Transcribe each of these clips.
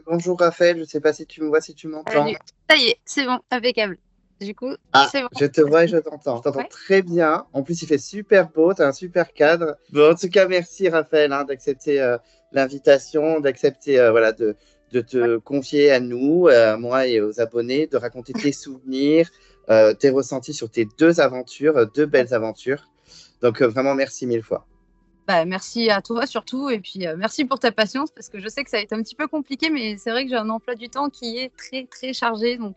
Bonjour Raphaël, je ne sais pas si tu me vois, si tu m'entends. Ça y est, c'est bon, impeccable. Du coup, Ah, c'est bon. je te vois et je t'entends. Je t'entends Ouais. très bien. En plus, il fait super beau, tu as un super cadre. Bon, en tout cas, merci Raphaël d'accepter l'invitation, d'accepter voilà, de te confier à nous, à moi et aux abonnés, de raconter tes souvenirs, tes ressentis sur tes deux aventures, deux belles aventures. Donc vraiment, merci mille fois. Bah, merci à toi surtout, et puis merci pour ta patience, parce que je sais que ça a été un petit peu compliqué, mais c'est vrai que j'ai un emploi du temps qui est très très chargé, donc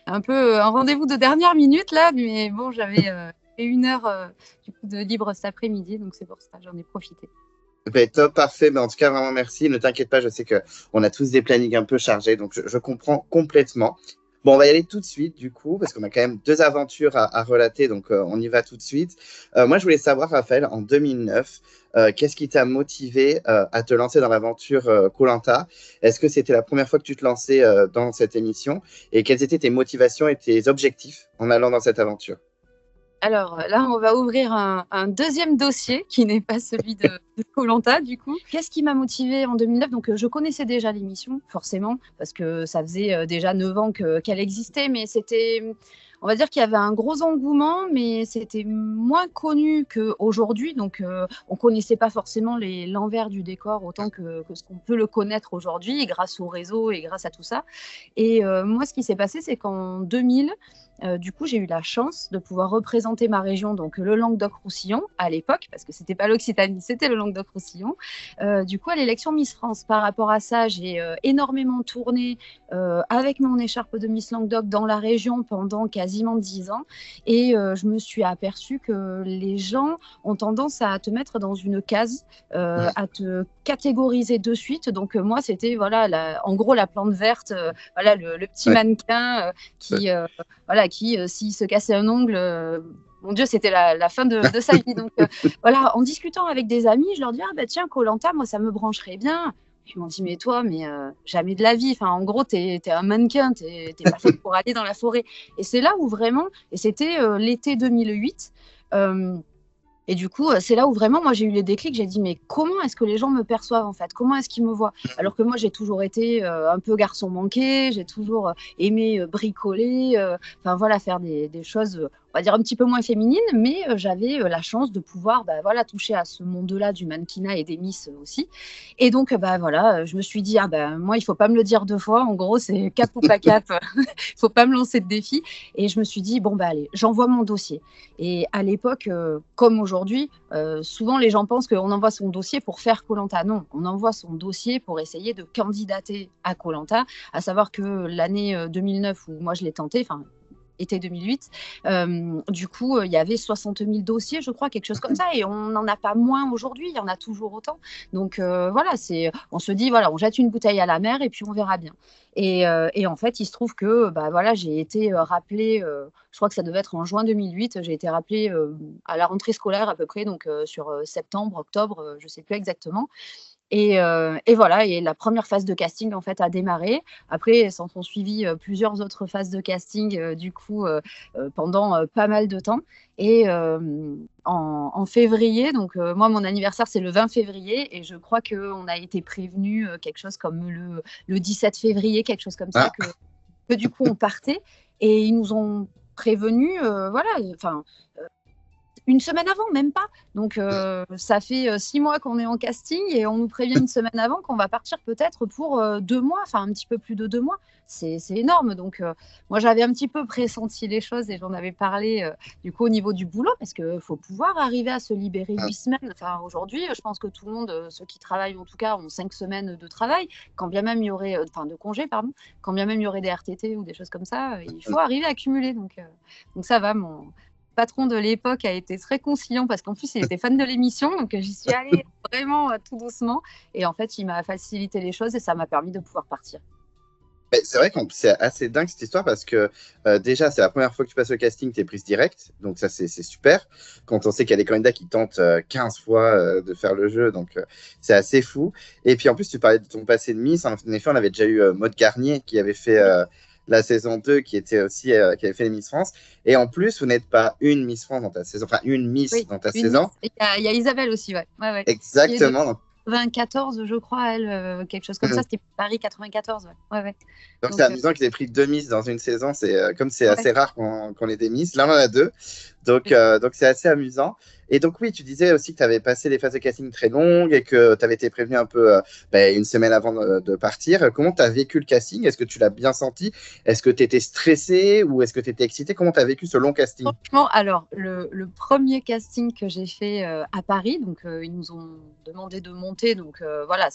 un peu un rendez-vous de dernière minute là, mais bon, j'avais fait 1 heure du coup, de libre cet après-midi, donc c'est pour ça j'en ai profité. Ben, top, parfait. Mais en tout cas, vraiment merci. Ne t'inquiète pas, je sais que on a tous des plannings un peu chargés, donc je comprends complètement. Bon, on va y aller tout de suite, du coup, parce qu'on a quand même deux aventures à relater, donc on y va tout de suite. Moi, je voulais savoir, Raphaël, en 2009, qu'est-ce qui t'a motivé à te lancer dans l'aventure koh. Est-ce que c'était la première fois que tu te lançais dans cette émission? Et quelles étaient tes motivations et tes objectifs en allant dans cette aventure? Alors là, on va ouvrir un deuxième dossier qui n'est pas celui de koh du coup. Qu'est-ce qui m'a motivée en 2009? Donc, je connaissais déjà l'émission, forcément, parce que ça faisait déjà 9 ans qu'elle existait, mais on va dire qu'il y avait un gros engouement, mais c'était moins connu qu'aujourd'hui. Donc, on ne connaissait pas forcément l'envers du décor autant que ce qu'on peut le connaître aujourd'hui, grâce au réseau et grâce à tout ça. Et moi, ce qui s'est passé, c'est qu'en 2000, du coup, j'ai eu la chance de pouvoir représenter ma région, donc le Languedoc-Roussillon à l'époque, parce que c'était pas l'Occitanie, c'était le Languedoc-Roussillon. Du coup, à l'élection Miss France, par rapport à ça, j'ai énormément tourné avec mon écharpe de Miss Languedoc dans la région pendant quasiment 10 ans. Et je me suis aperçue que les gens ont tendance à te mettre dans une case, à te catégoriser de suite. Donc moi, c'était voilà, en gros la plante verte, voilà, le petit Ouais. mannequin qui voilà, qui, s'il se cassait un ongle, mon Dieu, c'était la fin de sa vie. Donc, voilà, en discutant avec des amis, je leur dis, ah bah tiens, koh moi, ça me brancherait bien. Ils m'ont dit, mais toi, mais jamais de la vie. Enfin, en gros, t'es un mannequin, t'es pas fait pour aller dans la forêt. Et c'est là où vraiment, et c'était l'été 2008, et du coup, c'est là où vraiment, moi, j'ai eu les déclics. J'ai dit, mais comment est-ce que les gens me perçoivent, en fait? Comment est-ce qu'ils me voient? Alors que moi, j'ai toujours été un peu garçon manqué. J'ai toujours aimé bricoler. Enfin, voilà, faire des choses, on va dire, un petit peu moins féminines. Mais j'avais la chance de pouvoir, bah, voilà, toucher à ce monde-là du mannequinat et des miss aussi. Et donc, bah, voilà, je me suis dit, ah, bah, moi, il ne faut pas me le dire 2 fois. En gros, c'est cap ou pas cap. Il ne faut pas me lancer de défi. Et je me suis dit, bon, bah, allez, j'envoie mon dossier. Et à l'époque, comme aujourd'hui, souvent les gens pensent qu'on envoie son dossier pour faire koh. Non, on envoie son dossier pour essayer de candidater à koh. À savoir que l'année 2009 où moi je l'ai tenté, enfin été 2008, du coup, il y avait 60 000 dossiers, je crois, quelque chose comme ça, et on n'en a pas moins aujourd'hui, il y en a toujours autant. Donc voilà, on se dit, voilà, on jette une bouteille à la mer et puis on verra bien. Et en fait, il se trouve que bah, voilà, j'ai été rappelée, je crois que ça devait être en juin 2008, j'ai été rappelée à la rentrée scolaire à peu près, donc sur septembre, octobre, je ne sais plus exactement. Et voilà, et la première phase de casting en fait a démarré. Après, s'en sont suivies plusieurs autres phases de casting du coup pendant pas mal de temps. Et en février, donc moi mon anniversaire c'est le 20 février, et je crois qu'on a été prévenu quelque chose comme le 17 février, quelque chose comme ça, Ah, que du coup on partait, et ils nous ont prévenus, voilà, enfin 1 semaine avant, même pas. Donc, ça fait 6 mois qu'on est en casting, et on nous prévient 1 semaine avant qu'on va partir peut-être pour 2 mois, enfin un petit peu plus de 2 mois. C'est énorme. Donc, moi, j'avais un petit peu pressenti les choses, et j'en avais parlé du coup au niveau du boulot, parce qu'il faut pouvoir arriver à se libérer ah, 8 semaines. Enfin, aujourd'hui, je pense que tout le monde, ceux qui travaillent en tout cas, ont 5 semaines de travail, quand bien même il y aurait, enfin de congé, pardon, quand bien même il y aurait des RTT ou des choses comme ça, il faut arriver à cumuler. Donc ça va, mon patron de l'époque a été très conciliant, parce qu'en plus il était fan de l'émission, donc j'y suis allée vraiment tout doucement, et en fait il m'a facilité les choses et ça m'a permis de pouvoir partir. Mais c'est vrai que c'est assez dingue cette histoire parce que déjà, c'est la première fois que tu passes le casting, tu es prise direct. Donc ça, c'est super. Quand on sait qu'il y a des candidats qui tentent 15 fois de faire le jeu, donc c'est assez fou. Et puis en plus, tu parlais de ton passé de Miss. En effet, on avait déjà eu Maude Garnier qui avait fait la saison 2, qui était aussi qui avait fait les Miss France. Et en plus, vous n'êtes pas une Miss France dans ta saison, enfin une Miss Oui, dans ta une saison. Miss. Il y a Isabelle aussi, ouais. Ouais, ouais. Qui est de Exactement. 94, je crois, elle, quelque chose comme ça. C'était Paris 94, ouais. Ouais, ouais. Donc c'est Donc, amusant qu'ils aient pris 2 Miss dans une saison. C'est comme c'est ouais. assez rare qu'on ait des Miss. Là, on en a 2. Oui. Donc c'est assez amusant. Et donc oui, tu disais aussi que tu avais passé des phases de casting très longues et que tu avais été prévenu un peu une semaine avant de partir. Comment tu as vécu le casting? Est-ce que tu l'as bien senti? Est-ce que tu étais stressé ou est-ce que tu étais excité? Comment tu as vécu ce long casting? Franchement, alors, le premier casting que j'ai fait à Paris, donc ils nous ont demandé de monter, donc voilà,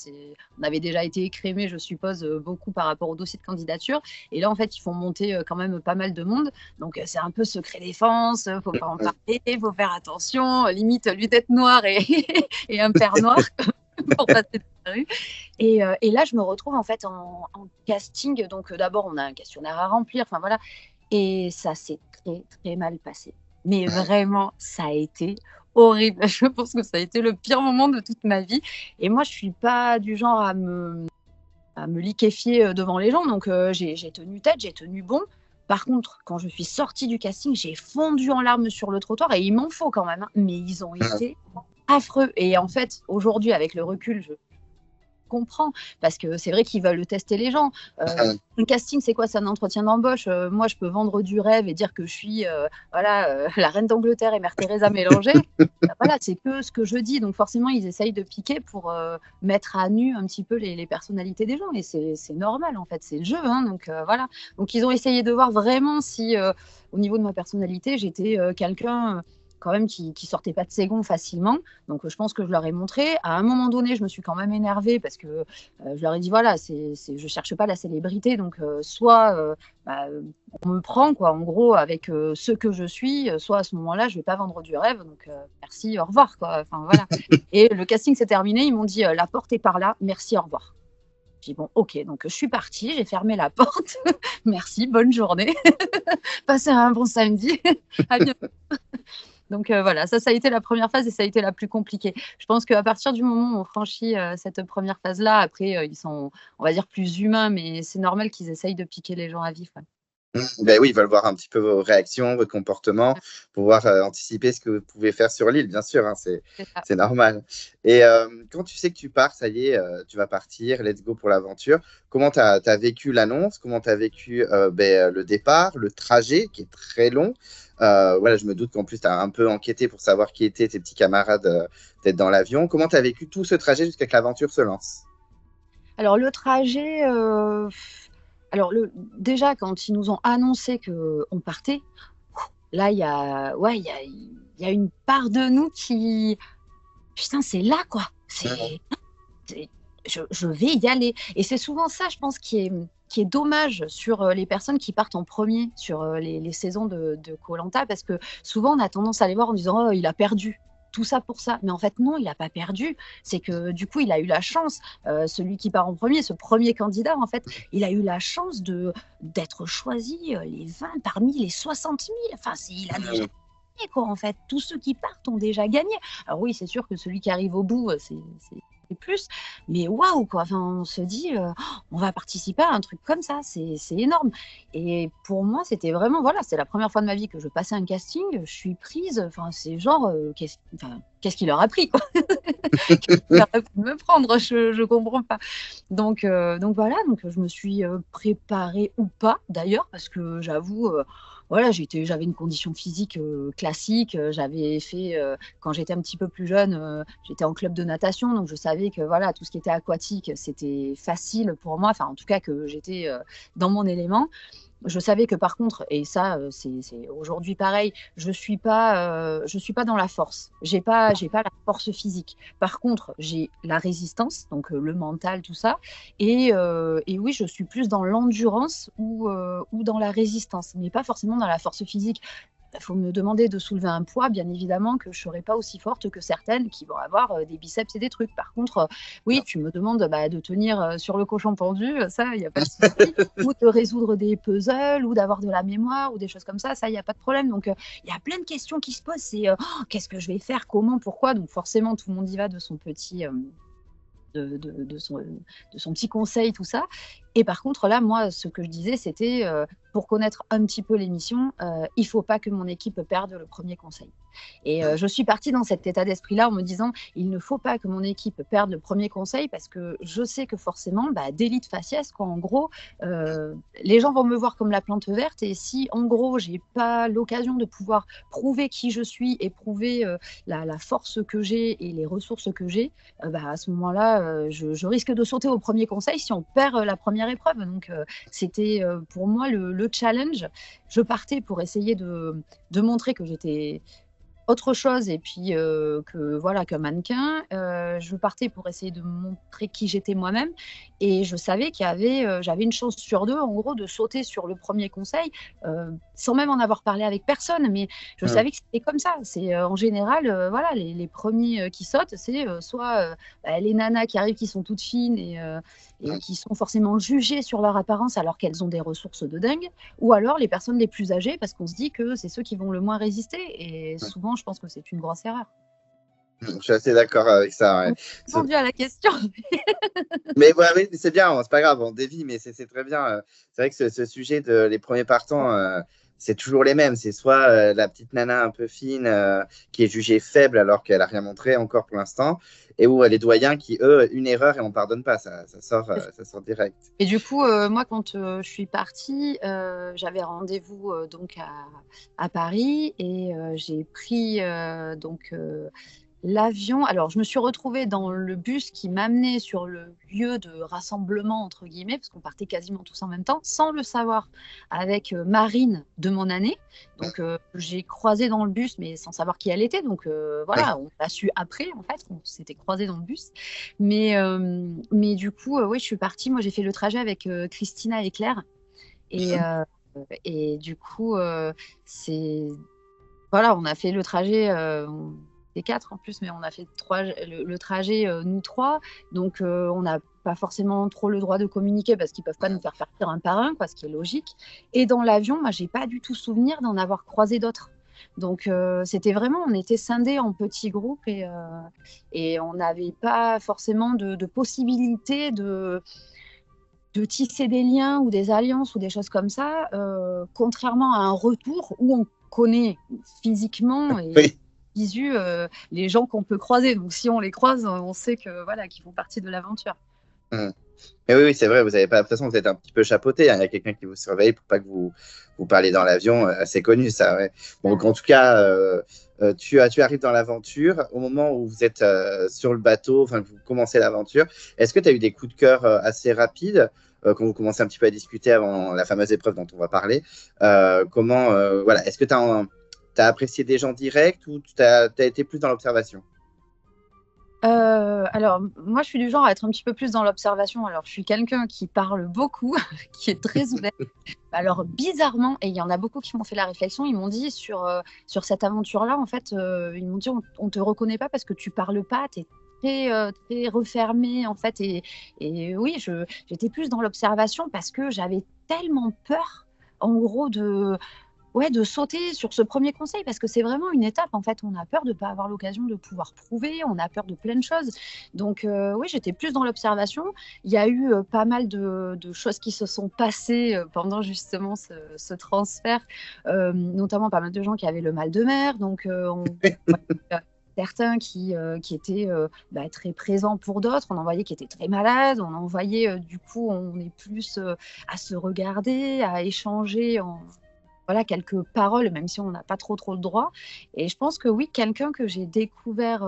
on avait déjà été écrémés, je suppose, beaucoup par rapport au dossier de candidature. Et là, en fait, ils font monter quand même pas mal de monde. Donc, c'est un peu secret défense, faut pas en parler, faut faire attention, limite lunettes noires et, et un père noir pour passer dans la rue. Et là, je me retrouve en fait en casting. Donc, d'abord, on a un questionnaire à remplir, enfin voilà. Et ça s'est très, très mal passé. Mais vraiment, ça a été horrible. Je pense que ça a été le pire moment de toute ma vie. Et moi, je suis pas du genre à me liquéfier devant les gens. Donc, j'ai tenu tête, j'ai tenu bon. Par contre, quand je suis sortie du casting, j'ai fondu en larmes sur le trottoir. Et il m'en faut quand même, hein. Mais ils ont été affreux. Et en fait, aujourd'hui, avec le recul, je comprends parce que c'est vrai qu'ils veulent tester les gens. Un casting, c'est quoi? C'est un entretien d'embauche. Moi, je peux vendre du rêve et dire que je suis la reine d'Angleterre et Mère Teresa mélangée. Voilà, c'est que ce que je dis. Donc forcément, ils essayent de piquer pour mettre à nu un petit peu les personnalités des gens. Et c'est normal, en fait. C'est le jeu. Hein, donc voilà. Donc ils ont essayé de voir vraiment si, au niveau de ma personnalité, j'étais quelqu'un quand même qui sortait pas de ses gonds facilement. Donc je pense que je leur ai montré. À un moment donné, je me suis quand même énervée parce que je leur ai dit voilà, je cherche pas la célébrité, donc soit on me prend quoi, en gros avec ce que je suis, soit à ce moment-là, je vais pas vendre du rêve, donc merci, au revoir quoi. Enfin voilà. Et le casting s'est terminé, ils m'ont dit la porte est par là, merci, au revoir. J'ai dit bon, ok, donc je suis partie, j'ai fermé la porte. Merci, bonne journée. Passez un bon samedi. À bientôt. Donc voilà, ça a été la première phase et ça a été la plus compliquée. Je pense qu'à partir du moment où on franchit cette première phase-là, après, ils sont, on va dire, plus humains, mais c'est normal qu'ils essayent de piquer les gens à vif. Ouais. Ben oui, ils veulent voir un petit peu vos réactions, votre comportement, pouvoir anticiper ce que vous pouvez faire sur l'île, bien sûr, hein, C'est ça. c'est normal. Et quand tu sais que tu pars, ça y est, tu vas partir, let's go pour l'aventure, comment tu as vécu l'annonce? Comment tu as vécu le départ, le trajet qui est très long? Voilà, je me doute qu'en plus, tu as un peu enquêté pour savoir qui étaient tes petits camarades peut-être dans l'avion. Comment tu as vécu tout ce trajet jusqu'à que l'aventure se lance? Alors le trajet, déjà quand ils nous ont annoncé qu'on partait, là il y a une part de nous qui, putain, c'est là quoi. Je vais y aller. Et c'est souvent ça, je pense, qui est dommage sur les personnes qui partent en premier sur les saisons de koh parce que souvent on a tendance à les voir en disant oh, il a perdu. Tout ça pour ça. Mais en fait, non, il n'a pas perdu. C'est que du coup, il a eu la chance, celui qui part en premier, ce premier candidat, en fait, il a eu la chance d'être choisi les 20 parmi les 60 000. Enfin, il a déjà gagné, quoi, en fait. Tous ceux qui partent ont déjà gagné. Alors oui, c'est sûr que celui qui arrive au bout, c'est plus. Mais waouh, quoi. Enfin, on se dit, on va participer à un truc comme ça. C'est énorme. Et pour moi, c'était vraiment, voilà, c'est la première fois de ma vie que je passais un casting. Je suis prise. Enfin, c'est genre, qu'est-ce qu'il leur a pris, quoi. Qu'est-ce qu'il aurait pu me prendre, je comprends pas. Donc voilà, donc je me suis préparée ou pas d'ailleurs, parce que j'avoue, voilà, j'avais une condition physique classique. J'avais fait, quand j'étais un petit peu plus jeune, j'étais en club de natation, donc je savais que voilà, tout ce qui était aquatique, c'était facile pour moi, enfin en tout cas que j'étais dans mon élément. Je savais que par contre, et ça, c'est aujourd'hui pareil, je suis pas dans la force. J'ai pas la force physique. Par contre, j'ai la résistance, donc le mental, tout ça. Et oui, je suis plus dans l'endurance ou dans la résistance, mais pas forcément dans la force physique. Il faut me demander de soulever un poids, bien évidemment que je ne serai pas aussi forte que certaines qui vont avoir des biceps et des trucs. Par contre, oui, tu me demandes de tenir sur le cochon pendu, ça, il n'y a pas de souci. Ou de résoudre des puzzles, ou d'avoir de la mémoire, ou des choses comme ça, il n'y a pas de problème. Donc, il y a plein de questions qui se posent. C'est qu'est-ce que je vais faire, comment, pourquoi. Donc, forcément, tout le monde y va de son petit... de son petit conseil, tout ça. Et par contre, là, moi, ce que je disais, c'était pour connaître un petit peu l'émission, il ne faut pas que mon équipe perde le premier conseil. Et je suis partie dans cet état d'esprit-là en me disant, il ne faut pas que mon équipe perde le premier conseil parce que je sais que forcément, d'élite faciès, quoi, en gros, les gens vont me voir comme la plante verte. Et si, en gros, j'ai pas l'occasion de pouvoir prouver qui je suis et prouver la force que j'ai et les ressources que j'ai, à ce moment-là, je risque de sauter au premier conseil si on perd la première épreuve. Donc, c'était pour moi le challenge. Je partais pour essayer de montrer que j'étais autre chose et puis qu'un mannequin. Je partais pour essayer de montrer qui j'étais moi-même et je savais j'avais une chance sur deux en gros de sauter sur le premier conseil sans même en avoir parlé avec personne, mais je savais que c'était comme ça. C'est en général les premiers qui sautent, c'est soit les nanas qui arrivent qui sont toutes fines et qui sont forcément jugées sur leur apparence alors qu'elles ont des ressources de dingue, ou alors les personnes les plus âgées parce qu'on se dit que c'est ceux qui vont le moins résister et souvent je pense que c'est une grosse erreur. Je suis assez d'accord avec ça. Ouais. J'ai répondu à la question. Mais ouais, oui, c'est bien, c'est pas grave, on dévie, mais c'est très bien. C'est vrai que ce sujet de les premiers partants, c'est toujours les mêmes. C'est soit la petite nana un peu fine qui est jugée faible alors qu'elle a rien montré encore pour l'instant, et ou les doyens qui, eux, une erreur et on pardonne pas, ça sort direct. Et du coup, moi, quand je suis partie, j'avais rendez-vous donc à Paris et j'ai pris l'avion. Alors, je me suis retrouvée dans le bus qui m'amenait sur le lieu de rassemblement, entre guillemets, parce qu'on partait quasiment tous en même temps, sans le savoir, avec Marine de mon année. Donc, j'ai croisé dans le bus, mais sans savoir qui elle était. Donc, on l'a su après, en fait, on s'était croisés dans le bus. Mais du coup, oui, je suis partie. Moi, j'ai fait le trajet avec Christina et Claire. Et du coup, on a fait le trajet. Les quatre en plus, mais on a fait le trajet nous trois. Donc, on n'a pas forcément trop le droit de communiquer parce qu'ils ne peuvent pas nous faire partir un par un, quoi, ce qui est logique. Et dans l'avion, moi, je n'ai pas du tout souvenir d'en avoir croisé d'autres. Donc, c'était vraiment, on était scindés en petits groupes et on n'avait pas forcément de possibilité de tisser des liens ou des alliances ou des choses comme ça, contrairement à un retour où on connaît physiquement et visu les gens qu'on peut croiser. Donc, si on les croise, on sait qu'ils font partie de l'aventure. Mais oui, c'est vrai, vous avez pas, de toute façon, vous êtes un petit peu chapeauté. Hein, il y a quelqu'un qui vous surveille pour pas que vous parliez dans l'avion. C'est connu, ça. Ouais. Bon, donc, en tout cas, tu arrives dans l'aventure. Au moment où vous êtes sur le bateau, enfin, vous commencez l'aventure, est-ce que tu as eu des coups de cœur assez rapides quand vous commencez un petit peu à discuter avant la fameuse épreuve dont on va parler? Est-ce que tu as apprécié des gens directs ou tu as été plus dans l'observation? Alors, moi, je suis du genre à être un petit peu plus dans l'observation. Alors, je suis quelqu'un qui parle beaucoup, qui est très ouvert. Alors, bizarrement, et il y en a beaucoup qui m'ont fait la réflexion, ils m'ont dit sur cette aventure-là, en fait, ils m'ont dit on ne te reconnaît pas parce que tu parles pas, tu es très refermé, en fait. Et oui, j'étais plus dans l'observation parce que j'avais tellement peur, en gros, de sauter sur ce premier conseil parce que c'est vraiment une étape. En fait, on a peur de ne pas avoir l'occasion de pouvoir prouver, on a peur de plein de choses. Donc, oui, j'étais plus dans l'observation. Il y a eu pas mal de choses qui se sont passées pendant justement ce transfert, notamment pas mal de gens qui avaient le mal de mer. Donc, certains qui étaient très présents pour d'autres, on en voyait qui étaient très malades, on en voyait du coup, on est plus à se regarder, à échanger quelques paroles, même si on n'a pas trop le droit. Et je pense que oui, quelqu'un que j'ai découvert,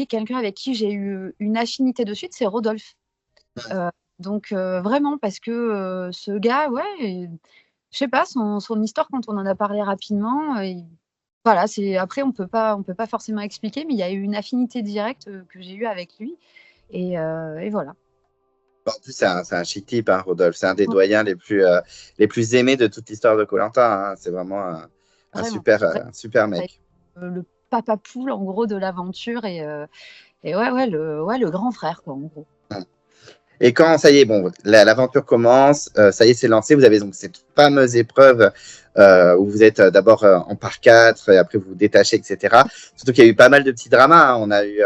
quelqu'un avec qui j'ai eu une affinité de suite, c'est Rodolphe. Donc vraiment, parce que ce gars, je sais pas, son histoire, quand on en a parlé rapidement, après, on peut pas forcément expliquer, mais il y a eu une affinité directe que j'ai eue avec lui. Et voilà. En plus, c'est un chic type, hein, Rodolphe. C'est un des doyens les plus aimés de toute l'histoire de koh. C'est vraiment Vraiment. un super Ça a été, mec. le papa poule en gros de l'aventure et ouais, le grand frère quoi en gros. Et quand ça y est, bon, l'aventure commence, ça y est, c'est lancé. Vous avez donc cette fameuse épreuve où vous êtes d'abord en par 4 et après vous vous détachez, etc. Surtout qu'il y a eu pas mal de petits dramas, hein. On a eu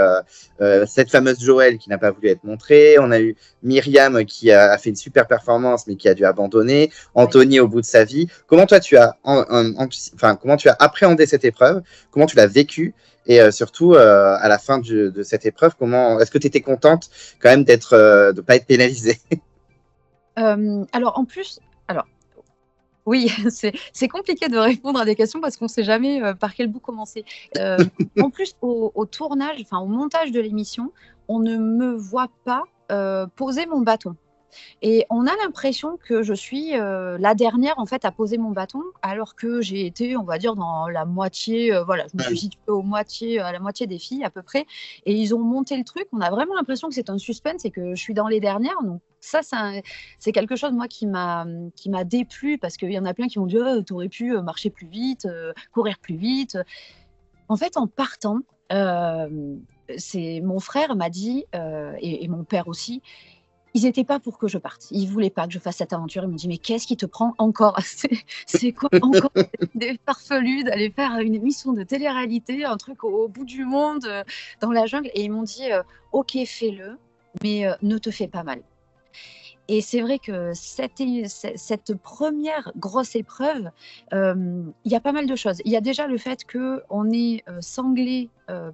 cette fameuse Joël qui n'a pas voulu être montrée. On a eu Myriam qui a fait une super performance mais qui a dû abandonner. Anthony au bout de sa vie. Comment toi comment tu as appréhendé cette épreuve? Comment tu l'as vécue? Et surtout, à la fin de cette épreuve, est-ce que tu étais contente quand même de pas être pénalisée? Alors en plus, alors oui, c'est compliqué de répondre à des questions parce qu'on ne sait jamais par quel bout commencer. En plus, au tournage, enfin au montage de l'émission, on ne me voit pas poser mon bâton. Et on a l'impression que je suis la dernière en fait à poser mon bâton, alors que j'ai été, on va dire, dans la moitié. Voilà, je me suis située à la moitié des filles à peu près. Et ils ont monté le truc. On a vraiment l'impression que c'est un suspense et que je suis dans les dernières. Donc ça, c'est quelque chose moi qui m'a déplu parce qu'il y en a plein qui m'ont dit oh, t'aurais pu marcher plus vite, courir plus vite. En fait, en partant, c'est mon frère m'a dit et mon père aussi ils n'étaient pas pour que je parte. Ils ne voulaient pas que je fasse cette aventure. Ils m'ont dit, mais qu'est-ce qui te prend encore? C'est quoi encore des farfelus d'aller faire une émission de télé-réalité, un truc au bout du monde, dans la jungle? Et ils m'ont dit, ok, fais-le, mais ne te fais pas mal. Et c'est vrai que cette première grosse épreuve, il y a pas mal de choses. Il y a déjà le fait qu'on est sanglé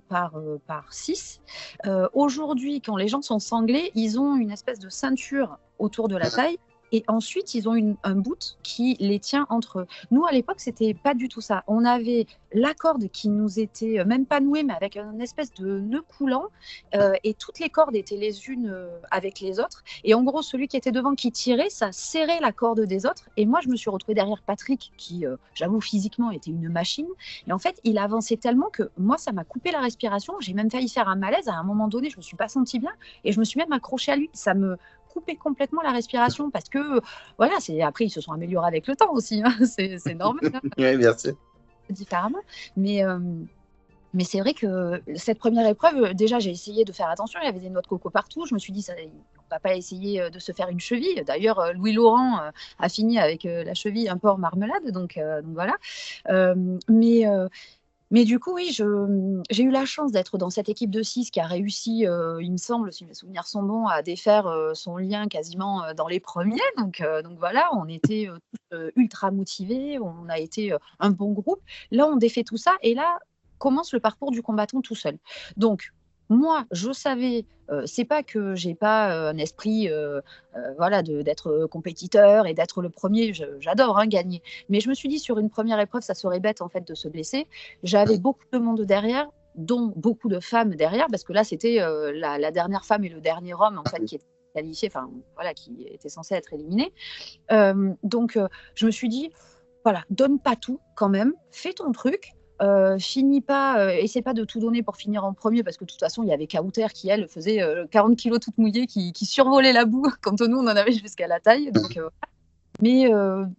par 6. Aujourd'hui, quand les gens sont sanglés, ils ont une espèce de ceinture autour de la taille. Et ensuite, ils ont un bout qui les tient entre eux. Nous, à l'époque, c'était pas du tout ça. On avait la corde qui nous était même pas nouée, mais avec une espèce de nœud coulant. Et toutes les cordes étaient les unes avec les autres. Et en gros, celui qui était devant, qui tirait, ça serrait la corde des autres. Et moi, je me suis retrouvée derrière Patrick, qui, j'avoue, physiquement était une machine. Et en fait, il avançait tellement que moi, ça m'a coupé la respiration. J'ai même failli faire un malaise. À un moment donné, je me suis pas sentie bien. Et je me suis même accrochée à lui. Ça me coupé complètement la respiration parce que voilà, après ils se sont améliorés avec le temps aussi, hein, c'est normal. Hein, oui, bien sûr. Différemment, mais c'est vrai que cette première épreuve, déjà j'ai essayé de faire attention, il y avait des noix de coco partout, je me suis dit ça, on va pas essayer de se faire une cheville. D'ailleurs, Louis Laurent a fini avec la cheville un peu en marmelade, donc voilà. Mais du coup, oui, j'ai eu la chance d'être dans cette équipe de 6 qui a réussi, il me semble, si mes souvenirs sont bons, à défaire son lien quasiment dans les premiers. Donc voilà, on était tous ultra motivés, on a été un bon groupe. Là, on défait tout ça et là commence le parcours du combattant tout seul. Donc, moi, je savais, c'est pas que j'ai pas un esprit voilà, d'être compétiteur et d'être le premier, j'adore hein, gagner. Mais je me suis dit, sur une première épreuve, ça serait bête en fait de se blesser. J'avais beaucoup de monde derrière, dont beaucoup de femmes derrière, parce que là, c'était la dernière femme et le dernier homme en fait qui était qualifié, enfin voilà, qui était censé être éliminé. Donc, je me suis dit, voilà, donne pas tout quand même, fais ton truc. Finis pas, essaie pas de tout donner pour finir en premier parce que de toute façon il y avait Kauter qui elle faisait 40 kilos toute mouillée qui survolait la boue quand nous on en avait jusqu'à la taille donc mais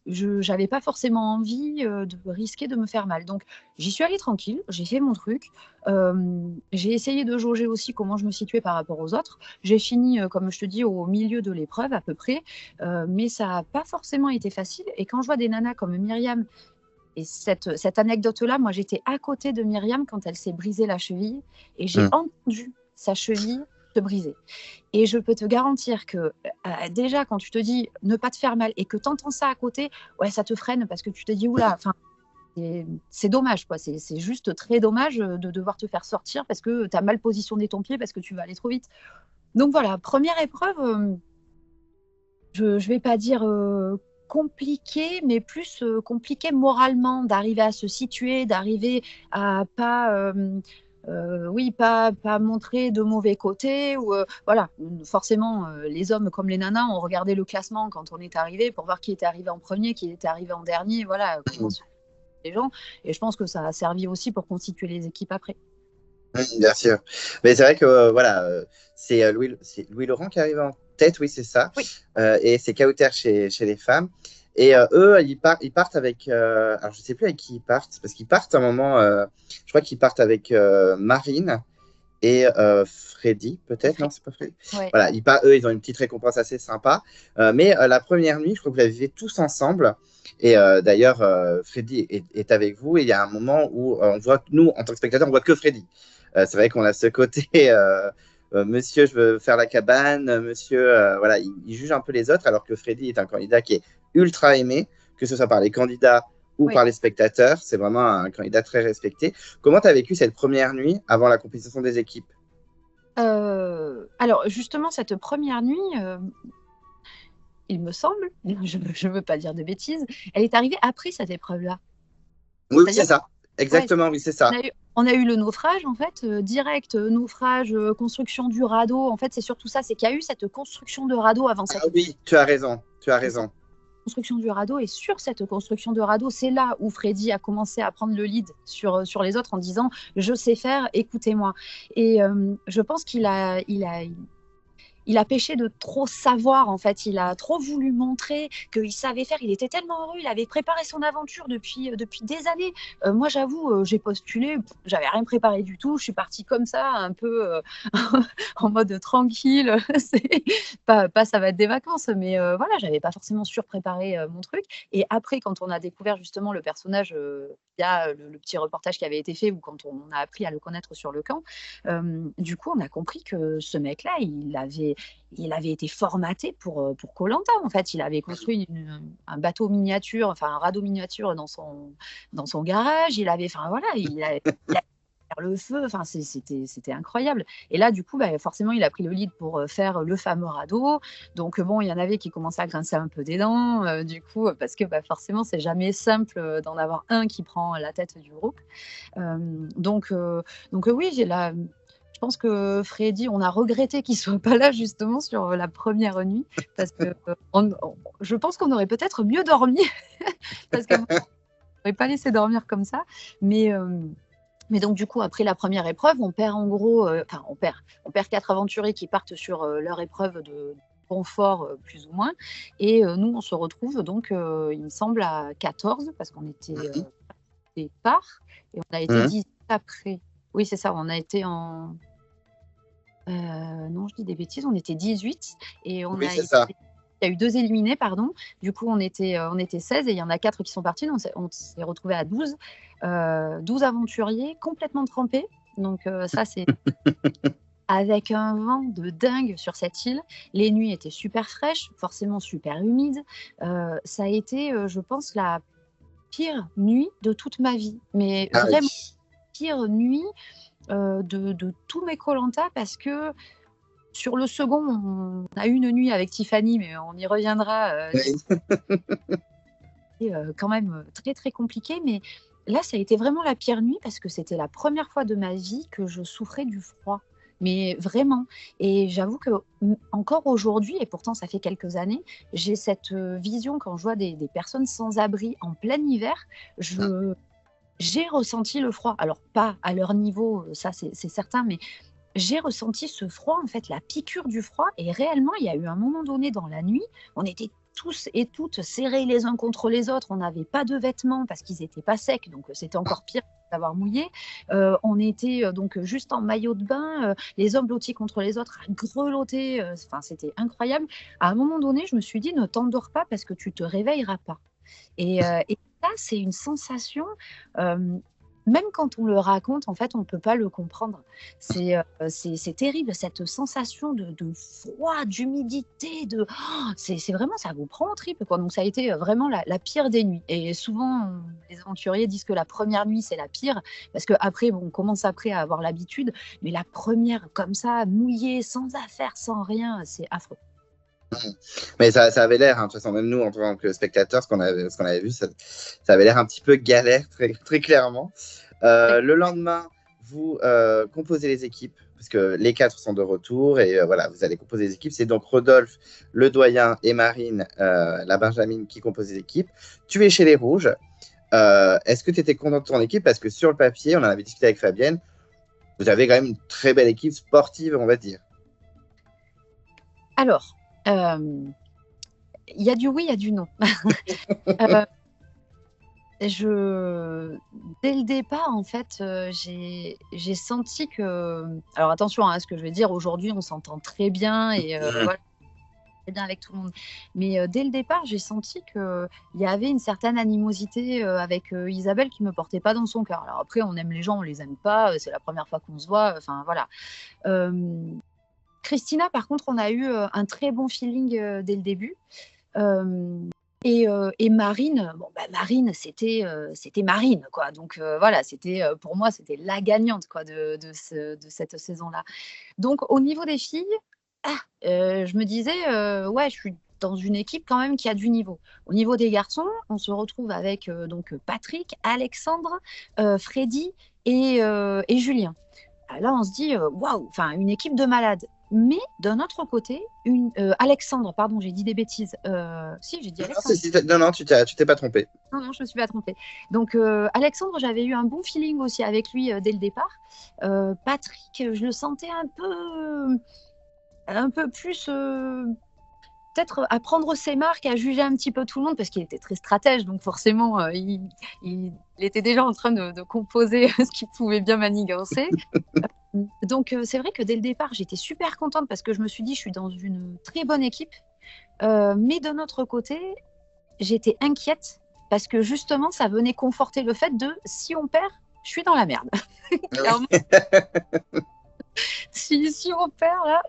j'avais pas forcément envie de risquer de me faire mal donc j'y suis allée tranquille, j'ai fait mon truc, j'ai essayé de jauger aussi comment je me situais par rapport aux autres. J'ai fini comme je te dis au milieu de l'épreuve à peu près, mais ça a pas forcément été facile et quand je vois des nanas comme Myriam. Et cette anecdote-là, moi, j'étais à côté de Myriam quand elle s'est brisée la cheville et j'ai entendu sa cheville se briser. Et je peux te garantir que déjà, quand tu te dis ne pas te faire mal et que tu entends ça à côté, ouais, ça te freine parce que tu te dis, oula, enfin, c'est dommage, quoi. C'est juste très dommage de devoir te faire sortir parce que tu as mal positionné ton pied parce que tu vas aller trop vite. Donc voilà, première épreuve, je ne vais pas dire compliqué, mais plus compliqué moralement, d'arriver à se situer, d'arriver à pas, oui, pas montrer de mauvais côtés. Ou, voilà, forcément, les hommes comme les nanas ont regardé le classement quand on est arrivé pour voir qui était arrivé en premier, qui était arrivé en dernier, voilà, comment se les gens. Et je pense que ça a servi aussi pour constituer les équipes après. Bien sûr. Mais c'est vrai que voilà, c'est Louis Laurent qui arrive en tête, oui, c'est ça. Oui. Et c'est Kauter chez les femmes. Et eux, ils partent avec. Alors, je ne sais plus avec qui ils partent, parce qu'ils partent à un moment. Je crois qu'ils partent avec Marine et Freddy, peut-être. Non, c'est pas Freddy. Ouais. Voilà, eux, ils ont une petite récompense assez sympa. Mais la première nuit, je crois que vous la vivez tous ensemble. Et d'ailleurs, Freddy est avec vous. Et il y a un moment où on voit, nous, en tant que spectateurs, on voit que Freddy. C'est vrai qu'on a ce côté. Monsieur, je veux faire la cabane, monsieur, voilà, il juge un peu les autres, alors que Freddy est un candidat qui est ultra aimé, que ce soit par les candidats ou Oui. par les spectateurs. C'est vraiment un candidat très respecté. Comment tu as vécu cette première nuit avant la compétition des équipes? Alors, justement, cette première nuit, il me semble, je ne veux pas dire de bêtises, elle est arrivée après cette épreuve-là. Oui, C'est-à-dire c'est ça. Exactement, ouais, oui, c'est ça. on a eu le naufrage, en fait, direct, naufrage, construction du radeau. En fait, c'est surtout ça, c'est qu'il y a eu cette construction de radeau avant Ah cette oui, tu as raison, tu as raison. construction du radeau. Et sur cette construction de radeau, c'est là où Freddy a commencé à prendre le lead sur les autres en disant « je sais faire, écoutez-moi ». Et je pense il a péché de trop savoir, en fait. Il a trop voulu montrer qu'il savait faire. Il était tellement heureux. Il avait préparé son aventure depuis des années. Moi, j'avoue, j'ai postulé. J'avais rien préparé du tout. Je suis partie comme ça, un peu en mode tranquille. C'est pas ça va être des vacances. Mais voilà, j'avais pas forcément surpréparé mon truc. Et après, quand on a découvert justement le personnage via le petit reportage qui avait été fait ou quand on a appris à le connaître sur le camp, du coup, on a compris que ce mec-là, il avait été formaté pour koh en fait. Il avait construit un bateau miniature, enfin un radeau miniature dans son garage. Enfin voilà, il a faire le feu. Enfin, c'était incroyable. Et là, du coup, bah, forcément, il a pris le lead pour faire le fameux radeau. Donc bon, il y en avait qui commençaient à grincer un peu des dents, du coup, parce que bah, forcément, c'est jamais simple d'en avoir un qui prend la tête du groupe. Donc oui, je pense que Freddy, on a regretté qu'il soit pas là justement sur la première nuit parce que je pense qu'on aurait peut-être mieux dormi parce que moi, on n'aurait pas laissé dormir comme ça. Mais donc du coup, après la première épreuve, on perd en gros, on perd 4 aventuriers qui partent sur leur épreuve de confort plus ou moins. Et nous, on se retrouve donc, il me semble, à 14 parce qu'on était départ et on a été 10 après. Oui, c'est ça, on a été en. Non, je dis des bêtises, on était 18 et Oui, c'est ça. il y a eu 2 éliminés, pardon. Du coup, on était 16 et il y en a 4 qui sont partis. Donc on s'est retrouvés à 12. 12 aventuriers complètement trempés. Donc ça, c'est avec un vent de dingue sur cette île. Les nuits étaient super fraîches, forcément super humides. Ça a été, je pense, la pire nuit de toute ma vie. Mais Ah oui. vraiment pire nuit de tous mes koh parce que sur le second, on a eu une nuit avec Tiffany, mais on y reviendra. C'était quand même très très compliqué, mais là, ça a été vraiment la pire nuit parce que c'était la première fois de ma vie que je souffrais du froid. Mais vraiment. Et j'avoue que encore aujourd'hui, et pourtant ça fait quelques années, j'ai cette vision quand je vois des personnes sans abri en plein hiver. J'ai ressenti le froid. Alors, pas à leur niveau, ça c'est certain, mais j'ai ressenti ce froid, en fait, la piqûre du froid. Et réellement, il y a eu un moment donné dans la nuit, on était tous et toutes serrés les uns contre les autres. On n'avait pas de vêtements parce qu'ils n'étaient pas secs, donc c'était encore pire d'avoir mouillé. On était donc juste en maillot de bain, les hommes blottis contre les autres, à grelotter. Enfin, c'était incroyable. À un moment donné, je me suis dit, ne t'endors pas parce que tu te réveilleras pas. Et ça, c'est une sensation, même quand on le raconte, en fait, on ne peut pas le comprendre. C'est terrible, cette sensation de froid, d'humidité, c'est vraiment, ça vous prend aux tripes, quoi. Donc ça a été vraiment la pire des nuits. Et souvent, les aventuriers disent que la première nuit, c'est la pire, parce qu'après, bon, on commence après à avoir l'habitude, mais la première, comme ça, mouillée, sans affaires, sans rien, c'est affreux. Mais ça avait l'air, hein, de toute façon, même nous, en tant que spectateurs, ce qu'on avait vu, ça avait l'air un petit peu galère, très, très clairement. Le lendemain, vous composez les équipes, parce que les 4 sont de retour, et voilà, vous allez composer les équipes. C'est donc Rodolphe, le doyen, et Marine, la Benjamine, qui composent les équipes. Tu es chez les Rouges. Est-ce que tu étais content de ton équipe? Parce que sur le papier, on en avait discuté avec Fabienne, vous avez quand même une très belle équipe sportive, on va dire. Alors, Il y a du oui, il y a du non. Euh, Dès le départ, en fait, j'ai senti que. Alors attention à ce que je vais dire. Aujourd'hui, on s'entend très bien et voilà, très bien avec tout le monde. Mais dès le départ, j'ai senti qu'il y avait une certaine animosité avec Isabelle qui me portait pas dans son cœur. Alors après, on aime les gens, on les aime pas. C'est la première fois qu'on se voit. Enfin voilà. Euh, Christina, par contre, on a eu un très bon feeling dès le début. Euh, et Marine, bon, bah, Marine, c'était Marine, quoi. Donc voilà, c'était pour moi, c'était la gagnante, quoi, de cette saison-là. Donc au niveau des filles, je me disais, ouais, je suis dans une équipe quand même qui a du niveau. Au niveau des garçons, on se retrouve avec donc Patrick, Alexandre, Freddy et Julien. Là, on se dit, waouh, enfin, une équipe de malades. Mais d'un autre côté, Alexandre, pardon, j'ai dit des bêtises. Si, j'ai dit Non, Alexandre. non, tu t'es pas trompé. Non, non, je me suis pas trompée. Donc, Alexandre, j'avais eu un bon feeling aussi avec lui dès le départ. Patrick, je le sentais un peu plus peut-être à prendre ses marques, à juger un petit peu tout le monde, parce qu'il était très stratège, donc forcément, il était déjà en train de composer ce qu'il pouvait bien manigancer. Donc, c'est vrai que dès le départ, j'étais super contente parce que je me suis dit, je suis dans une très bonne équipe. Mais d'un autre côté, j'étais inquiète parce que justement, ça venait conforter le fait de si on perd, je suis dans la merde. Clairement, si on perd, là,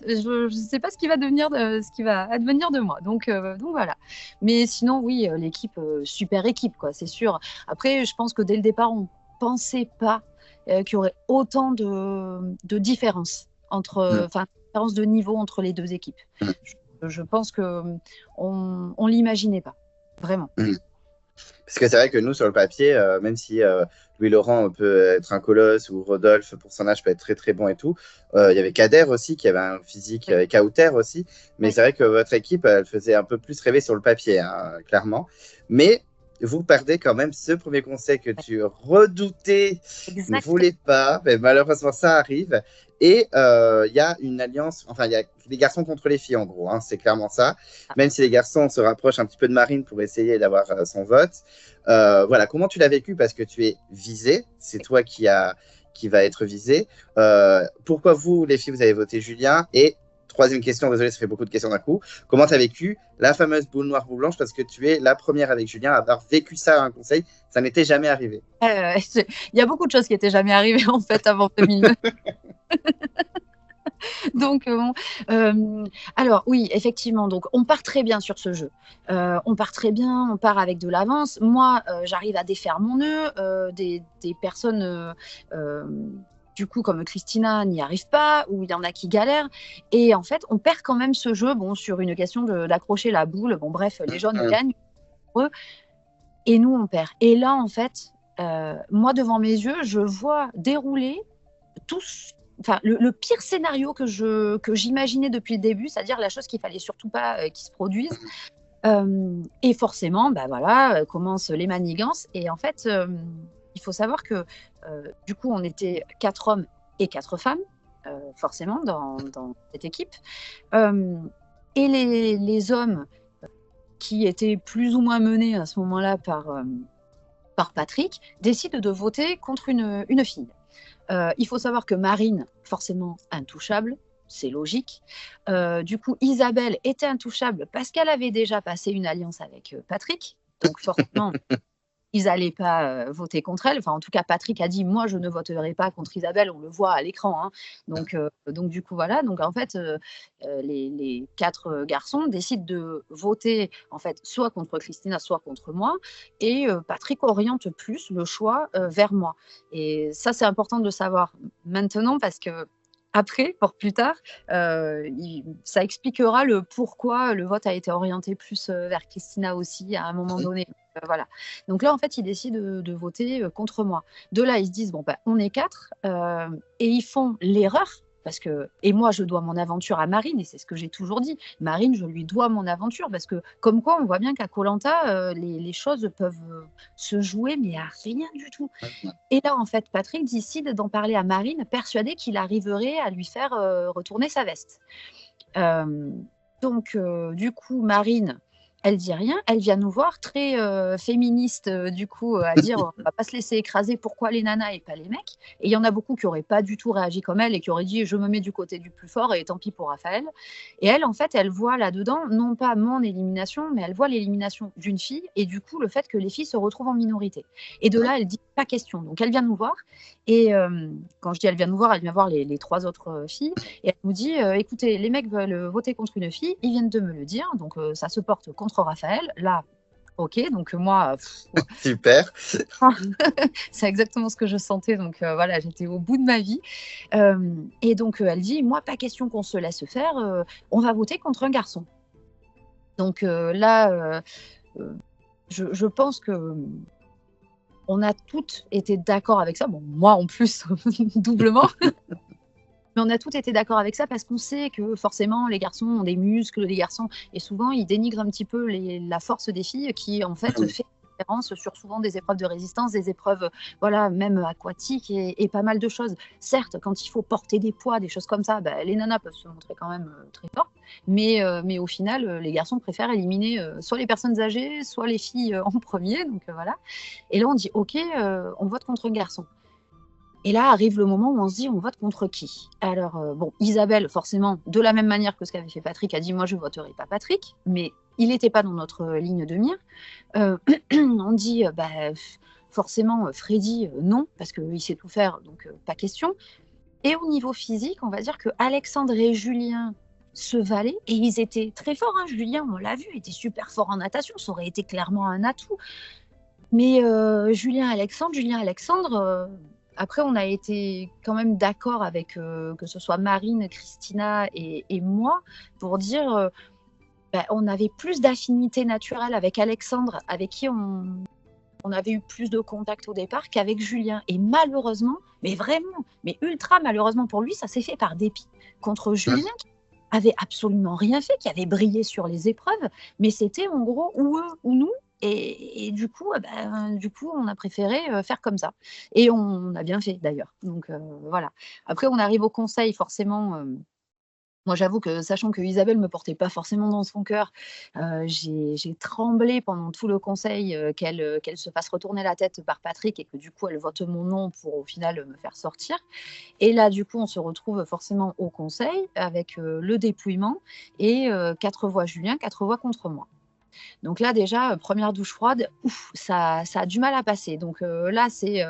je ne sais pas ce qui va advenir de moi. Donc voilà. Mais sinon, oui, l'équipe, super équipe, quoi, c'est sûr. Après, je pense que dès le départ, on ne pensait pas qu'il y aurait autant de différences enfin, différence de niveau entre les deux équipes. Je pense qu'on ne l'imaginait pas, vraiment. Parce que c'est vrai que nous, sur le papier, même si Louis-Laurent peut être un colosse ou Rodolphe, pour son âge, peut être très très bon et tout, il y avait Kader aussi qui avait un physique, Oui. Kauter aussi. Mais Oui. c'est vrai que votre équipe, elle faisait un peu plus rêver sur le papier, hein, clairement. Mais vous perdez quand même ce premier conseil que tu redoutais, tu ne Exactement. voulais pas. Mais malheureusement, ça arrive. Et il y a une alliance, enfin, il y a les garçons contre les filles, en gros, hein, c'est clairement ça. Même si les garçons se rapprochent un petit peu de Marine pour essayer d'avoir son vote. Voilà, comment tu l'as vécu? Parce que tu es visé, c'est toi qui va être visé. Pourquoi vous, les filles, vous avez voté Julien? Et troisième question, désolé, ça fait beaucoup de questions d'un coup. Comment tu as vécu la fameuse boule noire, boule blanche? Parce que tu es la première avec Julien à avoir vécu ça à un conseil. Ça n'était jamais arrivé. Il y a beaucoup de choses qui n'étaient jamais arrivées en fait avant 2009. Donc, alors oui, effectivement, donc on part très bien sur ce jeu. On part très bien, on part avec de l'avance. Moi, j'arrive à défaire mon nœud. Des personnes, du coup, comme Christina, n'y arrivent pas, ou il y en a qui galèrent. Et en fait, on perd quand même ce jeu, bon, sur une question d'accrocher la boule. Bon, bref, les jaunes gagnent, et nous, on perd. Et là, en fait, moi, devant mes yeux, je vois dérouler tous. Enfin, le pire scénario que j'imaginais depuis le début, c'est-à-dire la chose qu'il fallait surtout pas qu'il se produise. Et forcément, bah voilà, commencent les manigances. Et en fait, il faut savoir que du coup, on était 4 hommes et 4 femmes, forcément, dans cette équipe. Et les hommes qui étaient plus ou moins menés à ce moment-là par Patrick décident de voter contre une fille. Il faut savoir que Marine, forcément intouchable, c'est logique. Du coup, Isabelle était intouchable parce qu'elle avait déjà passé une alliance avec Patrick. Donc forcément, ils n'allaient pas voter contre elle. Enfin, en tout cas, Patrick a dit, moi, je ne voterai pas contre Isabelle. On le voit à l'écran, hein. Donc du coup, voilà. Donc, en fait, les 4 garçons décident de voter, en fait, soit contre Christina, soit contre moi. Et Patrick oriente plus le choix vers moi. Et ça, c'est important de le savoir maintenant parce que après, pour plus tard, ça expliquera le pourquoi le vote a été orienté plus vers Christina aussi à un moment donné. Voilà. Donc là, en fait, ils décident de voter contre moi. De là, ils se disent, bon, ben, on est 4, et ils font l'erreur, et moi, je dois mon aventure à Marine, et c'est ce que j'ai toujours dit. Marine, je lui dois mon aventure, parce que comme quoi, on voit bien qu'à Koh Lanta, les choses peuvent se jouer, mais à rien du tout. Et là, en fait, Patrick décide d'en parler à Marine, persuadé qu'il arriverait à lui faire retourner sa veste. Donc, du coup, Marine, elle dit rien. Elle vient nous voir, très féministe, du coup, à dire on va pas se laisser écraser. Pourquoi les nanas et pas les mecs? Et il y en a beaucoup qui auraient pas du tout réagi comme elle et qui auraient dit je me mets du côté du plus fort et tant pis pour Raphaël. Et elle, en fait, elle voit là-dedans non pas mon élimination, mais elle voit l'élimination d'une fille et du coup le fait que les filles se retrouvent en minorité. Et de là, elle dit pas question. Donc, elle vient nous voir. Et quand je dis elle vient nous voir, elle vient voir les trois autres filles. Et elle nous dit écoutez, les mecs veulent voter contre une fille, ils viennent de me le dire, donc ça se porte contre Raphaël. Là, ok, donc moi, Super. c'est exactement ce que je sentais, donc voilà, j'étais au bout de ma vie. Et donc elle dit moi, pas question qu'on se laisse faire, on va voter contre un garçon. Donc là, je pense que. On a toutes été d'accord avec ça. Bon, moi en plus, doublement. Mais on a toutes été d'accord avec ça parce qu'on sait que forcément les garçons ont des muscles, les garçons, et souvent ils dénigrent un petit peu la force des filles qui en fait fait référence sur souvent des épreuves de résistance, des épreuves voilà même aquatiques et pas mal de choses. Certes, quand il faut porter des poids, des choses comme ça, les nanas peuvent se montrer quand même très fortes, mais au final les garçons préfèrent éliminer soit les personnes âgées, soit les filles en premier. Donc voilà. Et là on dit ok, on vote contre un garçon. Et là arrive le moment où on se dit on vote contre qui? Alors bon, Isabelle, forcément, de la même manière que ce qu'avait fait Patrick, a dit moi je voterai pas Patrick, mais il n'était pas dans notre ligne de mire. On dit forcément Freddy non, parce qu'il sait tout faire, donc pas question. Et au niveau physique, on va dire que Alexandre et Julien se valaient, et ils étaient très forts. Hein. Julien, on l'a vu, était super fort en natation, ça aurait été clairement un atout. Mais Julien Alexandre, après, on a été quand même d'accord avec que ce soit Marine, Christina et moi pour dire on avait plus d'affinité naturelle avec Alexandre, avec qui on avait eu plus de contact au départ qu'avec Julien. Et malheureusement, mais vraiment, mais ultra malheureusement pour lui, ça s'est fait par dépit. Contre Julien, qui avait absolument rien fait, qui avait brillé sur les épreuves, mais c'était en gros ou eux ou nous. Et du coup, on a préféré faire comme ça. Et on a bien fait d'ailleurs. Donc voilà. Après, on arrive au conseil, forcément. Moi, j'avoue que, sachant que Isabelle me portait pas forcément dans son cœur, j'ai tremblé pendant tout le conseil qu'elle se fasse retourner la tête par Patrick et que du coup, elle vote mon nom pour au final me faire sortir. Et là, du coup, on se retrouve forcément au conseil avec le dépouillement et 4 voix Julien, 4 voix contre moi. Donc là, déjà, première douche froide, ça a du mal à passer. Donc là, c'est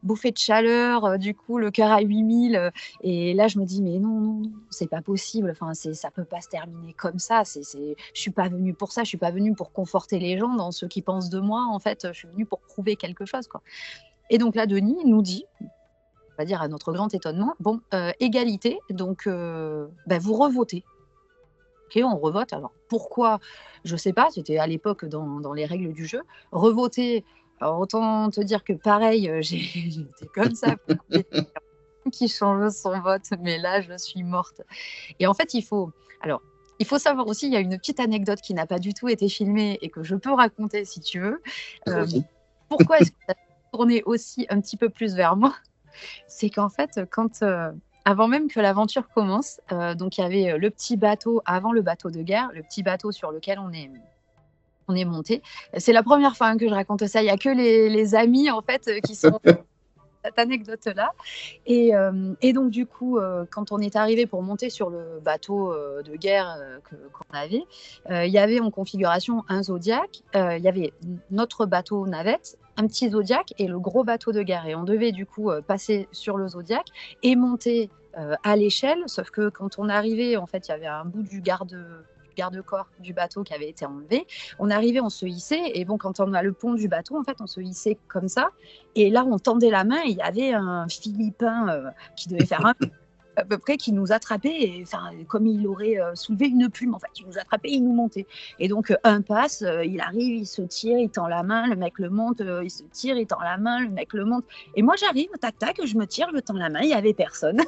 bouffée de chaleur, du coup, le cœur à 8000. Et là, je me dis, mais non, c'est pas possible. Enfin, ça peut pas se terminer comme ça. Je suis pas venue pour ça. Je suis pas venue pour conforter les gens dans ce qu'ils pensent de moi. En fait, je suis venue pour prouver quelque chose, quoi. Et donc là, Denis nous dit, on va dire à notre grand étonnement, bon, égalité, donc vous revotez. Ok, on revote. Alors pourquoi? Je sais pas. C'était à l'époque dans les règles du jeu. Revoter. Alors, autant te dire que pareil, j'étais comme ça. Qui change son vote, mais là je suis morte. Et en fait, il faut savoir aussi, il y a une petite anecdote qui n'a pas du tout été filmée et que je peux raconter si tu veux. Pourquoi est-ce que ça s'est tourné aussi un petit peu plus vers moi? C'est qu'en fait, avant même que l'aventure commence, donc il y avait le petit bateau avant le bateau de guerre, le petit bateau sur lequel on est monté. C'est la première fois que je raconte ça. Il n'y a que les amis en fait qui sont cette anecdote-là. Et donc du coup, quand on est arrivé pour monter sur le bateau de guerre qu'on avait, il y avait en configuration un Zodiac, il y avait notre bateau navette, un petit Zodiac et le gros bateau de guerre. Et on devait du coup passer sur le Zodiac et monter à l'échelle, sauf que quand on arrivait, en fait, il y avait un bout du garde-corps du bateau qui avait été enlevé. On arrivait, on se hissait, et bon, quand on a le pont du bateau, en fait, on se hissait comme ça. Et là, on tendait la main, et il y avait un Philippin qui devait faire à peu près, qui nous attrapait, et, comme il aurait soulevé une plume, en fait, il nous attrapait, il nous montait. Et donc, un passe, il arrive, il se tire, il tend la main, le mec le monte, il se tire, il tend la main, le mec le monte. Et moi, j'arrive, tac, tac, je me tire, je tends la main, il n'y avait personne.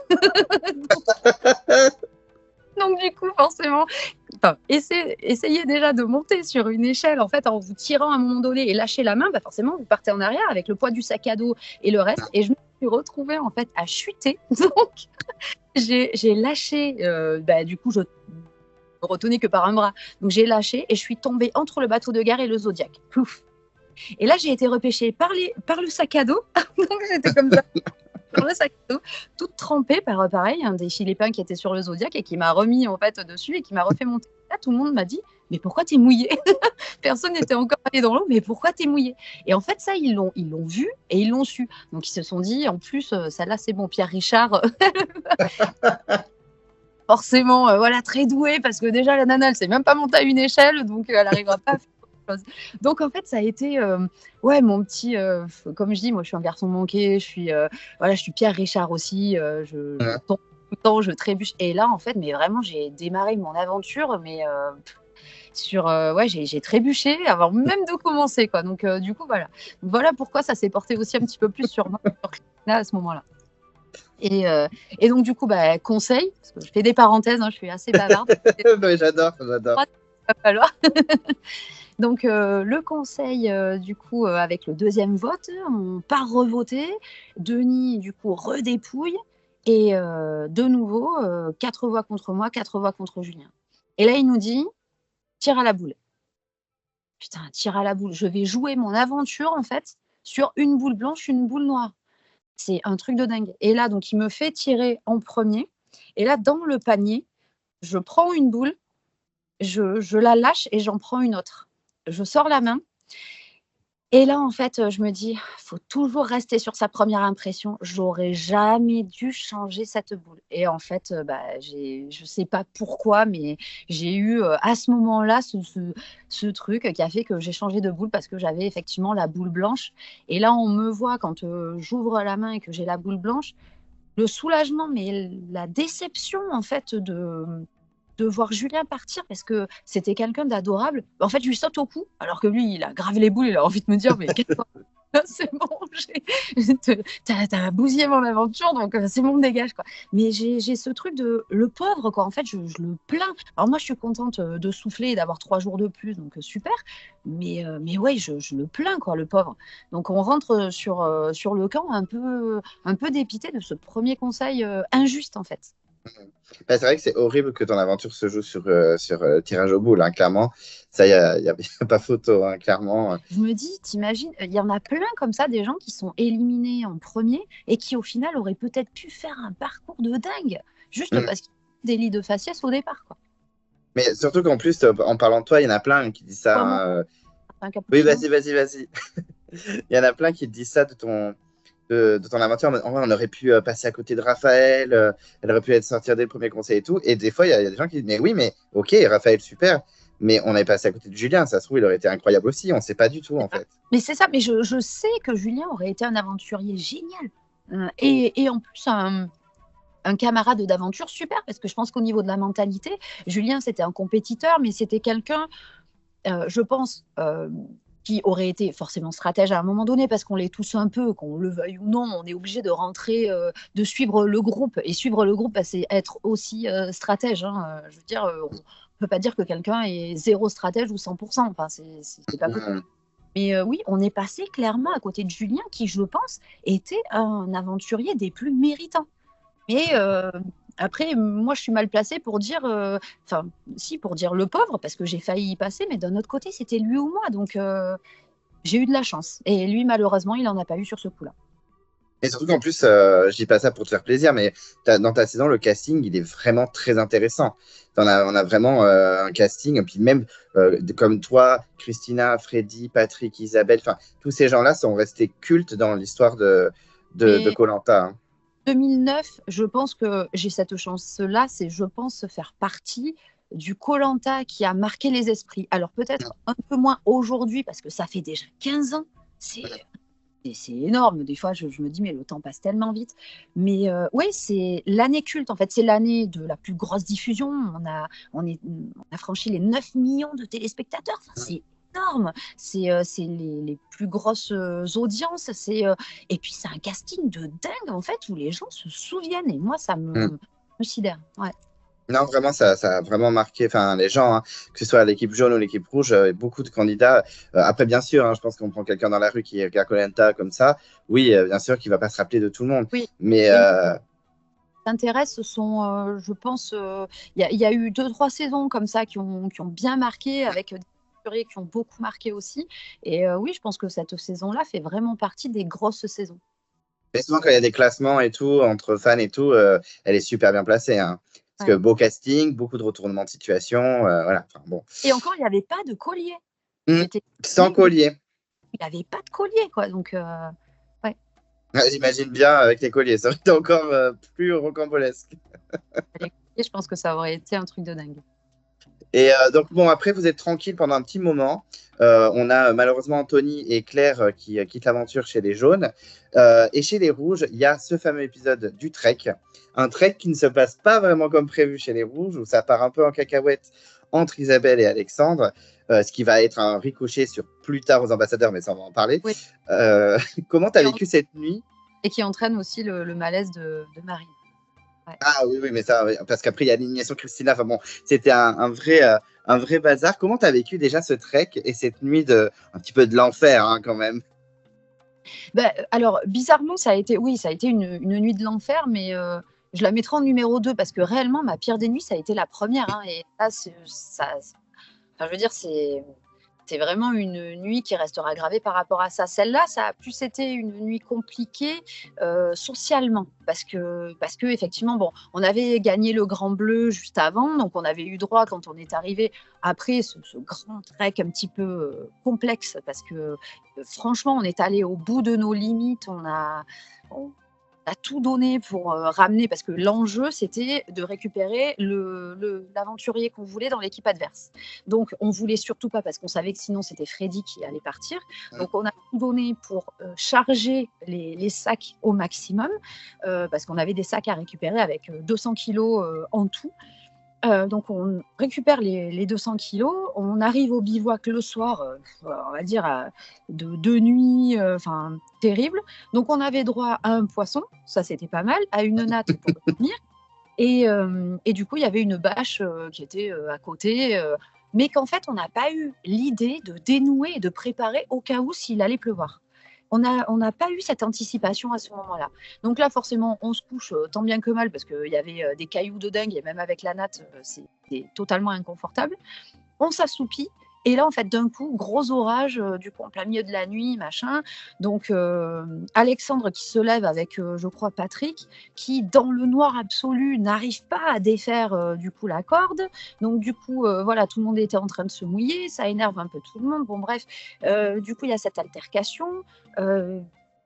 Donc, du coup, forcément, essayez déjà de monter sur une échelle, en fait, en vous tirant à un moment donné et lâcher la main, forcément, vous partez en arrière avec le poids du sac à dos et le reste. Et je me suis retrouvée, en fait, à chuter. Donc, j'ai lâché, du coup, je me retenait que par un bras. Donc j'ai lâché et je suis tombée entre le bateau de guerre et le Zodiac. Pouf. Et là, j'ai été repêchée par le sac à dos. Donc j'étais comme ça, sur le sac à dos, toute trempée par pareil, un des Philippins qui était sur le Zodiac et qui m'a remis en fait dessus et qui m'a refait monter. Là, tout le monde m'a dit, mais pourquoi t'es mouillée? Personne n'était encore allé dans l'eau, mais pourquoi t'es mouillée? Et en fait, ça, ils l'ont vu et ils l'ont su. Donc ils se sont dit, en plus, celle-là, c'est bon, Pierre Richard. Forcément, voilà, très douée, parce que déjà, la nana, elle ne sait même pas monter à une échelle, donc elle n'arrivera pas à faire quelque chose. Donc, en fait, ça a été, ouais, mon petit, comme je dis, moi, je suis un garçon manqué, voilà, je suis Pierre Richard aussi, je tombe tout le temps, je trébuche. Et là, en fait, mais vraiment, j'ai démarré mon aventure, mais ouais, j'ai trébuché avant même de commencer, quoi. Donc, du coup, voilà. Voilà pourquoi ça s'est porté aussi un petit peu plus sur moi, sur Christina, à ce moment-là. Et donc, du coup, conseil, parce que je fais des parenthèses, hein, je suis assez bavarde. Oui, j'adore. Donc, le conseil, du coup, avec le deuxième vote, on part revoter. Denis, du coup, redépouille. Et de nouveau, 4 voix contre moi, 4 voix contre Julien. Et là, il nous dit, tire à la boule. Putain, tire à la boule. Je vais jouer mon aventure, en fait, sur une boule blanche, une boule noire. C'est un truc de dingue. Et là, donc, il me fait tirer en premier. Et là, dans le panier, je prends une boule, je la lâche et j'en prends une autre. Je sors la main. Et là, en fait, je me dis, il faut toujours rester sur sa première impression. J'aurais jamais dû changer cette boule. Et en fait, je ne sais pas pourquoi, mais j'ai eu à ce moment-là ce truc qui a fait que j'ai changé de boule parce que j'avais effectivement la boule blanche. Et là, on me voit quand j'ouvre la main et que j'ai la boule blanche, le soulagement, mais la déception en fait de voir Julien partir parce que c'était quelqu'un d'adorable. En fait, je lui saute au cou, alors que lui, il a gravé les boules, il a envie de me dire, mais c'est bon, t'as bousillé mon aventure, donc c'est bon, dégage, quoi. Mais j'ai ce truc de le pauvre, quoi. En fait, je le plains. Alors moi, je suis contente de souffler et d'avoir 3 jours de plus, donc super. Mais ouais, je le plains, quoi, le pauvre. Donc on rentre sur le camp un peu dépité de ce premier conseil injuste, en fait. C'est vrai que c'est horrible que ton aventure se joue sur tirage au boule, hein, clairement. Ça, y a pas photo, hein, clairement. Je me dis, t'imagines, il y en a plein comme ça, des gens qui sont éliminés en premier et qui au final auraient peut-être pu faire un parcours de dingue, juste parce qu'ils ont des lits de faciès au départ, quoi. Mais surtout qu'en plus, en parlant de toi, il y en a plein qui disent ça. Oui, vas-y. Il y en a plein qui te disent ça de ton aventure. En vrai, on aurait pu passer à côté de Raphaël, elle aurait pu être sortir dès le premier conseil et tout. Et des fois, il y a des gens qui disent, mais oui, mais ok, Raphaël, super, mais on est passé à côté de Julien. Ça se trouve, il aurait été incroyable aussi. On ne sait pas du tout, en fait. Mais c'est ça, mais je sais que Julien aurait été un aventurier génial. Et en plus, un camarade d'aventure super, parce que je pense qu'au niveau de la mentalité, Julien, c'était un compétiteur, mais c'était quelqu'un, je pense, qui aurait été forcément stratège à un moment donné, parce qu'on l'est tous un peu, qu'on le veuille ou non, on est obligé de rentrer, de suivre le groupe. Et suivre le groupe, c'est être aussi stratège, hein. Je veux dire, on ne peut pas dire que quelqu'un est zéro stratège ou 100%. Enfin, c'est pas possible. Mais oui, on est passé clairement à côté de Julien, qui, je pense, était un aventurier des plus méritants. Mais après, moi, je suis mal placée pour dire, pour dire le pauvre, parce que j'ai failli y passer, mais d'un autre côté, c'était lui ou moi. Donc, j'ai eu de la chance. Et lui, malheureusement, il n'en a pas eu sur ce coup-là. Et surtout qu'en plus, je dis pas ça pour te faire plaisir, mais dans ta saison, le casting, il est vraiment très intéressant. On a vraiment un casting, et puis même comme toi, Christina, Freddy, Patrick, Isabelle, enfin, tous ces gens-là sont restés cultes dans l'histoire de Koh-Lanta. 2009, je pense que j'ai cette chance-là, c'est, je pense, faire partie du Koh-Lanta qui a marqué les esprits. Alors peut-être un peu moins aujourd'hui, parce que ça fait déjà 15 ans. C'est énorme. Des fois, je me dis, mais le temps passe tellement vite. Mais oui, c'est l'année culte, en fait. C'est l'année de la plus grosse diffusion. On a franchi les 9 millions de téléspectateurs. Enfin, c'est énorme. C'est les plus grosses audiences. Et puis, c'est un casting de dingue, en fait, où les gens se souviennent. Et moi, ça me sidère. Ouais. Non, vraiment, ça a vraiment marqué les gens, hein, que ce soit l'équipe jaune ou l'équipe rouge, beaucoup de candidats. Après, bien sûr, hein, je pense qu'on prend quelqu'un dans la rue qui regarde Koh-Lanta comme ça. Oui, bien sûr qu'il ne va pas se rappeler de tout le monde. Oui. Mais s'intéresse, ce sont, je pense, il y a eu 2-3 saisons comme ça qui ont bien marqué, avec des aventuriers qui ont beaucoup marqué aussi. Et oui, je pense que cette saison-là fait vraiment partie des grosses saisons. Mais souvent, quand il y a des classements et tout, entre fans et tout, elle est super bien placée, hein. Parce que Ouais. beau casting, beaucoup de retournements de situation, voilà. Enfin, bon. Et encore, il n'y avait pas de collier. Mmh. J'étais Sans collier. Il n'y avait pas de collier, quoi. Donc, ouais, Ouais, j'imagine bien avec les colliers, ça aurait été encore plus rocambolesque. les colliers, je pense que ça aurait été un truc de dingue. Et donc, bon, après, vous êtes tranquille pendant un petit moment. On a malheureusement Anthony et Claire qui quittent l'aventure chez les jaunes. Et chez les rouges, il y a ce fameux épisode du trek. Un trek qui ne se passe pas vraiment comme prévu chez les rouges, où ça part un peu en cacahuète entre Isabelle et Alexandre, ce qui va être un ricochet sur plus tard aux ambassadeurs, mais ça, on va en parler. Oui. Comment tu as vécu cette nuit? Et qui entraîne aussi le malaise de Marie. Ouais. Ah oui, oui, mais ça, parce qu'après, il y a l'élimination Christina. Enfin bon, c'était un vrai bazar. Comment tu as vécu déjà ce trek et cette nuit un petit peu de l'enfer, hein, quand même? Bah, alors, bizarrement, ça a été une nuit de l'enfer, mais je la mettrai en numéro 2 parce que réellement, ma pire des nuits, ça a été la première, hein, et là, enfin, je veux dire, c'est vraiment une nuit qui restera gravée par rapport à ça. Celle-là, ça a plus été une nuit compliquée socialement, parce que effectivement, bon, on avait gagné le Grand Bleu juste avant, donc on avait eu droit, quand on est arrivé après ce grand trek un petit peu complexe, parce que franchement, on est allé au bout de nos limites, on a tout donné pour ramener, parce que l'enjeu, c'était de récupérer l'aventurier qu'on voulait dans l'équipe adverse. Donc, on voulait surtout pas, parce qu'on savait que sinon, c'était Freddy qui allait partir. Donc, on a tout donné pour charger les sacs au maximum, parce qu'on avait des sacs à récupérer avec 200 kilos en tout. Donc on récupère les 200 kilos, on arrive au bivouac le soir, on va dire de nuit, enfin terrible. Donc on avait droit à un poisson, ça c'était pas mal, à une natte pour dormir, et du coup il y avait une bâche qui était à côté, mais qu'en fait on n'a pas eu l'idée de dénouer et de préparer au cas où s'il allait pleuvoir. On n'a pas eu cette anticipation à ce moment-là. Donc là, forcément, on se couche tant bien que mal, parce qu'il y avait des cailloux de dingue, et même avec la natte, c'était totalement inconfortable. On s'assoupit. Et là, en fait, d'un coup, gros orage, du coup, en plein milieu de la nuit, machin. Donc, Alexandre qui se lève avec, je crois, Patrick, qui, dans le noir absolu, n'arrive pas à défaire, du coup, la corde. Donc, du coup, voilà, tout le monde était en train de se mouiller. Ça énerve un peu tout le monde. Bon, bref. Du coup, il y a cette altercation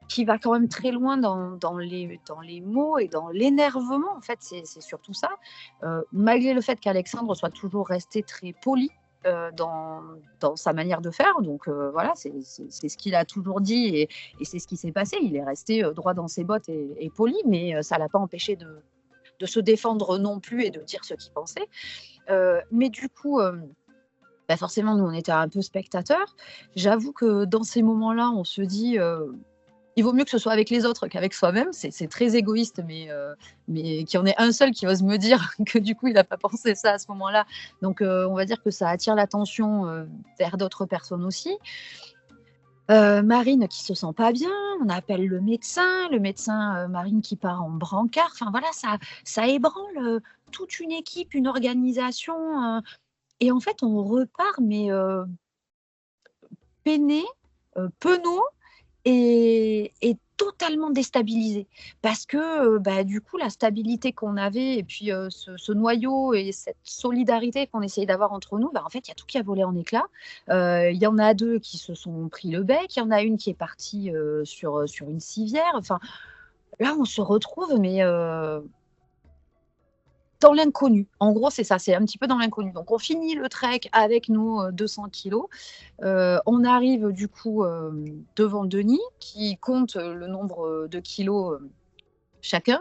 qui va quand même très loin dans les mots et dans l'énervement. En fait, c'est surtout ça. Malgré le fait qu'Alexandre soit toujours resté très poli, dans sa manière de faire. Donc voilà, c'est ce qu'il a toujours dit, et c'est ce qui s'est passé. Il est resté droit dans ses bottes et poli, mais ça ne l'a pas empêché de se défendre non plus et de dire ce qu'il pensait. Mais du coup, bah forcément, nous, on était un peu spectateurs. J'avoue que dans ces moments-là, on se dit... il vaut mieux que ce soit avec les autres qu'avec soi-même. C'est très égoïste, mais qu'il y en ait un seul qui ose me dire que du coup, il n'a pas pensé ça à ce moment-là. Donc, on va dire que ça attire l'attention vers d'autres personnes aussi. Marine qui se sent pas bien, on appelle le médecin, Marine qui part en brancard. Enfin voilà, ça ébranle toute une équipe, une organisation. Et en fait, on repart, mais peiné, penaud, et totalement déstabilisé, parce que bah, du coup la stabilité qu'on avait, et puis ce noyau et cette solidarité qu'on essayait d'avoir entre nous, bah, en fait il y a tout qui a volé en éclats. Il y en a 2 qui se sont pris le bec, il y en a une qui est partie sur une civière. Enfin là on se retrouve, mais dans l'inconnu. En gros, c'est ça, c'est un petit peu dans l'inconnu. Donc, on finit le trek avec nos 200 kilos. On arrive du coup devant Denis, qui compte le nombre de kilos chacun.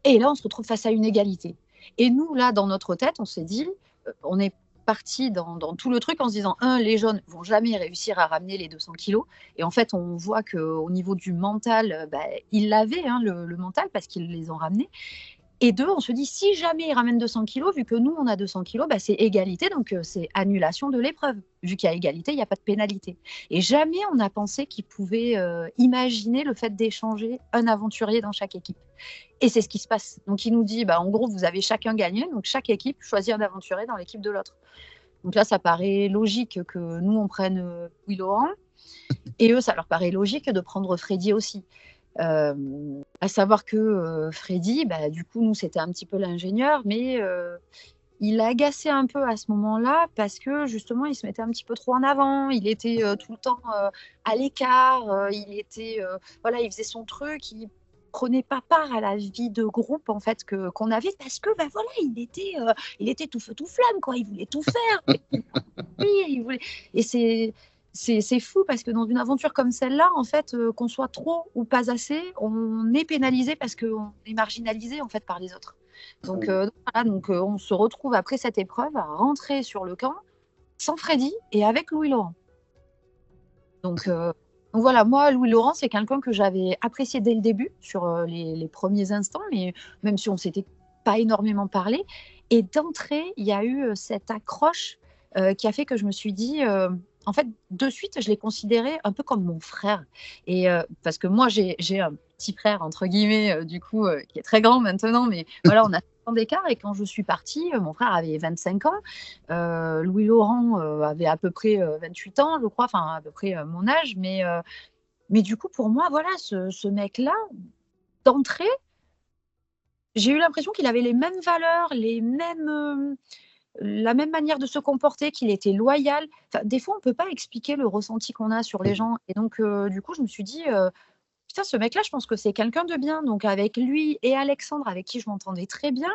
Et là, on se retrouve face à une égalité. Et nous, là, dans notre tête, on s'est dit, on est parti dans tout le truc en se disant, les jaunes vont jamais réussir à ramener les 200 kilos. Et en fait, on voit qu'au niveau du mental, ils l'avaient, le mental, parce qu'ils les ont ramenés. Et deux, on se dit, si jamais il ramène 200 kilos, vu que nous, on a 200 kilos, bah, c'est égalité, donc c'est annulation de l'épreuve. Vu qu'il y a égalité, il n'y a pas de pénalité. Et jamais on n'a pensé qu'il pouvait imaginer le fait d'échanger un aventurier dans chaque équipe. Et c'est ce qui se passe. Donc il nous dit, bah, en gros, vous avez chacun gagné, donc chaque équipe choisit un aventurier dans l'équipe de l'autre. Donc là, ça paraît logique que nous, on prenne Louis Laurent, et eux, ça leur paraît logique de prendre Freddy aussi. À savoir que Freddy, bah, du coup, nous, c'était un petit peu l'ingénieur, mais il a agacé un peu à ce moment-là parce que justement, il se mettait un petit peu trop en avant. Il était tout le temps à l'écart. Voilà, il faisait son truc. Il prenait pas part à la vie de groupe en fait qu'on avait parce que bah voilà, il était tout feu tout flamme quoi. Il voulait tout faire. Il voulait. Et c'est fou parce que dans une aventure comme celle-là, en fait, qu'on soit trop ou pas assez, on est pénalisé parce qu'on est marginalisé en fait par les autres. Donc, voilà, on se retrouve après cette épreuve à rentrer sur le camp sans Freddy et avec Louis Laurent. Donc voilà, moi, Louis Laurent, c'est quelqu'un que j'avais apprécié dès le début, sur les premiers instants, mais même si on ne s'était pas énormément parlé. Et d'entrée, il y a eu cette accroche qui a fait que je me suis dit, en fait, de suite, je l'ai considéré un peu comme mon frère. Et parce que moi, j'ai un petit frère, entre guillemets, du coup, qui est très grand maintenant, mais voilà, on a 5 ans d'écart. Et quand je suis partie, mon frère avait 25 ans. Louis Laurent avait à peu près 28 ans, je crois, enfin à peu près mon âge. Mais du coup, pour moi, voilà, ce mec-là, d'entrée, j'ai eu l'impression qu'il avait les mêmes valeurs, la même manière de se comporter, qu'il était loyal. Enfin, des fois, on ne peut pas expliquer le ressenti qu'on a sur les gens. Et donc, du coup, je me suis dit, putain, ce mec-là, je pense que c'est quelqu'un de bien. Donc, avec lui et Alexandre, avec qui je m'entendais très bien,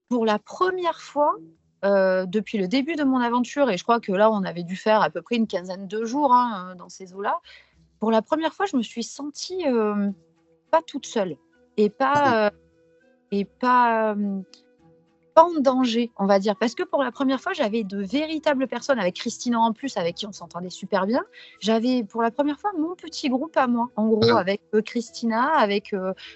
pour la première fois, depuis le début de mon aventure, et je crois que là, on avait dû faire à peu près une quinzaine de jours hein, dans ces eaux-là, pour la première fois, je me suis sentie pas toute seule et pas en danger, on va dire. Parce que pour la première fois, j'avais de véritables personnes, avec Christina en plus, avec qui on s'entendait super bien. J'avais pour la première fois mon petit groupe à moi, en gros, avec Christina, avec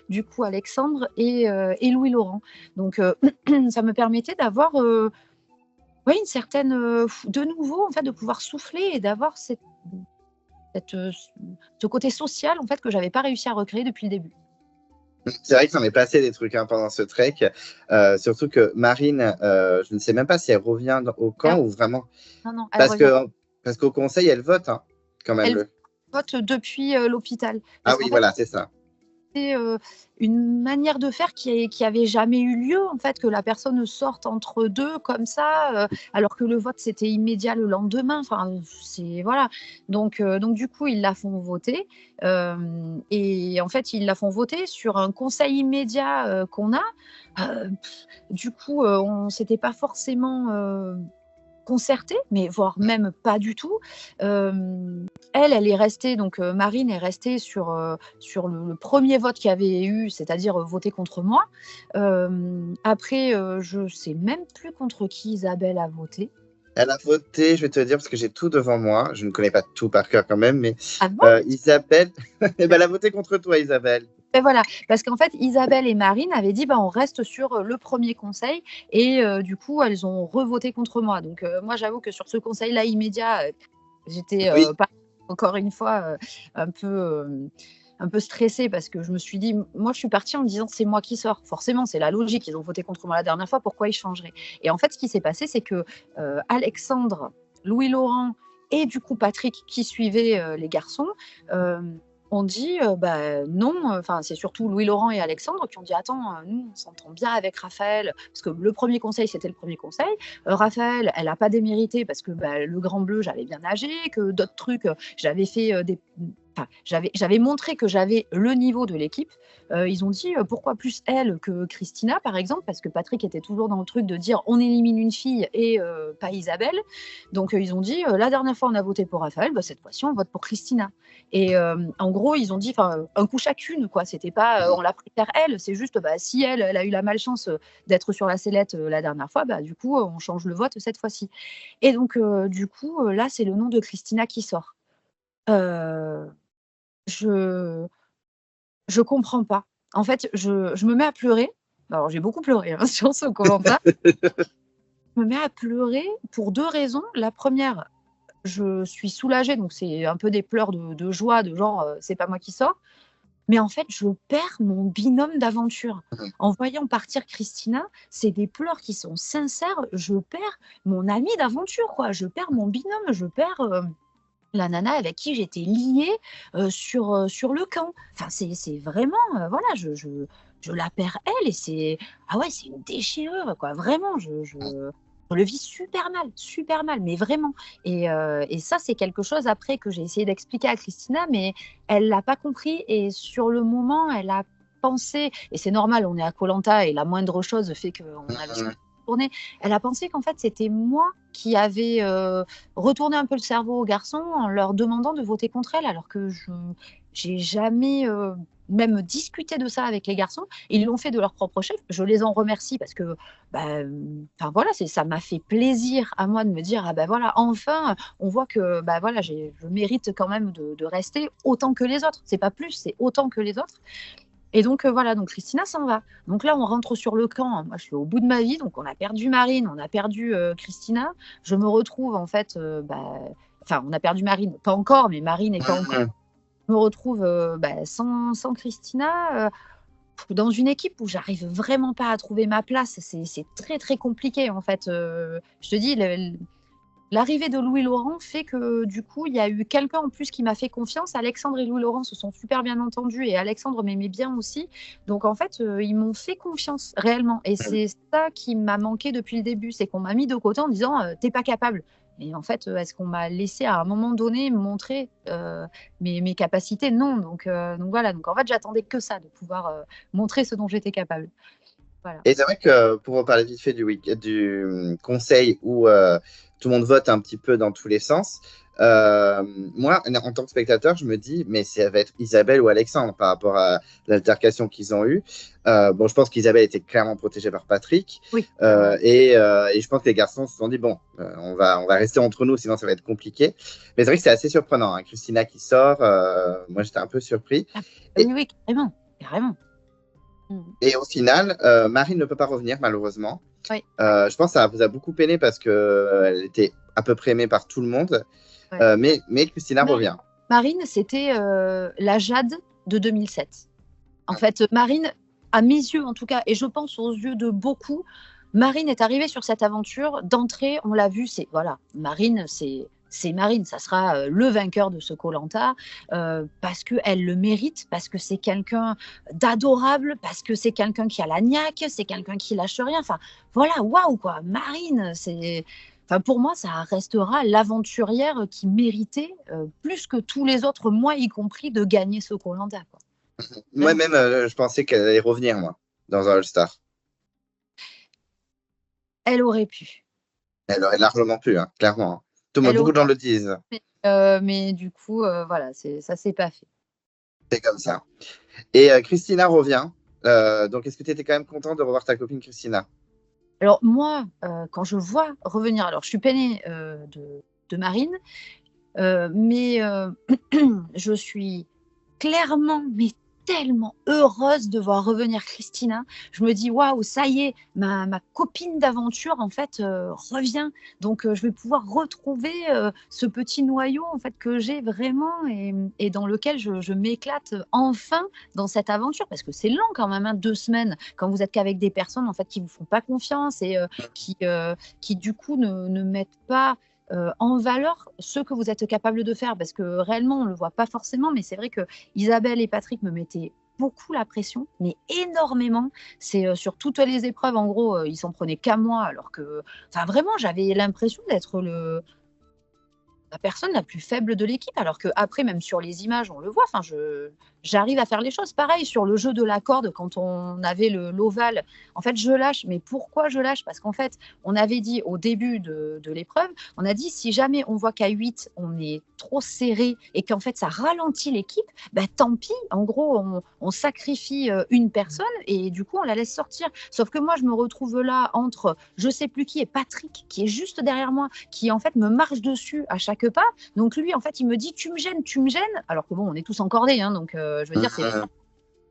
du coup Alexandre et Louis Laurent. Donc ça me permettait d'avoir une certaine, de nouveau, en fait, de pouvoir souffler et d'avoir ce côté social en fait que j'avais pas réussi à recréer depuis le début. C'est vrai que ça m'est passé des trucs hein, pendant ce trek, surtout que Marine, je ne sais même pas si elle revient au camp ou vraiment. Non, elle revient. Parce qu'au conseil, elle vote hein, quand même. Elle vote depuis l'hôpital. Ah oui, voilà, c'est ça. C'est une manière de faire qui avait jamais eu lieu, en fait, que la personne sorte entre deux comme ça, alors que le vote c'était immédiat le lendemain. Enfin, c'est voilà. Donc du coup, ils la font voter et en fait, ils la font voter sur un conseil immédiat qu'on a. Du coup, on s'était pas forcément concertée, mais voire même pas du tout. Elle est restée, donc Marine est restée sur le premier vote qu'il y avait eu, c'est-à-dire voter contre moi. Après, je sais même plus contre qui Isabelle a voté. Elle a voté, je vais te dire, parce que j'ai tout devant moi. Je ne connais pas tout par cœur quand même, mais Ah bon Isabelle, elle a voté contre toi, Isabelle. Et voilà, parce qu'en fait, Isabelle et Marine avaient dit on reste sur le premier conseil et du coup, elles ont revoté contre moi. Donc, moi, j'avoue que sur ce conseil-là immédiat, j'étais pas, encore une fois un peu stressée parce que je me suis dit, moi, je suis partie en me disant c'est moi qui sors. Forcément, c'est la logique. Ils ont voté contre moi la dernière fois, pourquoi ils changeraient? Et en fait, ce qui s'est passé, c'est que Alexandre, Louis Laurent et du coup Patrick qui suivait les garçons. On dit non, enfin c'est surtout Louis Laurent et Alexandre qui ont dit attends, nous on s'entend bien avec Raphaël, parce que le premier conseil c'était le premier conseil. Raphaël, elle n'a pas démérité parce que le Grand Bleu j'avais bien nagé, que d'autres trucs j'avais fait j'avais montré que j'avais le niveau de l'équipe. Ils ont dit pourquoi plus elle que Christina par exemple, parce que Patrick était toujours dans le truc de dire on élimine une fille et pas Isabelle. Donc ils ont dit la dernière fois on a voté pour Raphaël, cette fois-ci on vote pour Christina. Et en gros ils ont dit un coup chacune quoi. C'était pas on l'a pris vers elle, c'est juste si elle a eu la malchance d'être sur la sellette la dernière fois, du coup on change le vote cette fois-ci. Et donc du coup là c'est le nom de Christina qui sort. Je comprends pas. En fait, je me mets à pleurer Alors, j'ai beaucoup pleuré sur ce koh Je me mets à pleurer pour 2 raisons. La première, je suis soulagée, donc c'est un peu des pleurs de joie, de genre, c'est pas moi qui sors. Mais en fait, je perds mon binôme d'aventure. Mhm. En voyant partir Christina, c'est des pleurs qui sont sincères. Je perds mon ami d'aventure, quoi. Je perds mon binôme, je perds, la nana avec qui j'étais liée, sur le camp. Enfin, c'est vraiment, voilà, je la perds elle et c'est ah ouais, c'est une déchirure, quoi. Vraiment, je le vis super mal, mais vraiment et ça, c'est quelque chose après que j'ai essayé d'expliquer à Christina, mais elle l'a pas compris et sur le moment, elle a pensé et c'est normal, on est à koh et la moindre chose fait qu'on a Mhm. tourné. Elle a pensé qu'en fait, c'était moi qui avais retourné un peu le cerveau aux garçons en leur demandant de voter contre elle, alors que je j'ai jamais même discuté de ça avec les garçons. Ils l'ont fait de leur propre chef. Je les en remercie parce que, bah, enfin voilà, ça m'a fait plaisir à moi de me dire ah ben voilà, enfin, on voit que bah voilà, je mérite quand même de rester autant que les autres. C'est pas plus, c'est autant que les autres. Et donc, voilà, donc Christina s'en va. Donc là, on rentre sur le camp. Moi, je suis au bout de ma vie. Donc, on a perdu Marine, on a perdu Christina. Je me retrouve, en fait, enfin, on a perdu Marine, pas encore, mais Marine n'est pas encore. Mhm. Je me retrouve sans Christina, dans une équipe où j'arrive vraiment pas à trouver ma place. C'est très, très compliqué, en fait. Je te dis, l'arrivée de Louis Laurent fait que du coup, il y a eu quelqu'un en plus qui m'a fait confiance. Alexandre et Louis Laurent se sont super bien entendus et Alexandre m'aimait bien aussi. Donc en fait, ils m'ont fait confiance réellement. Et c'est ça qui m'a manqué depuis le début, c'est qu'on m'a mis de côté en disant t'es pas capable. Et en fait, est-ce qu'on m'a laissé à un moment donné montrer mes capacités? Non. Donc voilà. Donc en fait, j'attendais que ça, de pouvoir montrer ce dont j'étais capable. Voilà. Et c'est vrai que pour reparler vite fait du conseil où tout le monde vote un petit peu dans tous les sens, moi, en tant que spectateur, je me dis, mais ça va être Isabelle ou Alexandre par rapport à l'altercation qu'ils ont eue. Bon, je pense qu'Isabelle était clairement protégée par Patrick. Oui. Et je pense que les garçons se sont dit, bon, on va rester entre nous, sinon ça va être compliqué. Mais c'est vrai que c'est assez surprenant, hein. Christina qui sort, moi j'étais un peu surpris. Ah, Et, oui, carrément. Carrément. et au final, Marine ne peut pas revenir, malheureusement. Oui. Je pense que ça vous a beaucoup peiné parce qu'elle était à peu près aimée par tout le monde. Ouais. Mais Christina revient. Marine, c'était la Jade de 2007. En fait, Marine, à mes yeux en tout cas, et je pense aux yeux de beaucoup, Marine est arrivée sur cette aventure. D'entrée, on l'a vu, c'est voilà, Marine, c'est Marine, ça sera le vainqueur de ce koh-lanta parce qu'elle le mérite, parce que c'est quelqu'un d'adorable, parce que c'est quelqu'un qui a la niaque, c'est quelqu'un qui lâche rien. Enfin, voilà, waouh quoi, Marine, c'est. Enfin, pour moi, ça restera l'aventurière qui méritait plus que tous les autres, moi y compris, de gagner ce koh-lanta. Moi-même, je pensais qu'elle allait revenir, moi, dans un All-Star. Elle aurait pu. Elle aurait largement pu, hein, clairement, hein. Beaucoup Elle de gens le disent. mais du coup, voilà, ça s'est pas fait. C'est comme ça. Et Christina revient. Donc, est-ce que tu étais quand même content de revoir ta copine Christina? Alors moi, quand je vois revenir, alors je suis peinée de Marine, mais je suis clairement, mais tellement heureuse de voir revenir Christina. Je me dis, waouh, ça y est, ma copine d'aventure, en fait, revient. Donc, je vais pouvoir retrouver ce petit noyau, en fait, que j'ai vraiment et dans lequel je m'éclate enfin dans cette aventure. Parce que c'est long quand même, hein, 2 semaines, quand vous êtes qu'avec des personnes, en fait, qui vous font pas confiance et qui du coup, ne mettent pas en valeur ce que vous êtes capable de faire, parce que réellement, on ne le voit pas forcément, mais c'est vrai que Isabelle et Patrick me mettaient beaucoup la pression, mais énormément. C'est sur toutes les épreuves, en gros, ils s'en prenaient qu'à moi, alors que, enfin, vraiment, j'avais l'impression d'être la personne la plus faible de l'équipe, alors que après, même sur les images, on le voit. Enfin, j'arrive à faire les choses. Pareil sur le jeu de la corde, quand on avait l'ovale. En fait, je lâche. Mais pourquoi je lâche? Parce qu'en fait, on avait dit au début de l'épreuve, on a dit si jamais on voit qu'à 8, on est trop serré et qu'en fait ça ralentit l'équipe, bah, tant pis. En gros, on sacrifie une personne et du coup on la laisse sortir. Sauf que moi, je me retrouve là entre je sais plus qui et Patrick qui est juste derrière moi, qui en fait me marche dessus à chaque pas. Donc lui, en fait, il me dit tu me gênes, alors que bon, on est tous encordés, hein, donc je veux dire, c'est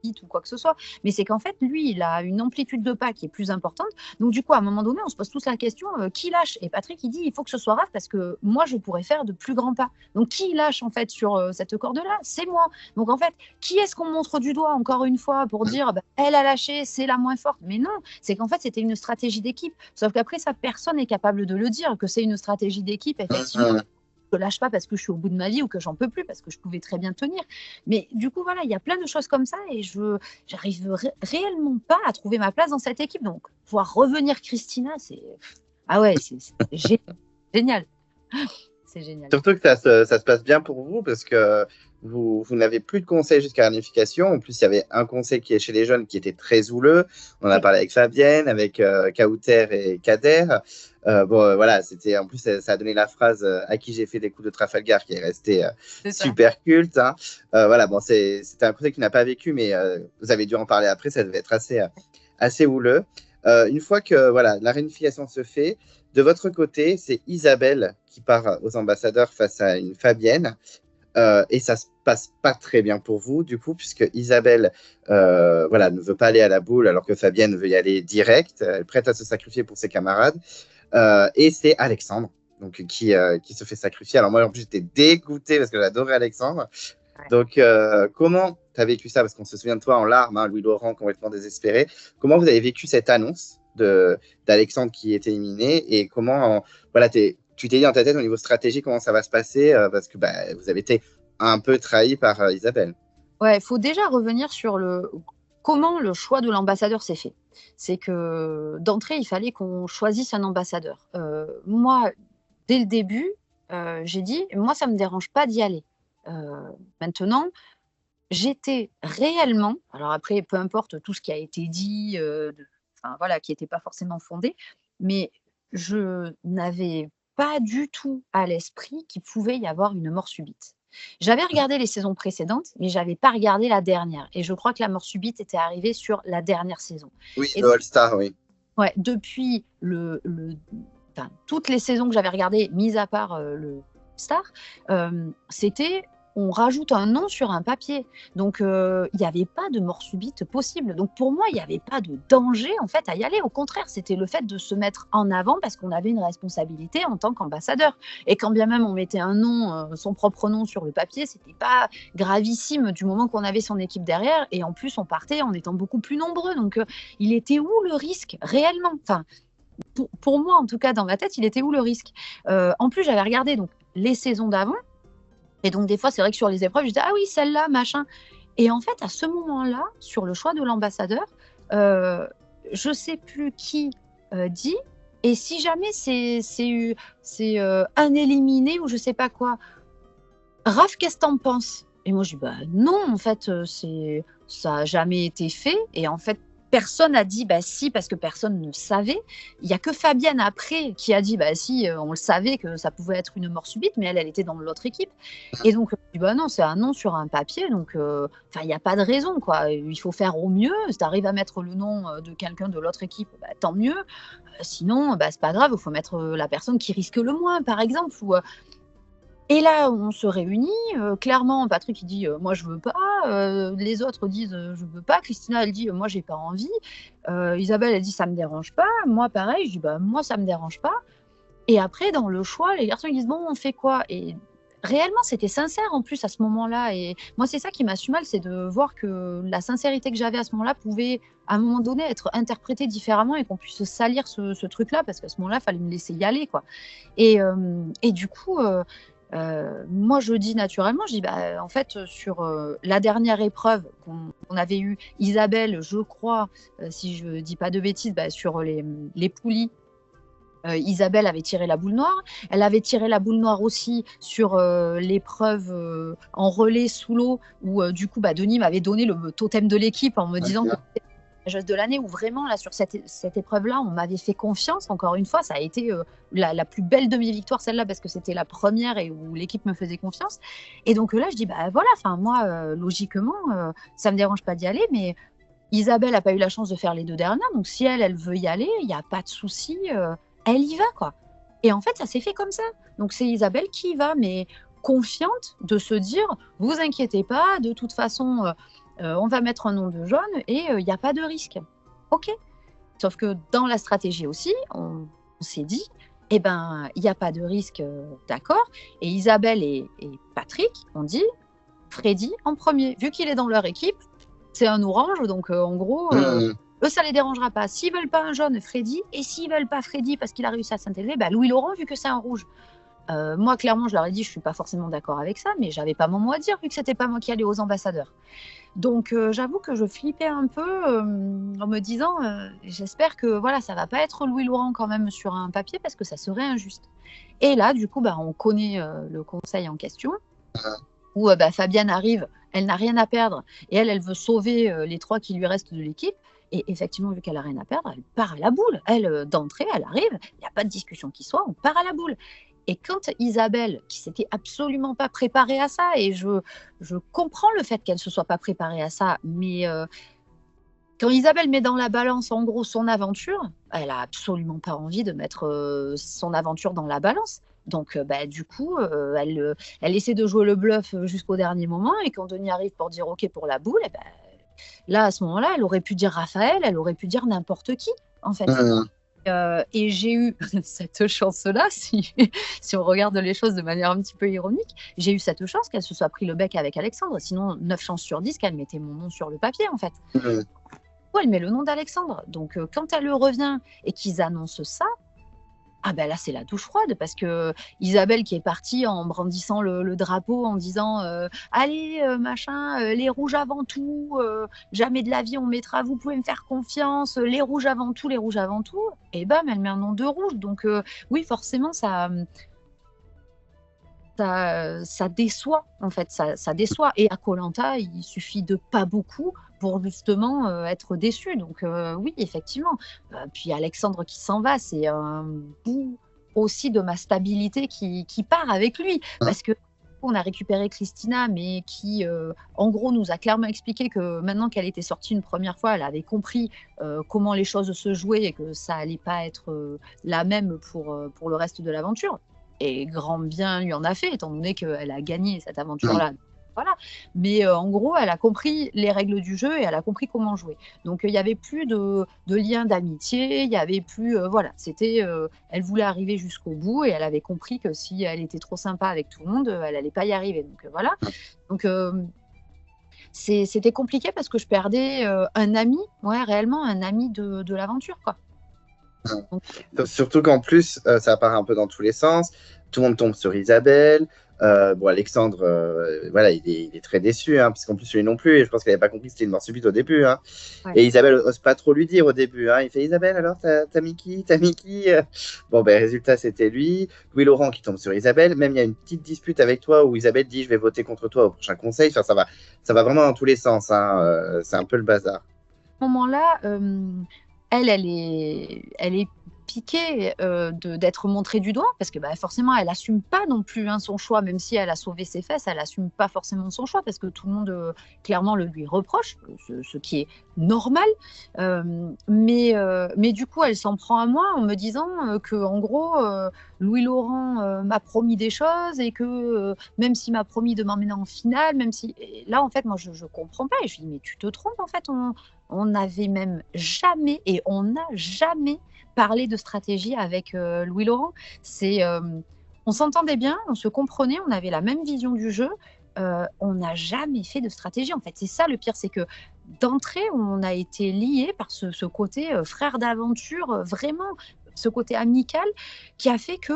vite ou quoi que ce soit, mais c'est qu'en fait, lui, il a une amplitude de pas qui est plus importante. Donc, du coup, à un moment donné, on se pose tous la question, qui lâche? Et Patrick, il dit, il faut que ce soit Raph parce que moi, je pourrais faire de plus grands pas. Donc, qui lâche, en fait, sur cette corde-là? C'est moi. Donc, en fait, qui est-ce qu'on montre du doigt, encore une fois, pour dire, bah, elle a lâché, c'est la moins forte? Mais non, c'est qu'en fait, c'était une stratégie d'équipe. Sauf qu'après, ça, personne n'est capable de le dire, que c'est une stratégie d'équipe, effectivement. Je lâche pas parce que je suis au bout de ma vie ou que j'en peux plus, parce que je pouvais très bien tenir. Mais du coup, voilà, il y a plein de choses comme ça et j'arrive réellement pas à trouver ma place dans cette équipe. Donc, voir revenir Christina, c'est génial. C'est génial. Surtout que ça se passe bien pour vous parce que vous n'avez plus de conseils jusqu'à la réunification. En plus, il y avait un conseil qui est chez les jeunes qui était très houleux. On a parlé avec Fabienne, avec Kauter et Kader. Voilà, c'était en plus ça a donné la phrase à qui j'ai fait des coups de Trafalgar qui est restée super culte. Hein. Voilà, bon, c'était un conseil qui n'a pas vécu, mais vous avez dû en parler après. Ça devait être assez houleux. Une fois que voilà, la réunification se fait, de votre côté, c'est Isabelle qui part aux ambassadeurs face à une Fabienne. Et ça se passe pas très bien pour vous, du coup, puisque Isabelle ne veut pas aller à la boule alors que Fabienne veut y aller direct. Elle est prête à se sacrifier pour ses camarades. Et c'est Alexandre donc, qui se fait sacrifier. Alors moi, en plus, j'étais dégoûté parce que j'adorais Alexandre. Donc, comment tu as vécu ça? Parce qu'on se souvient de toi en larmes, hein, Louis-Laurent complètement désespéré. Comment vous avez vécu cette annonce d'Alexandre qui est éliminé et comment tu t'es dit dans ta tête au niveau stratégie comment ça va se passer parce que vous avez été un peu trahi par Isabelle. Ouais, il faut déjà revenir sur comment le choix de l'ambassadeur s'est fait. C'est que d'entrée, il fallait qu'on choisisse un ambassadeur. Moi, dès le début, j'ai dit, moi, ça ne me dérange pas d'y aller. Maintenant, j'étais réellement, alors après, peu importe tout ce qui a été dit, qui n'était pas forcément fondé, mais je n'avais pas du tout à l'esprit qu'il pouvait y avoir une mort subite. J'avais regardé les saisons précédentes, mais je n'avais pas regardé la dernière. Et je crois que la mort subite était arrivée sur la dernière saison. Oui, le All-Star, oui. Ouais, depuis toutes les saisons que j'avais regardées, mis à part le Star, c'était on rajoute un nom sur un papier. Donc, il n'y avait pas de mort subite possible. Donc, pour moi, il n'y avait pas de danger, en fait, à y aller. Au contraire, c'était le fait de se mettre en avant parce qu'on avait une responsabilité en tant qu'ambassadeur. Et quand bien même on mettait un nom, son propre nom sur le papier, c'était pas gravissime du moment qu'on avait son équipe derrière. Et en plus, on partait en étant beaucoup plus nombreux. Donc, il était où le risque, réellement? Enfin, pour moi, en tout cas, dans ma tête, il était où le risque? En plus, j'avais regardé donc, les saisons d'avant. Et donc, des fois, c'est vrai que sur les épreuves, je disais, ah oui, celle-là, machin. Et en fait, à ce moment-là, sur le choix de l'ambassadeur, je ne sais plus qui dit, et si jamais c'est un éliminé ou je ne sais pas quoi, Raph, qu'est-ce que t'en penses? Et moi, je dis, non, en fait, ça n'a jamais été fait. Et en fait, personne n'a dit si parce que personne ne savait. Il n'y a que Fabienne après qui a dit si, on le savait que ça pouvait être une mort subite, mais elle était dans l'autre équipe. Et donc, je dis non, c'est un nom sur un papier, donc il n'y a pas de raison, quoi. Il faut faire au mieux. Si tu arrives à mettre le nom de quelqu'un de l'autre équipe, tant mieux. Sinon, c'est pas grave, il faut mettre la personne qui risque le moins, par exemple. Et là, on se réunit. Clairement, Patrick, il dit moi, je veux pas. Les autres disent je veux pas. Christina, elle dit moi, j'ai pas envie. Isabelle, elle dit ça me dérange pas. Moi, pareil, je dis moi, ça me dérange pas. Et après, dans le choix, les garçons ils disent bon, on fait quoi? Et réellement, c'était sincère en plus à ce moment-là. Et moi, c'est ça qui m'a su mal, c'est de voir que la sincérité que j'avais à ce moment-là pouvait, à un moment donné, être interprétée différemment et qu'on puisse salir ce truc-là, parce qu'à ce moment-là, il fallait me laisser y aller, quoi. Et du coup. Moi, je dis naturellement, je dis en fait, sur la dernière épreuve qu'on avait eue, Isabelle, je crois, si je ne dis pas de bêtises, sur les poulies, Isabelle avait tiré la boule noire. Elle avait tiré la boule noire aussi sur l'épreuve en relais sous l'eau, où du coup, Denis m'avait donné le totem de l'équipe en me disant que de l'année où vraiment là sur cette épreuve-là, on m'avait fait confiance. Encore une fois, ça a été la plus belle demi-victoire celle-là parce que c'était la première et où l'équipe me faisait confiance. Et donc là, je dis voilà, enfin moi, logiquement, ça me dérange pas d'y aller, mais Isabelle n'a pas eu la chance de faire les 2 dernières, donc si elle veut y aller, il n'y a pas de souci, elle y va, quoi. Et en fait, ça s'est fait comme ça. Donc c'est Isabelle qui y va, mais confiante de se dire, vous inquiétez pas, de toute façon. on va mettre un nom de jaune et il n'y a pas de risque. Ok. Sauf que dans la stratégie aussi, on s'est dit, eh ben, il n'y a pas de risque, d'accord. Et Isabelle et Patrick ont dit Freddy en premier. Vu qu'il est dans leur équipe, c'est un orange, donc en gros, eux, ça les dérangera pas. S'ils veulent pas un jaune, Freddy. Et s'ils veulent pas Freddy parce qu'il a réussi à s'intégrer, bah, Louis Laurent, vu que c'est un rouge. Moi, clairement, je leur ai dit, je suis pas forcément d'accord avec ça, mais j'avais pas mon mot à dire vu que c'était pas moi qui allais aux ambassadeurs. Donc, j'avoue que je flippais un peu en me disant, j'espère que voilà, ça va pas être Louis Laurent quand même sur un papier parce que ça serait injuste. Et là, du coup, bah, on connaît le conseil en question où bah, Fabienne arrive, elle n'a rien à perdre et elle veut sauver les 3 qui lui restent de l'équipe. Et effectivement, vu qu'elle n'a rien à perdre, elle part à la boule. Elle, d'entrée, elle arrive, il n'y a pas de discussion qui soit, on part à la boule. Et quand Isabelle, qui s'était absolument pas préparée à ça, et je comprends le fait qu'elle ne se soit pas préparée à ça, mais quand Isabelle met dans la balance, en gros, son aventure, elle a absolument pas envie de mettre son aventure dans la balance. Donc, bah, du coup, elle essaie de jouer le bluff jusqu'au dernier moment. Et quand Denis arrive pour dire OK pour la boule, eh ben, là, à ce moment-là, elle aurait pu dire Raphaël, elle aurait pu dire n'importe qui, en fait. Et j'ai eu cette chance-là, si on regarde les choses de manière un petit peu ironique, j'ai eu cette chance qu'elle se soit pris le bec avec Alexandre. Sinon, 9 chances sur 10 qu'elle mettait mon nom sur le papier, en fait. Elle met le nom d'Alexandre. Donc, quand elle revient et qu'ils annoncent ça, ah ben là, c'est la douche froide parce que Isabelle qui est partie en brandissant le drapeau en disant allez, machin, les rouges avant tout, jamais de la vie on mettra, vous pouvez me faire confiance, les rouges avant tout, les rouges avant tout. Et bam, elle met un nom de rouge. Donc, oui, forcément, ça déçoit, en fait, ça déçoit. Et à Koh-Lanta, il suffit de pas beaucoup pour justement être déçu. Donc oui, effectivement. Puis Alexandre qui s'en va, c'est un bout aussi de ma stabilité qui part avec lui. Parce que on a récupéré Christina, mais qui, en gros, nous a clairement expliqué que maintenant qu'elle était sortie une première fois, elle avait compris comment les choses se jouaient et que ça allait pas être la même pour le reste de l'aventure. Et grand bien lui en a fait, étant donné qu'elle a gagné cette aventure-là. Voilà. Mais en gros, elle a compris les règles du jeu et elle a compris comment jouer. Donc, il n'y avait plus de lien d'amitié, il n'y avait plus. Voilà, c'était. Elle voulait arriver jusqu'au bout et elle avait compris que si elle était trop sympa avec tout le monde, elle n'allait pas y arriver. Donc, voilà. Donc, c'était compliqué parce que je perdais un ami, ouais, réellement un ami de l'aventure, quoi. Surtout qu'en plus, ça part un peu dans tous les sens. Tout le monde tombe sur Isabelle. Bon, Alexandre, voilà, il est très déçu, hein, parce qu'en plus, lui non plus, et je pense qu'elle n'avait pas compris que c'était une mort subite au début. Hein. Ouais. Et Isabelle n'ose pas trop lui dire au début. Hein. Il fait Isabelle, alors, t'as mis qui? Bon, ben, résultat, c'était lui. Louis Laurent qui tombe sur Isabelle. Même, il y a une petite dispute avec toi où Isabelle dit je vais voter contre toi au prochain conseil. Enfin, ça va vraiment dans tous les sens. Hein. C'est un peu le bazar. À ce moment-là, elle est piquée d'être montrée du doigt parce que bah, forcément elle assume pas non plus son choix, même si elle a sauvé ses fesses, elle assume pas forcément son choix parce que tout le monde clairement le lui reproche, ce qui est normal. Mais du coup elle s'en prend à moi en me disant que en gros Louis Laurent m'a promis des choses et que même s'il m'a promis de m'emmener en finale, même si et là en fait moi je comprends pas et je lui dis mais tu te trompes en fait, on n'avait même jamais et on n'a jamais parlé de stratégie avec Louis Laurent. On s'entendait bien, on se comprenait, on avait la même vision du jeu. On n'a jamais fait de stratégie. En fait, c'est ça le pire, c'est que d'entrée, on a été liés par ce côté frère d'aventure, vraiment ce côté amical qui a fait que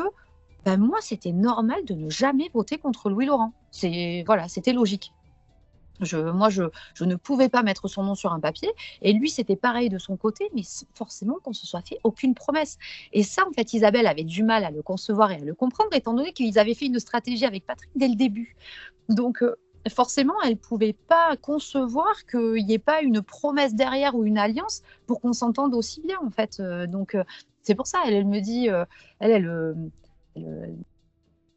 ben, moi, c'était normal de ne jamais voter contre Louis Laurent. Voilà, c'était logique. Moi, je ne pouvais pas mettre son nom sur un papier. Et lui, c'était pareil de son côté, mais forcément qu'on ne se soit fait aucune promesse. Et ça, en fait, Isabelle avait du mal à le concevoir et à le comprendre, étant donné qu'ils avaient fait une stratégie avec Patrick dès le début. Donc, forcément, elle ne pouvait pas concevoir qu'il n'y ait pas une promesse derrière ou une alliance pour qu'on s'entende aussi bien, en fait. Donc, c'est pour ça, elle me dit,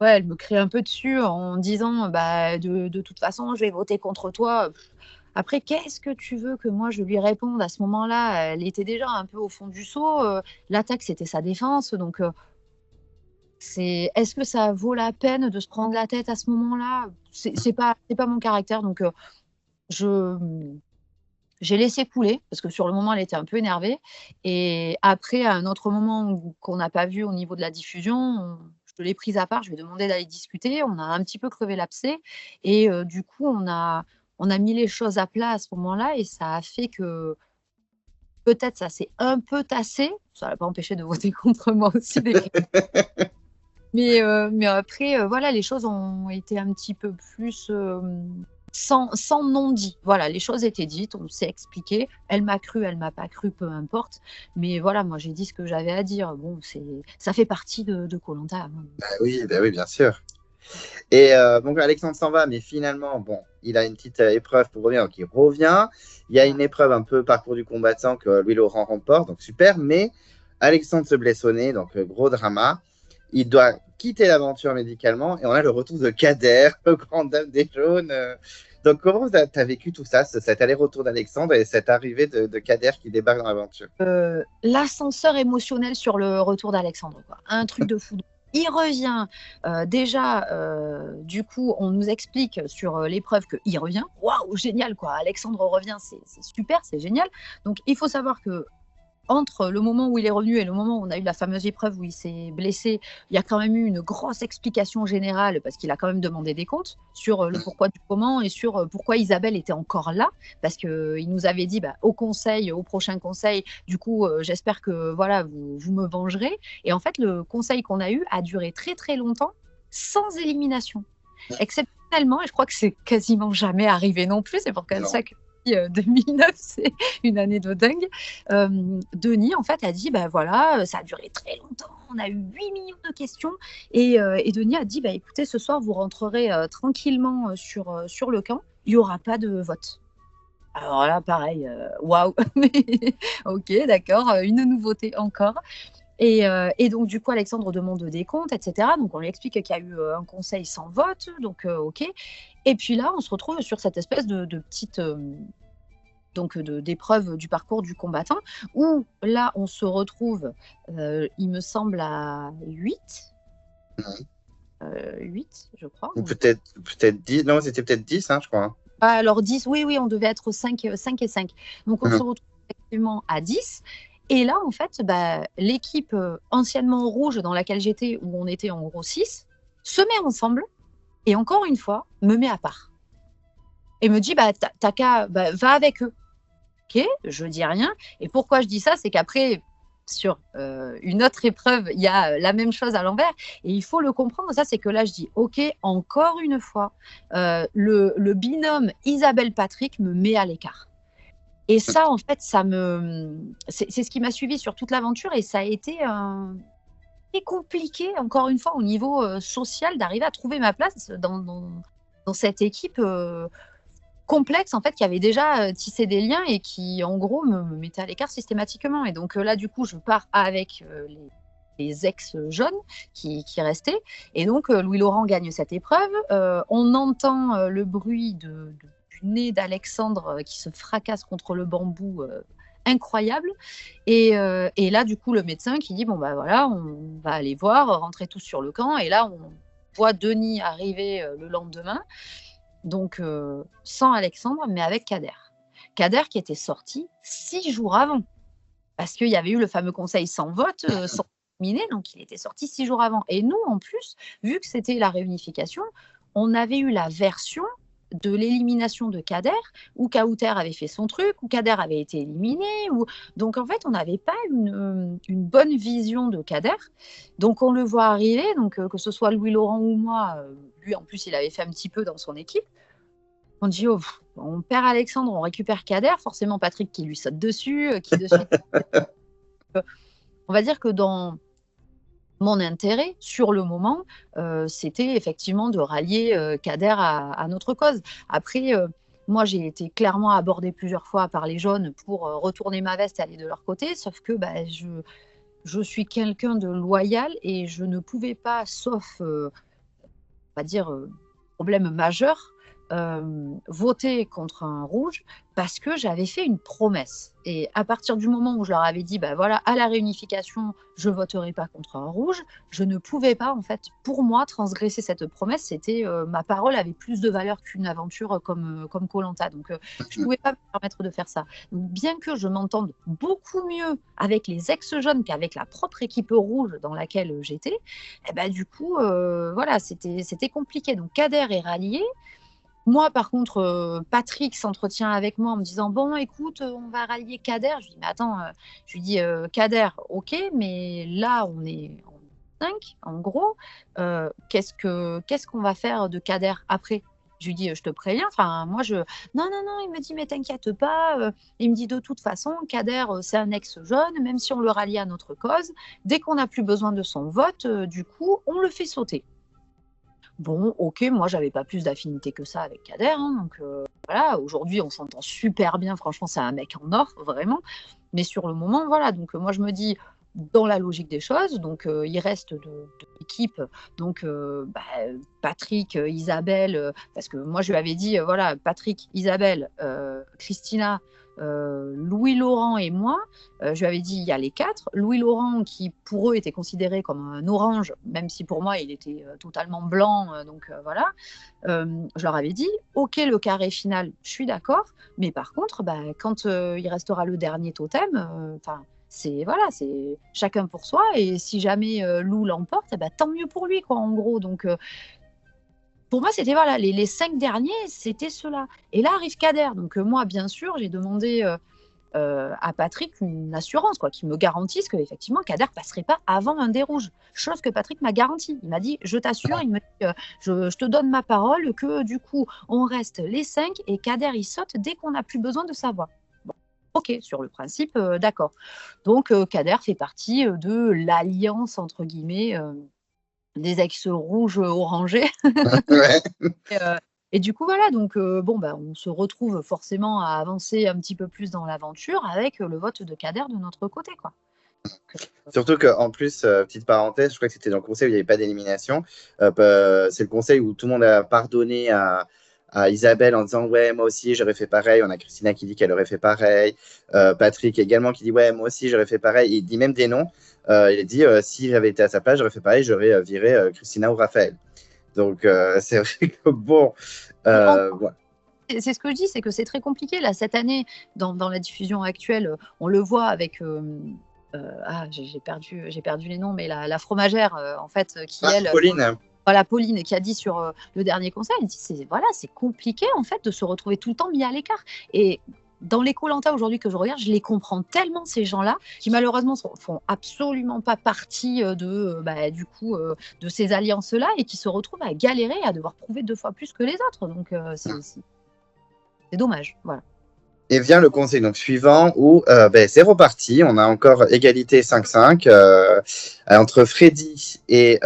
ouais, elle me crie un peu dessus en disant bah, de toute façon, je vais voter contre toi. Après, qu'est-ce que tu veux que moi je lui réponde à ce moment-là? Elle était déjà un peu au fond du seau. L'attaque, c'était sa défense. Donc, est-ce que ça vaut la peine de se prendre la tête à ce moment-là? C'est pas mon caractère. Donc, je j'ai laissé couler parce que sur le moment, elle était un peu énervée et après, à un autre moment qu'on n'a pas vu au niveau de la diffusion, je l'ai prise à part, je lui ai demandé d'aller discuter. On a un petit peu crevé l'abcès et du coup, on a mis les choses à plat à ce moment-là et ça a fait que peut-être ça s'est un peu tassé. Ça l'a pas empêché de voter contre moi aussi des fois. Mais après, voilà, les choses ont été un petit peu plus, sans non-dit. Voilà, les choses étaient dites, on s'est expliqué. Elle m'a cru, elle m'a pas cru, peu importe. Mais voilà, moi, j'ai dit ce que j'avais à dire. Bon, ça fait partie de koh. Bah oui, bien sûr. Et donc Alexandre s'en va, mais finalement, bon, il a une petite épreuve pour revenir, donc il revient. Il y a une épreuve un peu parcours du combattant que Louis-Laurent remporte, donc super, mais Alexandre se blesse au nez, donc gros drama. Il doit quitter l'aventure médicalement et on a le retour de Kader, grande dame des jaunes. Donc comment tu as vécu tout ça, cet aller-retour d'Alexandre et cette arrivée de Kader qui débarque dans l'aventure? L'ascenseur émotionnel sur le retour d'Alexandre, quoi. Un truc de fou. Il revient, déjà, du coup, on nous explique sur l'épreuve qu'il revient. Waouh, génial, quoi. Alexandre revient, c'est super, c'est génial. Donc, il faut savoir que entre le moment où il est revenu et le moment où on a eu la fameuse épreuve où il s'est blessé, il y a quand même eu une grosse explication générale parce qu'il a quand même demandé des comptes sur le pourquoi du comment et sur pourquoi Isabelle était encore là. Parce qu'il nous avait dit au conseil, au prochain conseil, du coup, j'espère que voilà, vous me vengerez. Et en fait, le conseil qu'on a eu a duré très très longtemps sans élimination. Exceptionnellement, et je crois que c'est quasiment jamais arrivé non plus, c'est pour ça que 2009, c'est une année de dingue. Denis, en fait, a dit, voilà, ça a duré très longtemps, on a eu 8 millions de questions, et Denis a dit, écoutez, ce soir, vous rentrerez tranquillement sur le camp, il n'y aura pas de vote. Alors là, pareil, waouh, mais ok, d'accord, une nouveauté encore. Et donc, du coup, Alexandre demande des comptes, etc. Donc, on lui explique qu'il y a eu un conseil sans vote, donc ok. Et puis là, on se retrouve sur cette espèce de petite d'épreuve du parcours du combattant, où là, on se retrouve, il me semble, à 8, 8 je crois. Ou peut-être 10, non, c'était peut-être 10, hein, je crois. Alors 10, oui, oui, on devait être 5 et 5. Donc, on se retrouve effectivement à 10. Et là, en fait, l'équipe anciennement rouge dans laquelle j'étais, où on était en gros 6, se met ensemble et encore une fois, me met à part. Et me dit, t'as qu'à, va avec eux. Ok, je dis rien. Et pourquoi je dis ça, c'est qu'après, sur une autre épreuve, il y a la même chose à l'envers. Et il faut le comprendre, ça, c'est que là, je dis, ok, encore une fois, le binôme Isabelle-Patrick me met à l'écart. Et ça, en fait, c'est ce qui m'a suivi sur toute l'aventure et ça a été très compliqué, encore une fois, au niveau social, d'arriver à trouver ma place dans cette équipe complexe, en fait, qui avait déjà tissé des liens et qui, en gros, me mettait à l'écart systématiquement. Et donc là, du coup, je pars avec les ex-jeunes qui restaient. Et donc, Louis-Laurent gagne cette épreuve. On entend le bruit du nez d'Alexandre qui se fracasse contre le bambou, incroyable. Et là, du coup, le médecin qui dit, bon, voilà, on va aller voir, rentrer tous sur le camp. Et là, on voit Denis arriver le lendemain. Donc, sans Alexandre, mais avec Kader. Kader qui était sorti 6 jours avant. Parce qu'il y avait eu le fameux conseil sans vote, sans éliminer, donc il était sorti 6 jours avant. Et nous, en plus, vu que c'était la réunification, on avait eu la version de l'élimination de Kader, où Kauter avait fait son truc, où Kader avait été éliminé. Donc, en fait, on n'avait pas une bonne vision de Kader. Donc, on le voit arriver, donc que ce soit Louis-Laurent ou moi, lui, en plus, il avait fait un petit peu dans son équipe. On dit, on perd Alexandre, on récupère Kader, forcément Patrick qui lui saute dessus, qui de suite. On va dire que dans mon intérêt, sur le moment, c'était effectivement de rallier Kader à notre cause. Après, moi, j'ai été clairement abordée plusieurs fois par les jaunes pour retourner ma veste et aller de leur côté, sauf que je suis quelqu'un de loyal et je ne pouvais pas, sauf, on va dire, problème majeur, voté contre un rouge parce que j'avais fait une promesse. Et à partir du moment où je leur avais dit, bah voilà, à la réunification, je voterai pas contre un rouge, je ne pouvais pas, en fait, pour moi, transgresser cette promesse. C'était ma parole avait plus de valeur qu'une aventure comme koh. Donc, je pouvais pas me permettre de faire ça. Donc, bien que je m'entende beaucoup mieux avec les ex-jeunes qu'avec la propre équipe rouge dans laquelle j'étais, et ben, du coup, voilà, c'était compliqué. Donc, Kader est rallié. Moi, par contre, Patrick s'entretient avec moi en me disant, bon, écoute, on va rallier Kader. Je lui dis, mais attends, je lui dis, Kader, ok, mais là, on est en 5, en gros. Qu'est-ce qu'on va faire de Kader après? Je lui dis, je te préviens. Enfin, moi, non, non, non. Il me dit, mais t'inquiète pas. Il me dit, de toute façon, Kader, c'est un ex-jeune. Même si on le rallie à notre cause, dès qu'on n'a plus besoin de son vote, du coup, on le fait sauter. Bon, ok, moi, j'avais pas plus d'affinité que ça avec Kader. Donc voilà, aujourd'hui, on s'entend super bien. Franchement, c'est un mec en or, vraiment. Mais sur le moment, voilà. Donc moi, je me dis, dans la logique des choses, donc il reste de l'équipe. Donc Patrick, Isabelle, parce que moi, je lui avais dit, voilà, Patrick, Isabelle, Christina, Louis-Laurent et moi. Je lui avais dit, il y a les 4. Louis-Laurent, qui pour eux était considéré comme un orange, même si pour moi il était totalement blanc, donc voilà. Je leur avais dit, ok, le carré final, je suis d'accord, mais par contre, quand il restera le dernier totem, c'est voilà, c'est chacun pour soi, et si jamais Lou l'emporte, tant mieux pour lui, quoi, en gros. Donc pour moi, c'était voilà, les 5 derniers, c'était ceux-là. Et là arrive Kader. Donc moi, bien sûr, j'ai demandé à Patrick une assurance, quoi, qui me garantisse qu'effectivement Kader passerait pas avant un des rouges. Chose que Patrick m'a garantie. Il m'a dit, je t'assure, il me dit, je te donne ma parole que du coup, on reste les 5 et Kader, il saute dès qu'on n'a plus besoin de sa voix. Bon, ok, sur le principe, d'accord. Donc Kader fait partie de l'alliance, entre guillemets, des ex-rouges orangés. Ouais. Et du coup, voilà, donc on se retrouve forcément à avancer un petit peu plus dans l'aventure avec le vote de Kader de notre côté, quoi. Surtout qu'en plus, petite parenthèse, je crois que c'était dans le conseil où il n'y avait pas d'élimination. C'est le conseil où tout le monde a pardonné à Isabelle en disant ouais, moi aussi j'aurais fait pareil. On a Christina qui dit qu'elle aurait fait pareil. Patrick également qui dit ouais, moi aussi j'aurais fait pareil. Il dit même des noms. Il a dit si j'avais été à sa place, j'aurais fait pareil, j'aurais viré Christina ou Raphaël. Donc c'est vrai que bon. Ouais. C'est ce que je dis, c'est que c'est très compliqué. Là, cette année, dans la diffusion actuelle, on le voit avec. J'ai perdu les noms, mais la fromagère, en fait, qui elle. Pauline. Voilà, Pauline, qui a dit sur le dernier conseil, elle dit c'est compliqué, en fait, de se retrouver tout le temps mis à l'écart. Et dans les koh aujourd'hui que je regarde, je les comprends tellement, ces gens-là, qui malheureusement font absolument pas partie du coup, de ces alliances-là, et qui se retrouvent à galérer, à devoir prouver 2 fois plus que les autres. Donc c'est dommage, voilà. Et vient le conseil donc, suivant où c'est reparti. On a encore égalité 5-5 entre Freddy et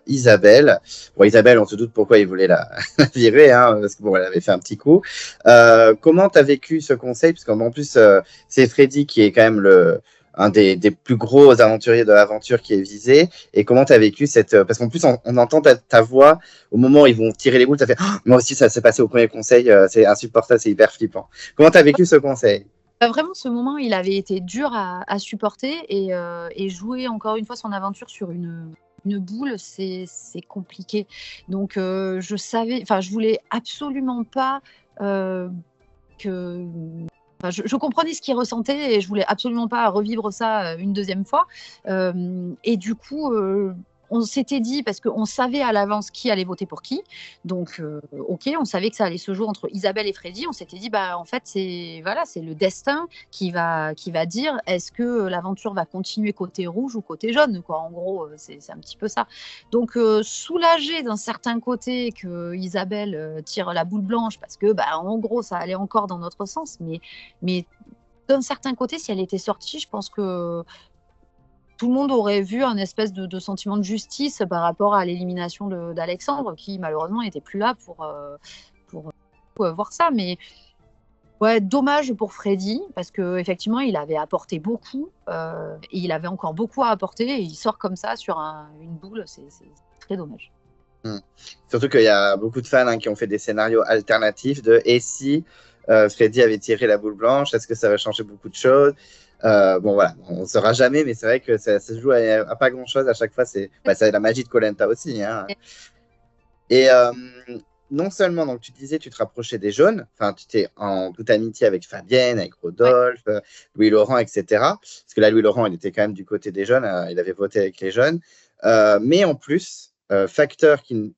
Isabelle. Bon, Isabelle, on se doute pourquoi il voulait la virer, hein, parce que bon, elle avait fait un petit coup. Comment tu as vécu ce conseil? Parce qu'en plus, c'est Freddy qui est quand même un des plus gros aventuriers de l'aventure qui est visé. Et comment tu as vécu cette... Parce qu'en plus, on entend ta voix au moment où ils vont tirer les boules. Tu as fait oh, moi aussi, ça s'est passé au premier conseil. C'est insupportable, c'est hyper flippant. Comment tu as vécu ce conseil? Vraiment, ce moment, il avait été dur à supporter, et jouer encore une fois son aventure sur une boule, c'est compliqué. Donc, je voulais absolument pas que. Je comprenais ce qu'il ressentait, et je voulais absolument pas revivre ça une deuxième fois. Et du coup, on s'était dit, parce qu'on savait à l'avance qui allait voter pour qui, donc ok, on savait que ça allait se jouer entre Isabelle et Freddy. On s'était dit, en fait, c'est le destin qui va dire est-ce que l'aventure va continuer côté rouge ou côté jaune, quoi. En gros, c'est un petit peu ça. Donc soulagée d'un certain côté que Isabelle tire la boule blanche, parce que en gros ça allait encore dans notre sens, mais d'un certain côté, si elle était sortie, je pense que tout le monde aurait vu un espèce de sentiment de justice par rapport à l'élimination d'Alexandre, qui malheureusement n'était plus là pour voir ça. Mais ouais, dommage pour Freddy, parce qu'effectivement, il avait apporté beaucoup, et il avait encore beaucoup à apporter, et il sort comme ça sur une boule, c'est très dommage. Hmm. Surtout qu'il y a beaucoup de fans qui ont fait des scénarios alternatifs de et si Freddy avait tiré la boule blanche, est-ce que ça va changer beaucoup de choses? Bon, voilà, on ne saura jamais, mais c'est vrai que ça se joue à pas grand-chose à chaque fois. C'est la magie de koh aussi. Hein. Et non seulement, donc tu disais, tu te rapprochais des jaunes, enfin, tu étais en toute amitié avec Fabienne, avec Ouais. Rodolphe, Louis-Laurent, etc. Parce que là, Louis-Laurent, il était quand même du côté des jeunes, il avait voté avec les jeunes. Mais en plus, facteur qui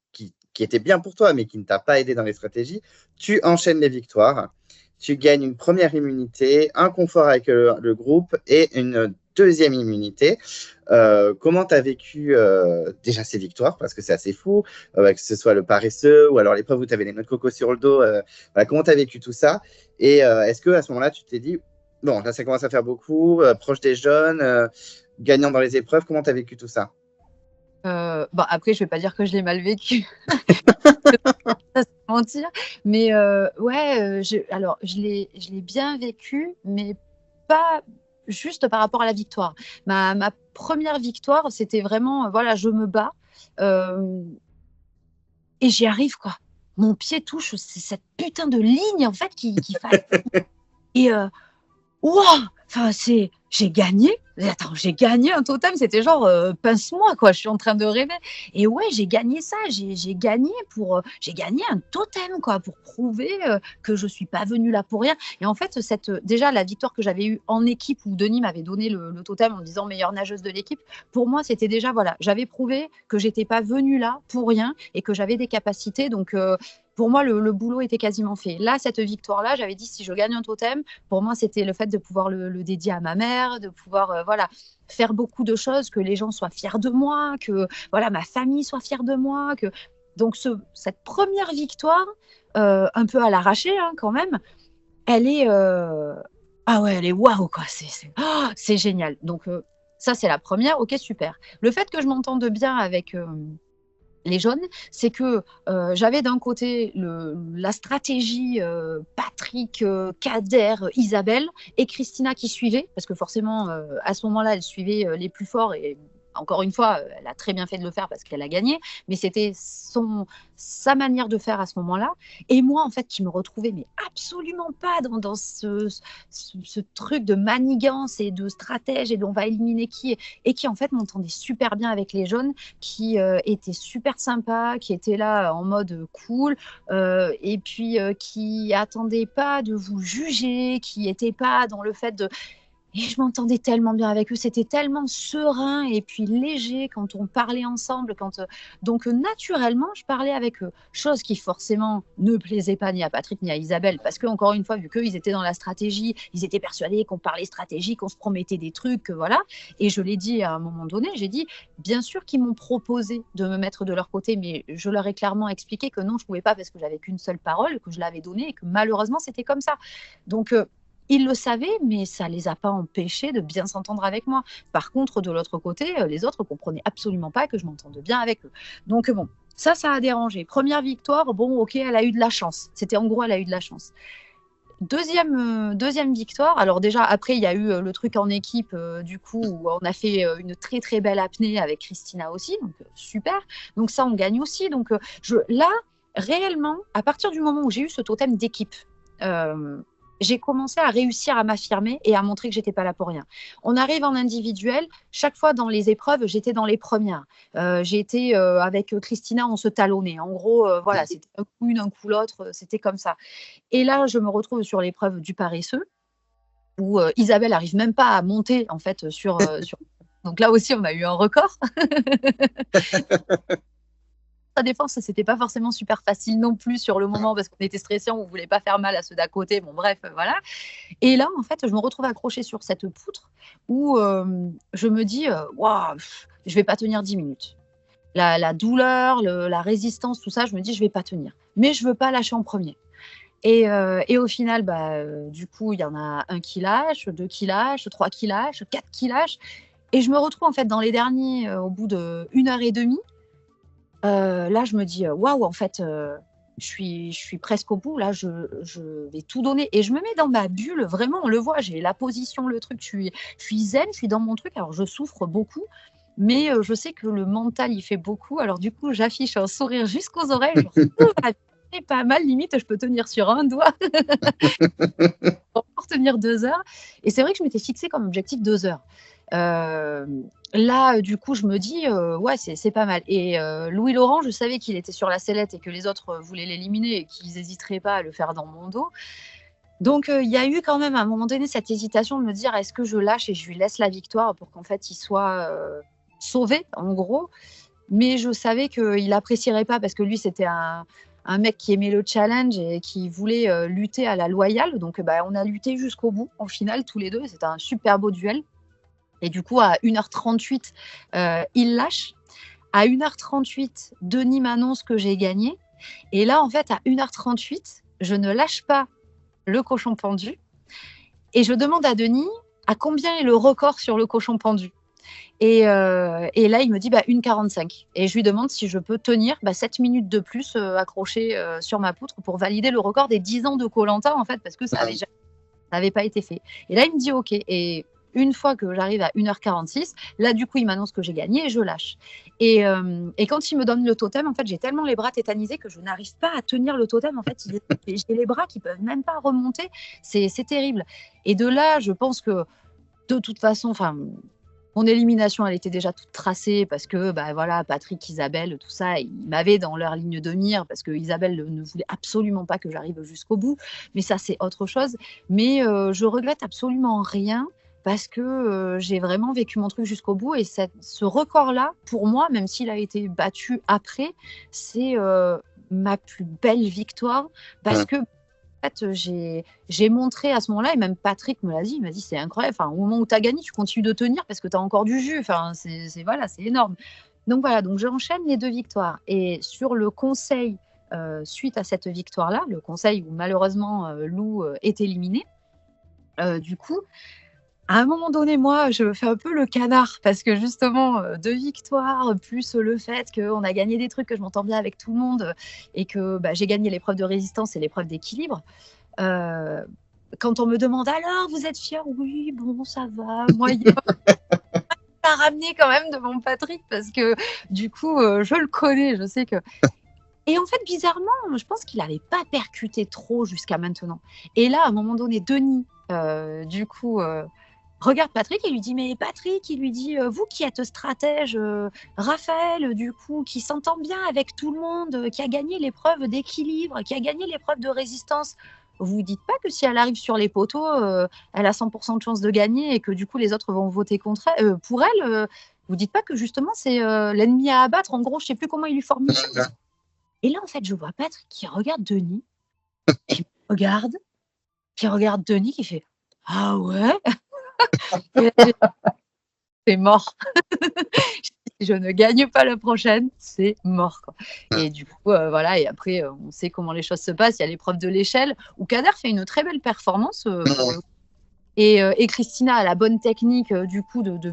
était bien pour toi, mais qui ne t'a pas aidé dans les stratégies, tu enchaînes les victoires. Tu gagnes une première immunité, un confort avec le groupe et une deuxième immunité. Comment tu as vécu déjà ces victoires? Parce que c'est assez fou, que ce soit le paresseux ou alors l'épreuve où tu avais les noix de coco sur le dos. Voilà, comment tu as vécu tout ça? Et est-ce qu'à ce moment-là, tu t'es dit, bon, là, ça commence à faire beaucoup, proche des jeunes, gagnant dans les épreuves, comment tu as vécu tout ça? Bon, après, je vais pas dire que je l'ai mal vécu, ça, c'est mentir. Mais ouais, alors, je l'ai bien vécu, mais pas juste par rapport à la victoire. Ma première victoire, c'était vraiment, voilà, je me bats euh, et j'y arrive, quoi. Mon pied touche cette putain de ligne, en fait, qu'il fallait. Et Waouh! Enfin, j'ai gagné. Attends, j'ai gagné un totem. C'était genre, pince-moi, quoi. Je suis en train de rêver. Et ouais, j'ai gagné ça. J'ai gagné j'ai gagné un totem, quoi, pour prouver que je suis pas venue là pour rien. Et en fait, déjà, la victoire que j'avais eue en équipe où Denis m'avait donné le totem en me disant meilleure nageuse de l'équipe, pour moi, c'était déjà, voilà, j'avais prouvé que j'étais pas venue là pour rien et que j'avais des capacités. Donc, pour moi, le boulot était quasiment fait. Là, cette victoire-là, j'avais dit si je gagne un totem, pour moi, c'était le fait de pouvoir le dédier à ma mère, de pouvoir voilà, faire beaucoup de choses, que les gens soient fiers de moi, que voilà, ma famille soit fière de moi. Donc, cette première victoire, un peu à l'arraché hein, quand même, elle est. Ah ouais, elle est waouh, quoi. C'est génial. Donc, ça, c'est la première. Ok, super. Le fait que je m'entende bien avec les jaunes, c'est que j'avais d'un côté la stratégie Patrick, Kader, Isabelle et Christina qui suivait, parce que forcément, à ce moment-là, elle suivait les plus forts et encore une fois, elle a très bien fait de le faire parce qu'elle a gagné, mais c'était sa manière de faire à ce moment-là. Et moi, en fait, qui me retrouvais mais absolument pas dans ce truc de manigance et de stratège et d'on va éliminer qui, et qui en fait m'entendait super bien avec les jaunes qui était super sympa, qui était là en mode cool, et puis qui attendait pas de vous juger, qui était pas dans le fait de... Et je m'entendais tellement bien avec eux, c'était tellement serein et puis léger quand on parlait ensemble. Donc naturellement, je parlais avec eux. Chose qui forcément ne plaisait pas ni à Patrick ni à Isabelle, parce que encore une fois, vu qu'eux, ils étaient dans la stratégie, ils étaient persuadés qu'on parlait stratégie, qu'on se promettait des trucs, voilà. Et je l'ai dit à un moment donné, j'ai dit, bien sûr qu'ils m'ont proposé de me mettre de leur côté, mais je leur ai clairement expliqué que non, je ne pouvais pas parce que j'avais qu'une seule parole, que je l'avais donnée et que malheureusement, c'était comme ça. Donc, ils le savaient, mais ça ne les a pas empêchés de bien s'entendre avec moi. Par contre, de l'autre côté, les autres ne comprenaient absolument pas que je m'entende bien avec eux. Donc bon, ça a dérangé. Première victoire, bon, ok, elle a eu de la chance. C'était en gros, elle a eu de la chance. Deuxième victoire, alors déjà après il y a eu le truc en équipe du coup où on a fait une très très belle apnée avec Christina aussi, donc super, donc ça on gagne aussi, donc là réellement à partir du moment où j'ai eu ce totem d'équipe, euh, j'ai commencé à réussir à m'affirmer et à montrer que j'étais pas là pour rien. On arrive en individuel, chaque fois dans les épreuves, j'étais dans les premières. J'ai été avec Christina, on se talonnait. En gros, voilà, c'était un coup une, un coup l'autre, c'était comme ça. Et là, je me retrouve sur l'épreuve du paresseux, où Isabelle arrive même pas à monter en fait sur... Donc là aussi, on a eu un record. Sa défense, c'était pas forcément super facile non plus sur le moment parce qu'on était stressé, on voulait pas faire mal à ceux d'à côté. Bon, bref, voilà. Et là, en fait, je me retrouve accrochée sur cette poutre où je me dis, waouh, je vais pas tenir 10 minutes. La douleur, la résistance, tout ça, je me dis, je vais pas tenir. Mais je veux pas lâcher en premier. Et au final, du coup, il y en a un qui lâche, deux qui lâchent, trois qui lâchent, quatre qui lâchent. Et je me retrouve en fait dans les derniers au bout d'une heure et demie. Là, je me dis, waouh, en fait, je suis presque au bout. Là, je vais tout donner. Et je me mets dans ma bulle. Vraiment, on le voit, j'ai la position, le truc. Je suis zen, je suis dans mon truc. Alors, je souffre beaucoup. Mais je sais que le mental, il fait beaucoup. Alors du coup, j'affiche un sourire jusqu'aux oreilles, genre: «Tout va bien, c'est pas mal, limite je peux tenir sur un doigt pour tenir 2 heures» et c'est vrai que je m'étais fixé comme objectif 2 heures. Là, du coup, je me dis: «Ouais, c'est pas mal» et Louis Laurent, je savais qu'il était sur la sellette et que les autres, voulaient l'éliminer et qu'ils hésiteraient pas à le faire dans mon dos. Donc il y a eu quand même à un moment donné cette hésitation de me dire: «Est-ce que je lâche et je lui laisse la victoire pour qu'en fait il soit, sauvé?» en gros. Mais je savais qu'il apprécierait pas parce que lui, c'était un mec qui aimait le challenge et qui voulait, lutter à la loyale. Donc bah, on a lutté jusqu'au bout, au final, tous les 2. C'était un super beau duel et du coup, à 1h38, il lâche. À 1h38, Denis m'annonce que j'ai gagné et là, en fait, à 1h38, je ne lâche pas le cochon pendu et je demande à Denis à combien est le record sur le cochon pendu. Et là, il me dit: «Bah, 1h45» et je lui demande si je peux tenir, 7 minutes de plus, accrochée, sur ma poutre pour valider le record des 10 ans de koh en fait, parce que ça avait pas été fait et là, il me dit: «OK» et une fois que j'arrive à 1h46, là, du coup, il m'annonce que j'ai gagné et je lâche et quand il me donne le totem, en fait, j'ai tellement les bras tétanisés que je n'arrive pas à tenir le totem. En fait, j'ai les bras qui peuvent même pas remonter. C'est terrible et de là, je pense que, de toute façon, enfin, mon élimination, elle était déjà toute tracée parce que, bah, voilà, Patrick, Isabelle, tout ça, ils m'avaient dans leur ligne de mire parce que Isabelle ne voulait absolument pas que j'arrive jusqu'au bout. Mais ça, c'est autre chose. Mais je regrette absolument rien parce que j'ai vraiment vécu mon truc jusqu'au bout. Et ce record-là, pour moi, même s'il a été battu après, c'est ma plus belle victoire parce que fait, j'ai montré à ce moment-là et même Patrick me l'a dit, il m'a dit: «C'est incroyable, enfin, au moment où tu as gagné, tu continues de tenir parce que tu as encore du jus, enfin, c'est voilà, c'est énorme». Donc voilà, donc j'enchaîne les 2 victoires et sur le conseil, suite à cette victoire-là, le conseil où malheureusement, Lou, est éliminé, du coup, à un moment donné, moi, je fais un peu le canard parce que justement, 2 victoires, plus le fait qu'on a gagné des trucs, que je m'entends bien avec tout le monde, et que, bah, j'ai gagné l'épreuve de résistance et l'épreuve d'équilibre. Heu, Quand on me demande: «Alors, vous êtes fière?» «Oui, bon, ça va, moyen». À ramener quand même devant Patrick parce que du coup, je le connais, je sais que et en fait, bizarrement, je pense qu'il n'avait pas percuté trop jusqu'à maintenant et là, à un moment donné, Denis, du coup, regarde Patrick et lui dit: «Mais Patrick», il lui dit, «vous qui êtes stratège, Raphaël, du coup, qui s'entend bien avec tout le monde, qui a gagné l'épreuve d'équilibre, qui a gagné l'épreuve de résistance, vous vous dites pas que si elle arrive sur les poteaux, elle a 100 de chances de gagner et que du coup les autres vont voter contre elle, pour elle, vous dites pas que justement c'est, l'ennemi à abattre?» En gros, je sais plus comment il lui formule et là, en fait, je vois Patrick qui regarde Denis, qui me regarde, qui regarde Denis, qui fait: «Ah ouais?» Et là, c'est mort. Si je ne gagne pas la prochaine, c'est mort, quoi. Et du coup, voilà et après, on sait comment les choses se passent. Il y a l'épreuve de l'échelle où Kader fait une très belle performance, pour le et Christina a la bonne technique, du coup de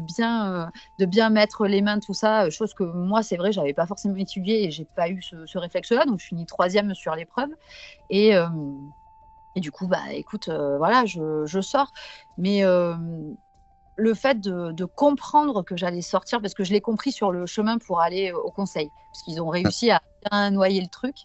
bien mettre les mains, tout ça, chose que moi, c'est vrai, j'avais pas forcément étudié et j'ai pas eu ce réflexe-là, donc je finis 3e sur l'épreuve et du coup, bah, écoute, voilà, je sors. Mais le fait de comprendre que j'allais sortir, parce que je l'ai compris sur le chemin pour aller au conseil, parce qu'ils ont réussi à bien noyer le truc,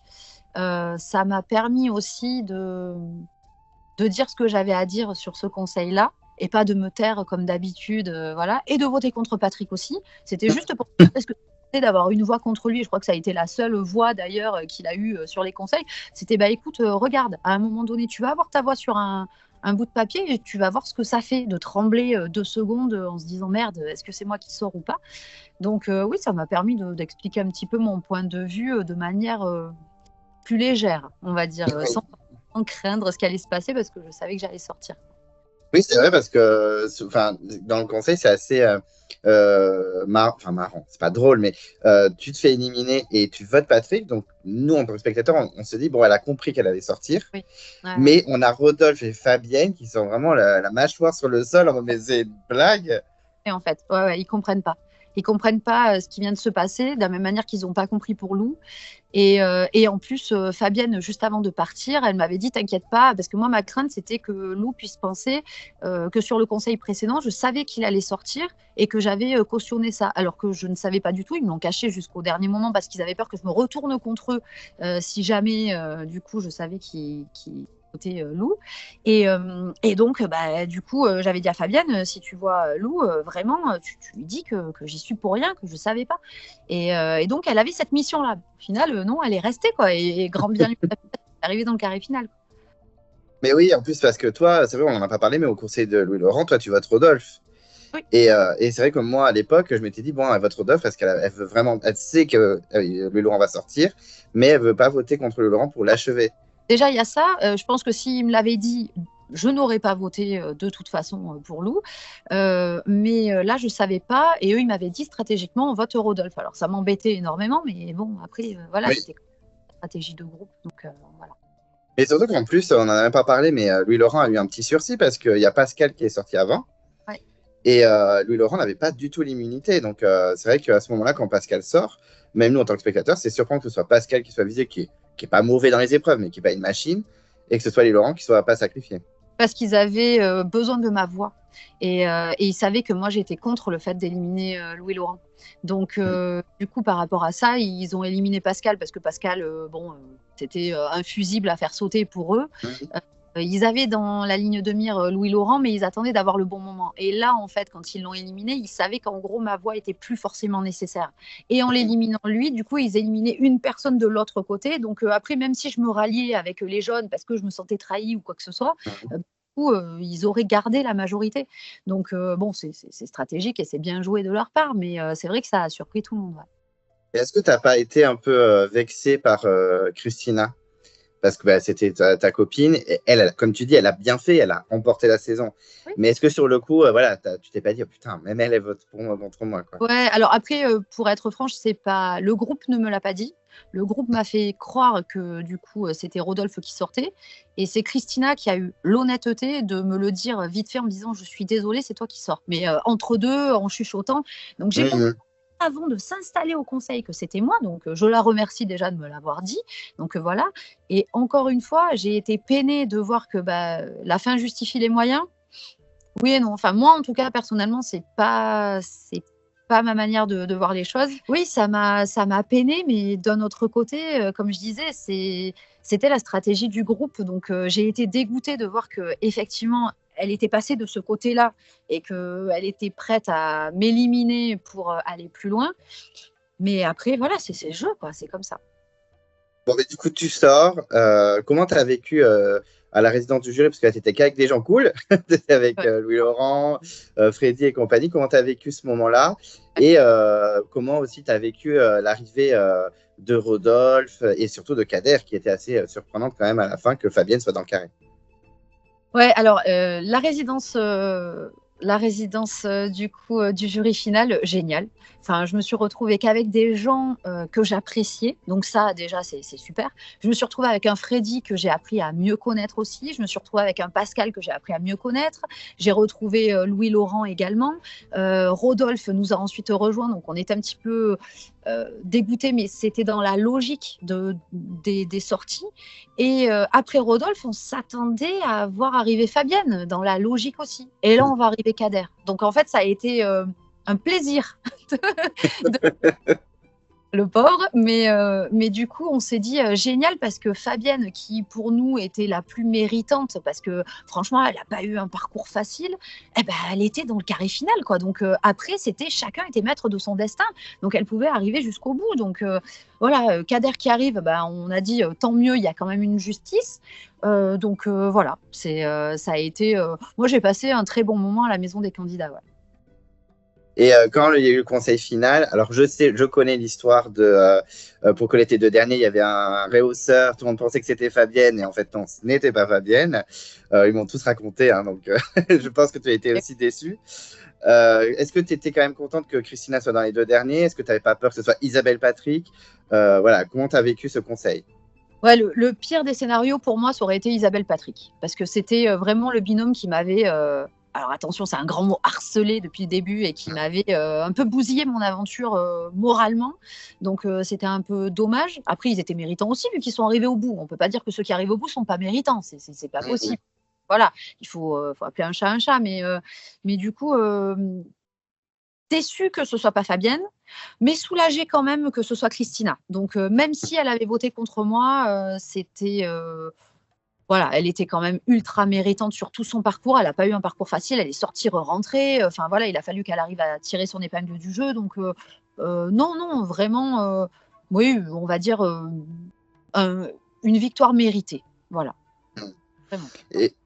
ça m'a permis aussi de dire ce que j'avais à dire sur ce conseil-là et pas de me taire comme d'habitude, voilà et de voter contre Patrick aussi. C'était juste pour parce que d'avoir une voix contre lui, je crois que ça a été la seule voix d'ailleurs, qu'il a eue, sur les conseils. C'était: «Bah, écoute, regarde, à un moment donné, tu vas avoir ta voix sur un bout de papier et tu vas voir ce que ça fait de trembler, 2 secondes, en se disant: "Merde, est-ce que c'est moi qui sors ou pas?"» Donc oui, ça m'a permis d'expliquer un petit peu mon point de vue, de manière, plus légère, on va dire, sans craindre ce qui allait se passer parce que je savais que j'allais sortir. Oui, c'est vrai parce que enfin, dans le conseil, c'est assez enfin, marrant. C'est pas drôle, mais tu te fais éliminer et tu votes Patrick. Donc, nous, en tant que spectateurs, on se dit, bon, elle a compris qu'elle allait sortir. Oui. Ouais, Mais on a Rodolphe et Fabienne qui sont vraiment la mâchoire sur le sol en mode, mais c'est une blague. et en fait, ouais, ouais, ils comprennent pas. Ils comprennent pas ce qui vient de se passer, de la même manière qu'ils n'ont pas compris pour Lou. Et en plus, Fabienne, juste avant de partir, elle m'avait dit t'inquiète pas, parce que moi, ma crainte, c'était que Lou puisse penser que sur le conseil précédent, je savais qu'il allait sortir et que j'avais cautionné ça. Alors que je ne savais pas du tout, ils me l'ont caché jusqu'au dernier moment parce qu'ils avaient peur que je me retourne contre eux si jamais, du coup, je savais qu'ils Lou. Et donc, du coup, j'avais dit à Fabienne, si tu vois Lou, vraiment, tu lui dis que j'y suis pour rien, que je ne savais pas. Et donc, elle avait cette mission-là. Au final, non, elle est restée, quoi. Et grand bien lui, elle est arrivée dans le carré final. Mais oui, en plus, parce que toi, c'est vrai, on n'en a pas parlé, mais au conseil de Louis-Laurent, toi, tu votes Rodolphe. Oui. Et c'est vrai que moi, à l'époque, je m'étais dit, bon, elle vote Rodolphe parce qu'elle veut vraiment, elle sait que Louis-Laurent va sortir, mais elle veut pas voter contre Louis-Laurent pour l'achever. Déjà, il y a ça. Je pense que s'il me l'avait dit, je n'aurais pas voté de toute façon pour Lou. Mais là, je ne savais pas. Et eux, ils m'avaient dit stratégiquement, on vote Rodolphe. Alors, ça m'embêtait énormément. Mais bon, après, voilà, Oui. c'était une stratégie de groupe. Donc, voilà. Et surtout qu'en plus, on n'en a même pas parlé, mais Louis-Laurent a eu un petit sursis parce qu'il y a Pascal qui est sorti avant. Ouais. Et Louis-Laurent n'avait pas du tout l'immunité. Donc, c'est vrai qu'à ce moment-là, quand Pascal sort, même nous, en tant que spectateurs, c'est surprenant que ce soit Pascal qui soit visé, qui est pas mauvais dans les épreuves, mais qui n'est pas une machine, et que ce soit Louis-Laurent qui ne soit pas sacrifié. Parce qu'ils avaient besoin de ma voix. Et ils savaient que moi, j'étais contre le fait d'éliminer Louis-Laurent. Donc, du coup, par rapport à ça, ils ont éliminé Pascal parce que Pascal, c'était infusible à faire sauter pour eux. Ils avaient dans la ligne de mire Louis-Laurent, mais ils attendaient d'avoir le bon moment. Et là, en fait, quand ils l'ont éliminé, ils savaient qu'en gros, ma voix était plus forcément nécessaire. Et en l'éliminant lui, du coup, ils éliminaient une personne de l'autre côté. Donc après, même si je me ralliais avec les jaunes parce que je me sentais trahie ou quoi que ce soit, du coup, ils auraient gardé la majorité. Donc bon, c'est stratégique et c'est bien joué de leur part, mais c'est vrai que ça a surpris tout le monde. Ouais. Est-ce que tu n'as pas été un peu vexé par Christina? Parce que c'était ta copine, et elle, comme tu dis, elle a bien fait, elle a remporté la saison. Oui. Mais est-ce que sur le coup, voilà, tu t'es pas dit, oh, putain, même elle vote pour moi, contre moi, quoi. Ouais, alors après, pour être franche, c'est pas le groupe ne me l'a pas dit. Le groupe m'a fait croire que du coup, c'était Rodolphe qui sortait. Et c'est Christina qui a eu l'honnêteté de me le dire vite fait en me disant je suis désolée, c'est toi qui sors. Mais entre deux, en chuchotant. Donc j'ai compris avant de s'installer au conseil que c'était moi. Donc je la remercie déjà de me l'avoir dit. Donc voilà. Et encore une fois, j'ai été peinée de voir que la fin justifie les moyens. Oui et non. Enfin, moi, en tout cas, personnellement, c'est pas ma manière de voir les choses. Oui, ça m'a peiné, mais d'un autre côté, comme je disais, c'était la stratégie du groupe. Donc, j'ai été dégoûtée de voir que effectivement, elle était passée de ce côté-là et qu'elle était prête à m'éliminer pour aller plus loin. Mais après, voilà, c'est le jeu, quoi. C'est comme ça. Bon, mais du coup, tu sors. Comment tu as vécu à la résidence du jury? Parce que tu n'étais qu'avec des gens cool. Tu étais avec Louis-Laurent, Freddy et compagnie. Comment tu as vécu ce moment-là? Et comment aussi tu as vécu l'arrivée de Rodolphe et surtout de Kader, qui était assez surprenante quand même à la fin que Fabienne soit dans le carré? Ouais, alors la résidence du coup du jury final, génial. Enfin, je me suis retrouvée qu'avec des gens que j'appréciais, donc ça déjà c'est super. Je me suis retrouvée avec un Freddy que j'ai appris à mieux connaître aussi. Je me suis retrouvée avec un Pascal que j'ai appris à mieux connaître. J'ai retrouvé Louis-Laurent également. Rodolphe nous a ensuite rejoints, donc on était un petit peu dégoûtés, mais c'était dans la logique des sorties. Et après Rodolphe, on s'attendait à voir arriver Fabienne, dans la logique aussi. Et là, on va arriver Kader. Donc en fait, ça a été un plaisir le pauvre, mais du coup, on s'est dit génial parce que Fabienne, qui pour nous était la plus méritante, parce que franchement, elle n'a pas eu un parcours facile, elle était dans le carré final, quoi. Donc après, chacun était maître de son destin, donc elle pouvait arriver jusqu'au bout. Donc voilà, Kader qui arrive, on a dit tant mieux, il y a quand même une justice. Donc voilà, ça a été. Moi, j'ai passé un très bon moment à la maison des candidats. Ouais. Et quand il y a eu le conseil final, alors je connais l'histoire de pour que l'été de dernier, il y avait un réhausseur, tout le monde pensait que c'était Fabienne, et en fait, non, ce n'était pas Fabienne. Ils m'ont tous raconté, hein, donc je pense que tu as été aussi déçu. Est-ce que tu étais quand même contente que Christina soit dans les deux derniers? Est-ce que tu n'avais pas peur que ce soit Isabelle Patrick? Voilà, comment tu as vécu ce conseil? Ouais, le pire des scénarios pour moi, ça aurait été Isabelle Patrick, parce que c'était vraiment le binôme qui m'avait alors attention, c'est un grand mot, harcelé depuis le début et qui m'avait un peu bousillé mon aventure moralement. Donc c'était un peu dommage. Après, ils étaient méritants aussi vu qu'ils sont arrivés au bout. On peut pas dire que ceux qui arrivent au bout sont pas méritants. C'est pas possible. Voilà, il faut appeler un chat, mais du coup, déçue que ce soit pas Fabienne, mais soulagée quand même que ce soit Christina. Donc même si elle avait voté contre moi, c'était voilà, elle était quand même ultra méritante sur tout son parcours. Elle n'a pas eu un parcours facile, elle est sortie, rentrée. Enfin voilà, il a fallu qu'elle arrive à tirer son épingle du jeu. Donc non, vraiment, oui, on va dire une victoire méritée. Voilà. Vraiment.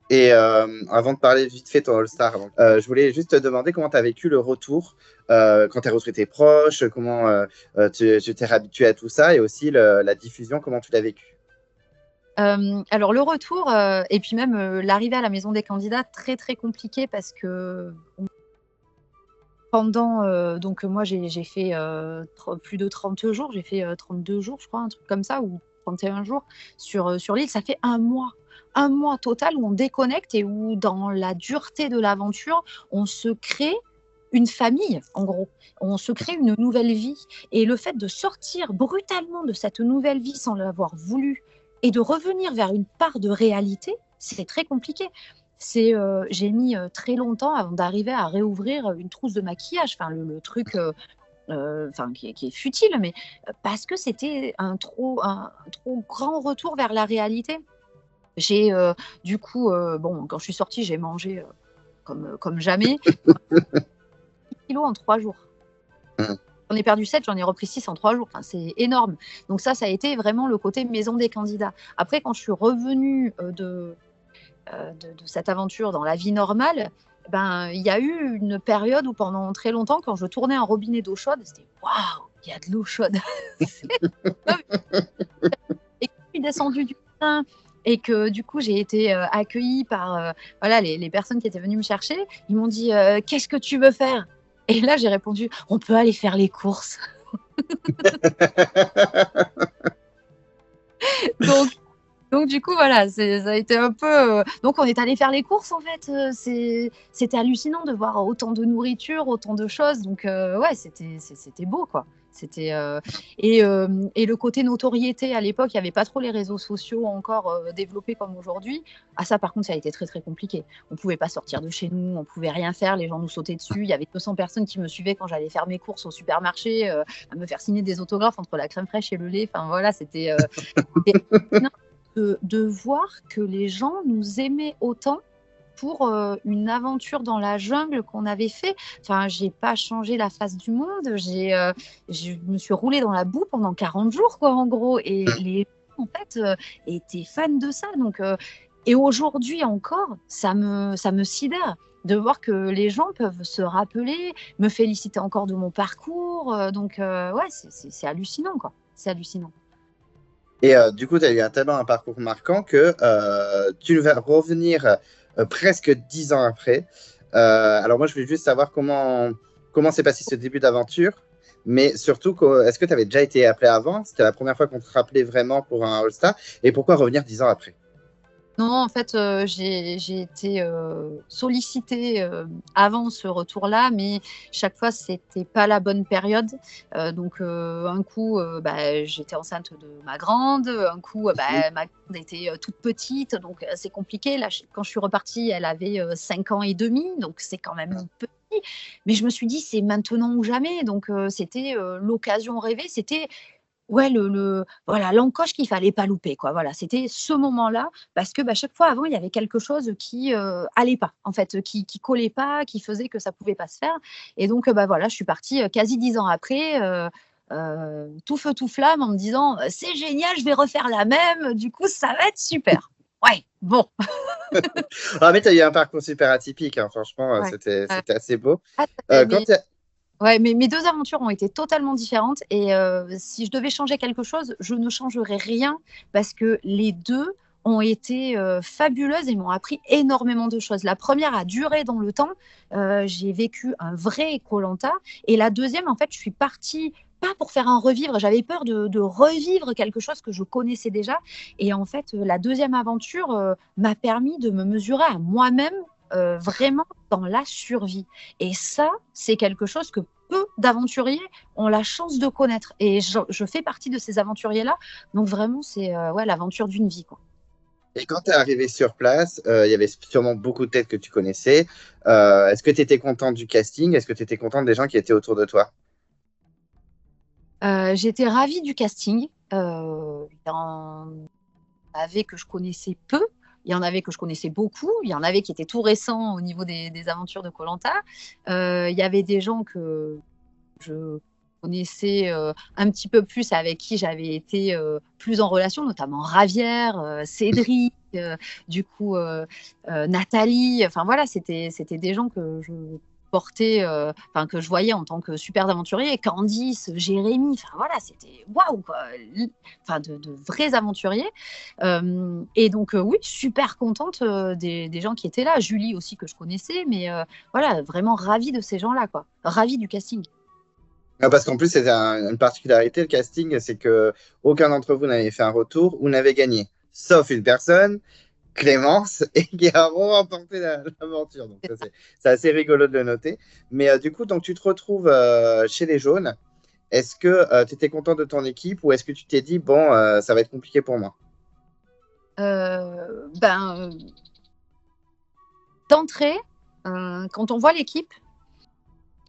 Et avant de parler vite fait de ton All-Star, je voulais juste te demander comment tu as vécu le retour quand tu as retrouvé tes proches, comment tu t'es réhabitué à tout ça et aussi la diffusion, comment tu l'as vécu. Alors le retour et puis même l'arrivée à la maison des candidats, très très compliqué parce que pendant donc moi j'ai fait plus de 30 jours, j'ai fait 32 jours je crois, un truc comme ça, ou 31 jours sur l'île. Ça fait un mois total où on déconnecte et où dans la dureté de l'aventure, on se crée une famille, en gros. On se crée une nouvelle vie. Et le fait de sortir brutalement de cette nouvelle vie sans l'avoir voulu et de revenir vers une part de réalité, c'est très compliqué. J'ai mis très longtemps avant d'arriver à réouvrir une trousse de maquillage, enfin le truc qui est futile, mais parce que c'était un trop grand retour vers la réalité. J'ai du coup, bon, quand je suis sortie, j'ai mangé comme jamais. 10 kilos en 3 jours. J'en ai perdu 7, j'en ai repris 6 en 3 jours. Enfin, c'est énorme. Donc ça a été vraiment le côté maison des candidats. Après, quand je suis revenue de cette aventure dans la vie normale, ben, il y a eu une période où pendant très longtemps, quand je tournais un robinet d'eau chaude, c'était « Waouh, il y a de l'eau chaude !» Et quand je suis descendue du train et que du coup, j'ai été accueillie par voilà, les personnes qui étaient venues me chercher, ils m'ont dit « Qu'est-ce que tu veux faire ?» Et là, j'ai répondu « On peut aller faire les courses. » Donc du coup, voilà, ça a été un peu. Donc on est allé faire les courses en fait. C'était hallucinant de voir autant de nourriture, autant de choses. Donc ouais, c'était beau quoi. Et le côté notoriété à l'époque, il n'y avait pas trop les réseaux sociaux encore développés comme aujourd'hui. Ah ça, par contre, ça a été très très compliqué. On pouvait pas sortir de chez nous, on pouvait rien faire. Les gens nous sautaient dessus. Il y avait 200 personnes qui me suivaient quand j'allais faire mes courses au supermarché, à me faire signer des autographes entre la crème fraîche et le lait. Enfin voilà, c'était de voir que les gens nous aimaient autant pour une aventure dans la jungle qu'on avait fait. Enfin, j'ai pas changé la face du monde. Je me suis roulée dans la boue pendant 40 jours, quoi, en gros. Et les gens, en fait, étaient fans de ça. Donc, et aujourd'hui encore, ça me sidère de voir que les gens peuvent se rappeler, me féliciter encore de mon parcours. Donc, ouais, c'est hallucinant, quoi. C'est hallucinant. Et du coup, tu as eu tellement un parcours marquant que tu vas revenir presque 10 ans après. Alors moi, je voulais juste savoir comment s'est passé ce début d'aventure, mais surtout, est-ce que tu avais déjà été appelé avant? C'était la première fois qu'on te rappelait vraiment pour un All-Star, et pourquoi revenir 10 ans après? Non, en fait, j'ai été sollicitée avant ce retour-là, mais chaque fois, c'était pas la bonne période. Donc, un coup, j'étais enceinte de ma grande, un coup, ma grande était toute petite, donc c'est compliqué. Là, quand je suis repartie, elle avait 5 ans et demi, donc c'est quand même petit. Mais je me suis dit, c'est maintenant ou jamais. Donc, c'était l'occasion rêvée. C'était ouais, voilà, l'encoche qu'il fallait pas louper, quoi. Voilà, c'était ce moment-là, parce que chaque fois avant, il y avait quelque chose qui allait pas, en fait, qui collait pas, qui faisait que ça pouvait pas se faire. Et donc, voilà, je suis partie quasi 10 ans après, tout feu tout flamme, en me disant c'est génial, je vais refaire la même. Du coup, ça va être super. Ouais, bon. Ah, mais tu as eu un parcours super atypique, hein, franchement, Ouais. c'était assez beau. Ah, Quand ouais, mais mes deux aventures ont été totalement différentes et si je devais changer quelque chose, je ne changerais rien parce que les deux ont été fabuleuses et m'ont appris énormément de choses. La première a duré dans le temps, j'ai vécu un vrai koh et la deuxième, en fait, je suis partie pas pour faire un revivre, j'avais peur de revivre quelque chose que je connaissais déjà et en fait, la deuxième aventure m'a permis de me mesurer à moi-même vraiment dans la survie. Et ça, c'est quelque chose que peu d'aventuriers ont la chance de connaître. Et je fais partie de ces aventuriers-là. Donc vraiment, c'est l'aventure d'une vie, quoi. Et quand tu es arrivé sur place, il y avait sûrement beaucoup de têtes que tu connaissais. Est-ce que tu étais contente du casting? Est-ce que tu étais contente des gens qui étaient autour de toi? J'étais ravie du casting. Il y en avait que je connaissais peu, il y en avait que je connaissais beaucoup, il y en avait qui étaient tout récents au niveau des aventures de koh. Il y avait des gens que je connaissais un petit peu plus, avec qui j'avais été plus en relation, notamment Ravière, Cédric, Nathalie. Enfin voilà, c'était des gens que je portais, que je voyais en tant que super aventurier. Candice, Jérémy, enfin voilà, c'était waouh, quoi. Enfin de vrais aventuriers. Et donc oui, super contente des gens qui étaient là. Julie aussi, que je connaissais, mais voilà, vraiment ravie de ces gens-là, quoi. Ravie du casting. Ah, parce qu'en plus, c'est une particularité, le casting, c'est que aucun d'entre vous n'avait fait un retour ou n'avait gagné. Sauf une personne, Clémence, et qui a remporté l'aventure. Donc, c'est assez rigolo de le noter. Mais du coup, donc, tu te retrouves chez les Jaunes. Est-ce que tu étais content de ton équipe ou est-ce que tu t'es dit, bon, ça va être compliqué pour moi? D'entrée, quand on voit l'équipe,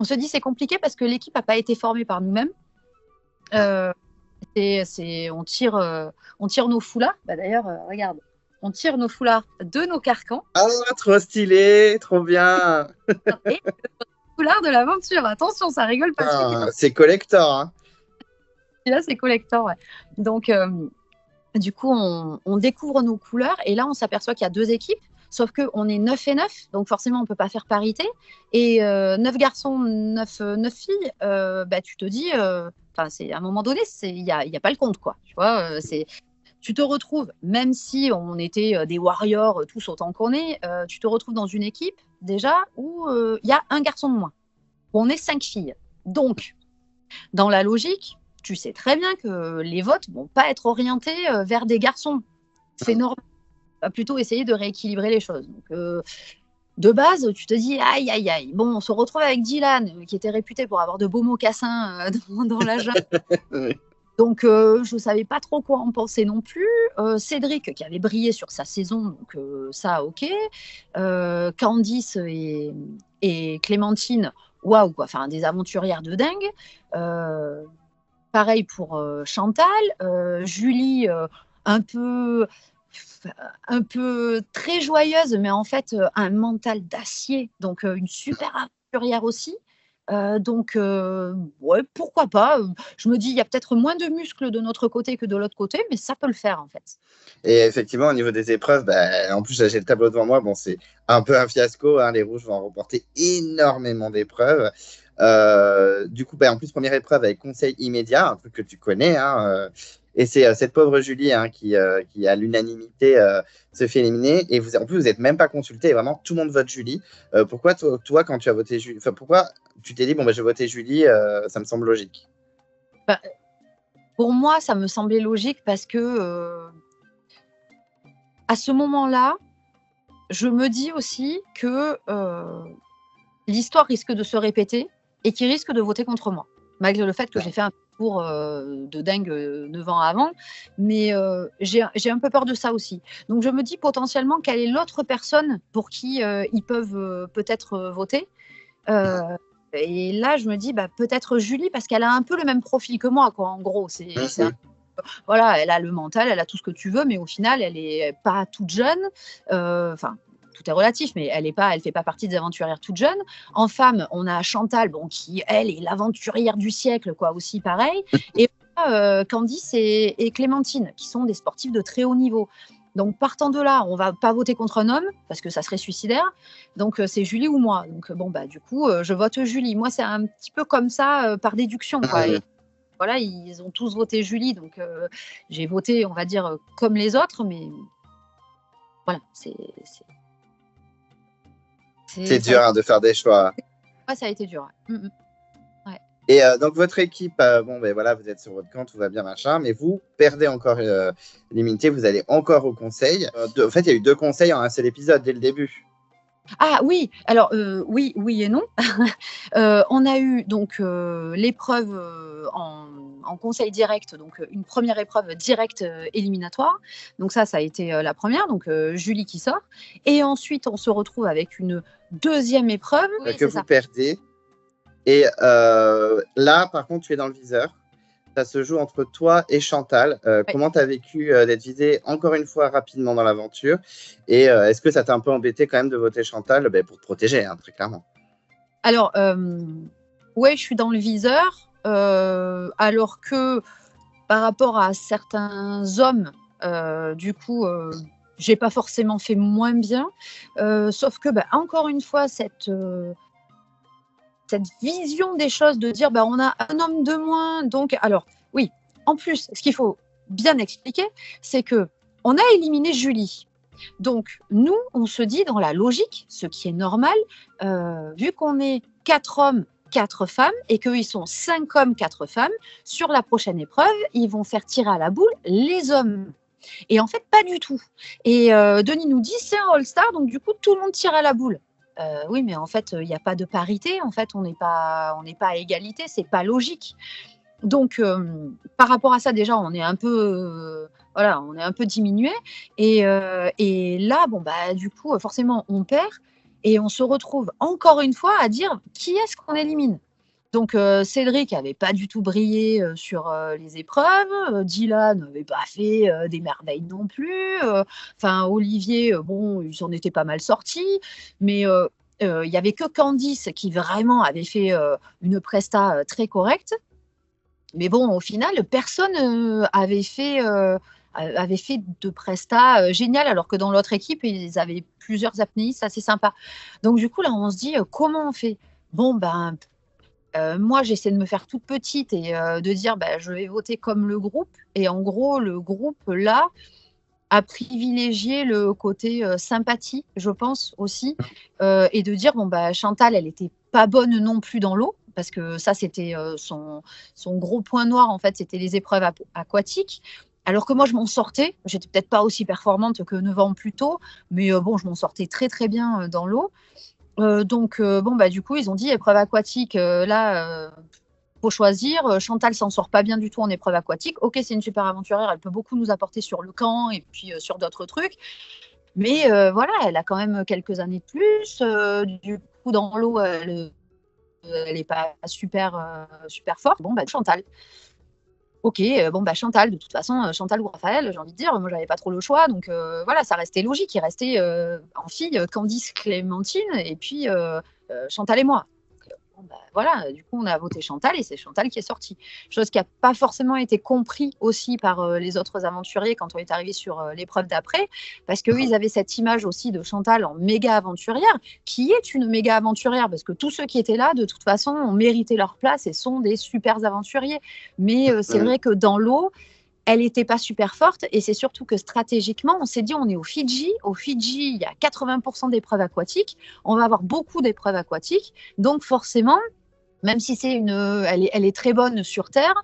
on se dit c'est compliqué parce que l'équipe n'a pas été formée par nous-mêmes. On tire nos foulards. D'ailleurs, regarde, on tire nos foulards de nos carcans. Ah, trop stylé, trop bien. Et le foulard de l'aventure. Attention, ça rigole pas. Ah, c'est collector. Hein. Là, c'est collector. Ouais. Donc, du coup, on découvre nos couleurs et là, on s'aperçoit qu'il y a 2 équipes. Sauf qu'on est 9 et 9, donc forcément, on ne peut pas faire parité. Et 9 garçons, 9 filles, tu te dis, à un moment donné, il n'y a pas le compte, quoi. Tu vois, tu te retrouves, même si on était des warriors, tous autant qu'on est, tu te retrouves dans une équipe, déjà, où il y a un garçon de moins. On est 5 filles. Donc, dans la logique, tu sais très bien que les votes ne vont pas être orientés vers des garçons. C'est normal. Va plutôt essayer de rééquilibrer les choses. Donc, de base, tu te dis aïe, aïe, aïe. Bon, on se retrouve avec Dylan, qui était réputé pour avoir de beaux mocassins dans la jungle. Donc, je ne savais pas trop quoi en penser non plus. Cédric, qui avait brillé sur sa saison, donc ça, ok. Candice et Clémentine, waouh, quoi. Enfin, des aventurières de dingue. Pareil pour Chantal. Julie, un peu très joyeuse, mais en fait, un mental d'acier. Donc, une super aventurière aussi. Ouais, pourquoi pas. Je me dis, il y a peut-être moins de muscles de notre côté que de l'autre côté, mais ça peut le faire, en fait. Et effectivement, au niveau des épreuves, en plus, j'ai le tableau devant moi. Bon, c'est un peu un fiasco. Hein, les Rouges vont remporter énormément d'épreuves. Du coup, en plus, première épreuve avec conseil immédiat, un truc que tu connais. Hein, et c'est cette pauvre Julie qui à l'unanimité, se fait éliminer. Et en plus, vous n'êtes même pas consulté. Vraiment, tout le monde vote Julie. Pourquoi, toi, quand tu as voté Julie, pourquoi tu t'es dit, bon, je vais voter Julie, ça me semble logique? Pour moi, ça me semblait logique parce que à ce moment-là, je me dis aussi que l'histoire risque de se répéter et qu'il risque de voter contre moi, malgré le fait que j'ai fait un parcours de dingue 9 ans avant. Mais j'ai un peu peur de ça aussi. Donc, je me dis potentiellement quelle est l'autre personne pour qui ils peuvent peut-être voter. Et là, je me dis peut-être Julie, parce qu'elle a un peu le même profil que moi, quoi. En gros, voilà, elle a le mental, elle a tout ce que tu veux, mais au final, elle n'est pas toute jeune. Tout est relatif, mais elle fait pas partie des aventurières toutes jeunes. En femme, on a Chantal, qui, elle, est l'aventurière du siècle, quoi, aussi pareil. Et Candice et Clémentine, qui sont des sportifs de très haut niveau. Donc, partant de là, on va pas voter contre un homme, parce que ça serait suicidaire. Donc, c'est Julie ou moi. Donc, du coup, je vote Julie. Moi, c'est un petit peu comme ça, par déduction, quoi. Et voilà, ils ont tous voté Julie. Donc, j'ai voté, on va dire, comme les autres, mais voilà, c'est dur de faire des choix. Ouais, ça a été dur. Ouais. Ouais. Et donc, votre équipe, voilà, vous êtes sur votre camp, tout va bien, machin, mais vous perdez encore l'immunité, vous allez encore au conseil. En fait, il y a eu 2 conseils en un seul épisode dès le début. Ah oui, alors oui, oui et non. On a eu donc l'épreuve en conseil direct, donc une première épreuve directe éliminatoire. Donc ça a été la première, donc Julie qui sort. Et ensuite, on se retrouve avec une deuxième épreuve. Oui, que c'est vous ça. perdez. Et là, par contre, tu es dans le viseur. Ça se joue entre toi et Chantal. Ouais. Comment tu as vécu d'être visée encore une fois rapidement dans l'aventure? Et est-ce que ça t'a un peu embêté quand même de voter Chantal pour te protéger, hein, très clairement? Alors, ouais, je suis dans le viseur, alors que par rapport à certains hommes, du coup, j'ai pas forcément fait moins bien. Sauf que, bah, encore une fois, cette vision des choses de dire, bah, on a un homme de moins, donc alors oui, en plus, ce qu'il faut bien expliquer, c'est que on a éliminé Julie. Donc nous, on se dit dans la logique, ce qui est normal, vu qu'on est 4 hommes, 4 femmes et qu'ils sont 5 hommes, 4 femmes, sur la prochaine épreuve, ils vont faire tirer à la boule les hommes. Et en fait, pas du tout. Et Denis nous dit, c'est un All-Star, donc du coup, tout le monde tire à la boule. Oui, mais en fait, il n'y a pas de parité. En fait, on n'est pas à égalité. C'est pas logique. Donc, par rapport à ça, déjà, on est un peu, voilà, on est un peu diminué. Et là, bon, bah, du coup, forcément, on perd et on se retrouve encore une fois à dire qui est-ce qu'on élimine. Donc, Cédric n'avait pas du tout brillé sur les épreuves. Dylan n'avait pas fait des merveilles non plus. Enfin, Olivier, bon, il s'en était pas mal sorti. Mais il n'y avait que Candice qui vraiment avait fait une presta très correcte. Mais bon, au final, personne avait fait de presta génial, alors que dans l'autre équipe, ils avaient plusieurs apnéistes assez sympas. Donc, du coup, là, on se dit, comment on fait? Bon, ben, moi, j'essaie de me faire toute petite et de dire, bah, je vais voter comme le groupe. Et en gros, le groupe, là, a privilégié le côté sympathie, je pense aussi, et de dire, bon, bah, Chantal, elle n'était pas bonne non plus dans l'eau, parce que ça, c'était son gros point noir, en fait, c'était les épreuves aquatiques. Alors que moi, je m'en sortais. J'étais peut-être pas aussi performante que 9 ans plus tôt, mais bon, je m'en sortais très, très bien dans l'eau. Donc, bon, bah, du coup, ils ont dit épreuve aquatique, là, faut choisir. Chantal s'en sort pas bien du tout en épreuve aquatique. Ok, c'est une super aventurière, elle peut beaucoup nous apporter sur le camp et puis sur d'autres trucs. Mais voilà, elle a quand même quelques années de plus. Du coup, dans l'eau, elle n'est pas super, super forte. Bon, bah, Chantal. Ok, bon, bah, Chantal, de toute façon, Chantal ou Raphaël, j'ai envie de dire, moi, j'avais pas trop le choix. Donc voilà, ça restait logique. Il restait en fille Candice, Clémentine et puis Chantal et moi. Bon, bah, voilà, du coup, on a voté Chantal et c'est Chantal qui est sortie. Chose qui n'a pas forcément été compris aussi par les autres aventuriers quand on est arrivé sur l'épreuve d'après, parce qu'eux, ils avaient cette image aussi de Chantal en méga aventurière, qui est une méga aventurière, parce que tous ceux qui étaient là, de toute façon, ont mérité leur place et sont des super aventuriers. Mais c'est vrai que dans l'eau, elle n'était pas super forte et c'est surtout que stratégiquement, on s'est dit on est au Fidji. Au Fidji, il y a 80% d'épreuves aquatiques. On va avoir beaucoup d'épreuves aquatiques. Donc forcément, même si elle est très bonne sur Terre,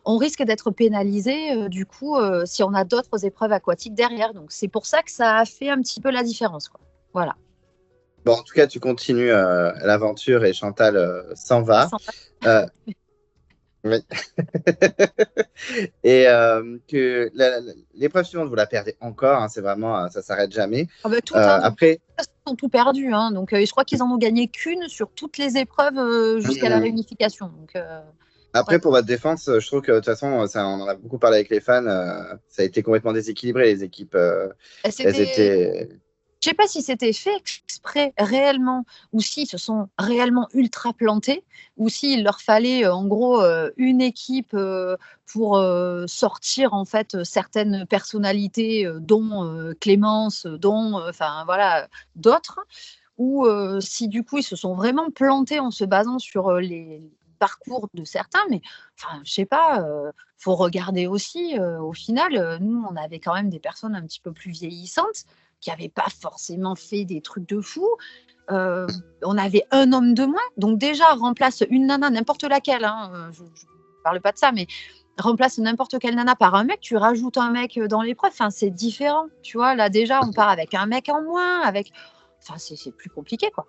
on risque d'être pénalisé du coup si on a d'autres épreuves aquatiques derrière. Donc c'est pour ça que ça a fait un petit peu la différence, quoi. Voilà. Bon, en tout cas, tu continues l'aventure et Chantal s'en va. Euh, oui. Et que l'épreuve suivante, vous la perdez encore, hein, c'est vraiment, ça s'arrête jamais. Ah bah, tout, hein, Après, ils ont tout perdu. Hein, donc, je crois qu'ils en ont gagné qu'une sur toutes les épreuves jusqu'à la réunification. Donc, après, ouais. pour votre défense, je trouve que de toute façon, ça, on en a beaucoup parlé avec les fans, ça a été complètement déséquilibré. Les équipes, elles C'était étaient. Je sais pas si c'était fait exprès réellement ou s'ils se sont réellement ultra plantés ou s'il leur fallait en gros une équipe pour sortir en fait certaines personnalités dont Clémence, dont enfin voilà d'autres ou si du coup ils se sont vraiment plantés en se basant sur les parcours de certains, mais enfin je sais pas, faut regarder aussi au final nous on avait quand même des personnes un petit peu plus vieillissantes qui n'avaient pas forcément fait des trucs de fou. On avait un homme de moins. Donc déjà, remplace une nana, n'importe laquelle. Hein, je ne parle pas de ça, mais remplace n'importe quelle nana par un mec. Tu rajoutes un mec dans l'épreuve. Enfin, c'est différent. Tu vois, là déjà, on part avec un mec en moins. enfin, c'est plus compliqué, quoi.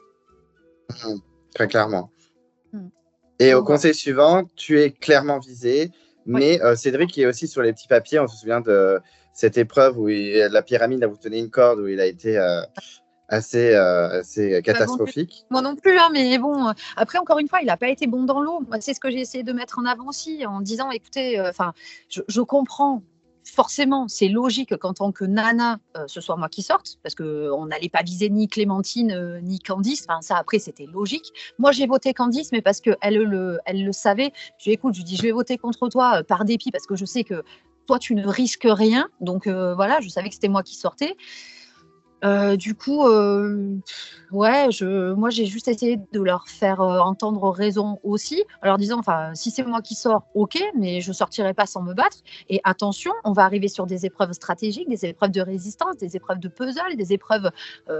Très clairement. Mm. Et au Donc, voilà. conseil suivant, tu es clairement visé, Oui. mais Cédric est aussi sur les petits papiers. On se souvient de cette épreuve où la pyramide, vous tenez une corde, où il a été assez Pas bon, catastrophique. moi non plus, hein, mais bon, après, encore une fois, il n'a pas été bon dans l'eau. Moi, c'est ce que j'ai essayé de mettre en avant aussi, en disant, écoutez, enfin, je comprends. Forcément, c'est logique qu'en tant que nana, ce soit moi qui sorte, parce qu'on n'allait pas viser ni Clémentine ni Candice. Enfin, ça, après, c'était logique. Moi, j'ai voté Candice, mais parce qu'elle le savait. Je lui ai dit, écoute, je lui dis, je vais voter contre toi par dépit, parce que je sais que toi, tu ne risques rien. Donc, voilà, je savais que c'était moi qui sortais. Du coup, ouais, moi, j'ai juste essayé de leur faire entendre raison aussi, en leur disant, enfin, si c'est moi qui sors, ok, mais je ne sortirai pas sans me battre. Et attention, on va arriver sur des épreuves stratégiques, des épreuves de résistance, des épreuves de puzzle, des épreuves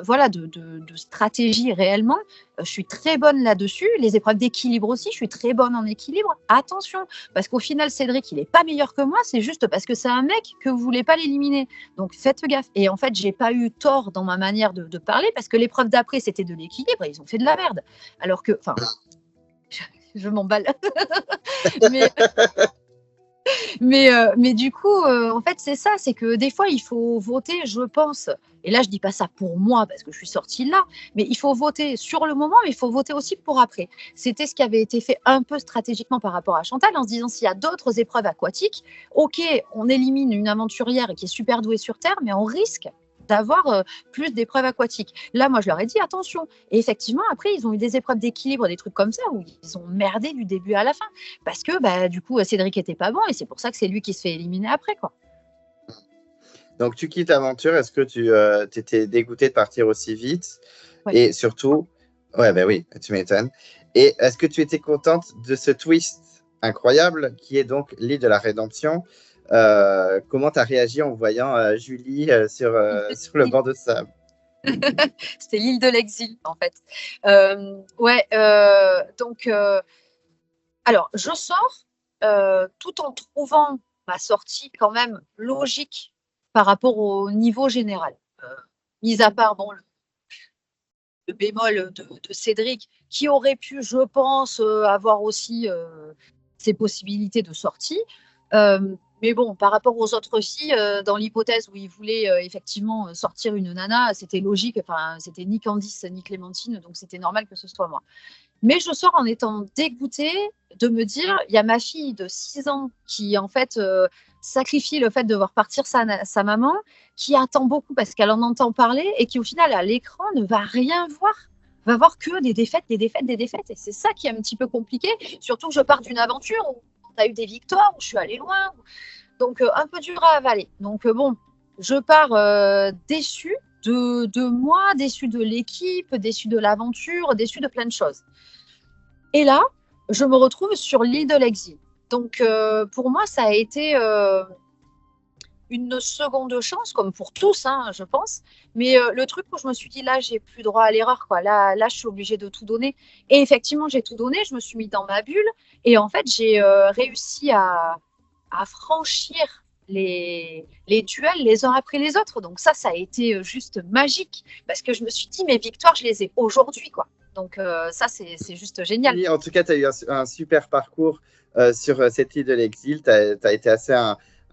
voilà, de stratégie réellement. Je suis très bonne là-dessus. Les épreuves d'équilibre aussi, je suis très bonne en équilibre. Attention, parce qu'au final, Cédric, il n'est pas meilleur que moi, c'est juste parce que c'est un mec que vous ne voulez pas l'éliminer. Donc faites gaffe. Et en fait, j'ai pas eu tort dans ma manière de parler parce que l'épreuve d'après, c'était de l'équilibre et ils ont fait de la merde. Alors que, enfin, je m'emballe. mais, mais du coup, en fait, c'est ça, c'est que des fois, il faut voter, je pense. Et là, je dis pas ça pour moi parce que je suis sortie là, mais il faut voter sur le moment, mais il faut voter aussi pour après. C'était ce qui avait été fait un peu stratégiquement par rapport à Chantal, en se disant s'il y a d'autres épreuves aquatiques, ok, on élimine une aventurière qui est super douée sur Terre, mais on risque d'avoir plus d'épreuves aquatiques. Là, moi, je leur ai dit attention. Et effectivement, après, ils ont eu des épreuves d'équilibre, des trucs comme ça, où ils ont merdé du début à la fin. Parce que, bah, du coup, Cédric était pas bon, et c'est pour ça que c'est lui qui se fait éliminer après, quoi. Donc, tu quittes l'aventure. Est-ce que tu étais dégoûté de partir aussi vite? Ouais. Et surtout, ouais, ben oui, tu m'étonnes. Et est-ce que tu étais contente de ce twist incroyable qui est donc l'île de la rédemption? Comment tu as réagi en voyant Julie sur le banc de sable? C'était l'île de l'exil, en fait. Ouais, donc, alors, je sors tout en trouvant ma sortie quand même logique par rapport au niveau général. Mis à part, bon, le bémol de Cédric, qui aurait pu, je pense, avoir aussi ses possibilités de sortie. Mais bon, par rapport aux autres filles, dans l'hypothèse où il voulait effectivement sortir une nana, c'était logique. Enfin, c'était ni Candice ni Clémentine, donc c'était normal que ce soit moi. Mais je sors en étant dégoûtée de me dire, il y a ma fille de 6 ans qui, en fait, sacrifie le fait de voir partir sa maman, qui attend beaucoup parce qu'elle en entend parler et qui, au final, à l'écran, ne va rien voir. Va voir que des défaites, des défaites, des défaites. Et c'est ça qui est un petit peu compliqué. Surtout que je pars d'une aventure où on a eu des victoires, où je suis allée loin. Donc, un peu dur à avaler. Donc, bon, je pars déçue de moi, déçue de l'équipe, déçue de l'aventure, déçue de plein de choses. Et là, je me retrouve sur l'île de l'exil. Donc, pour moi, ça a été une seconde chance, comme pour tous, hein, je pense. Mais le truc où je me suis dit, là, j'ai plus droit à l'erreur, quoi. Là, je suis obligée de tout donner. Et effectivement, j'ai tout donné. Je me suis mis dans ma bulle. Et en fait, j'ai réussi à franchir les duels les uns après les autres. Donc ça a été juste magique. Parce que je me suis dit, mes victoires, je les ai aujourd'hui, quoi. Donc ça, c'est juste génial. Oui, en tout cas, tu as eu un super parcours sur cette île de l'exil. Tu as été assez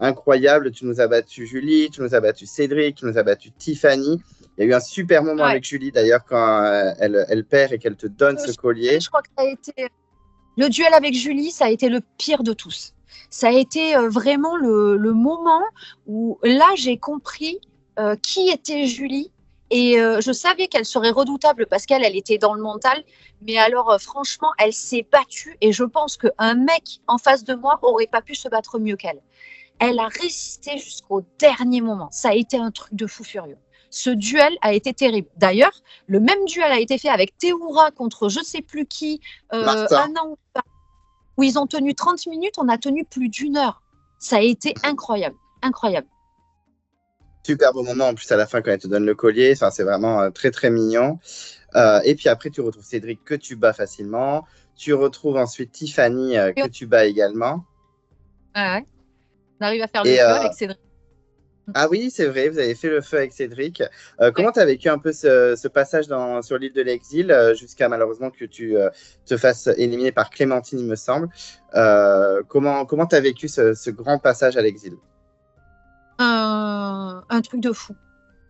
incroyable. Tu nous as battu Julie, tu nous as battu Cédric, tu nous as battu Tiffany. Il y a eu un super moment avec Julie, d'ailleurs, quand elle perd et qu'elle te donne ce collier. Je crois que ça a été... Le duel avec Julie, ça a été le pire de tous. Ça a été vraiment le moment où là, j'ai compris qui était Julie. Et je savais qu'elle serait redoutable parce qu'elle était dans le mental. Mais alors, franchement, elle s'est battue. Et je pense qu'un mec en face de moi aurait pas pu se battre mieux qu'elle. Elle a résisté jusqu'au dernier moment. Ça a été un truc de fou furieux. Ce duel a été terrible. D'ailleurs, le même duel a été fait avec Théoura contre je ne sais plus qui, un an où ils ont tenu 30 minutes, on a tenu plus d'1 heure. Ça a été incroyable, incroyable. Super beau moment en plus à la fin quand elle te donne le collier. Enfin, c'est vraiment très, très mignon. Et puis après, tu retrouves Cédric que tu bats facilement. Tu retrouves ensuite Tiffany que tu bats également. Ouais. On arrive à faire le feu avec Cédric. Ah oui, c'est vrai, vous avez fait le feu avec Cédric. Ouais. Comment tu as vécu un peu ce passage sur l'île de l'exil jusqu'à malheureusement que tu te fasses éliminer par Clémentine, il me semble. Comment tu as vécu ce grand passage à l'exil? Un truc de fou.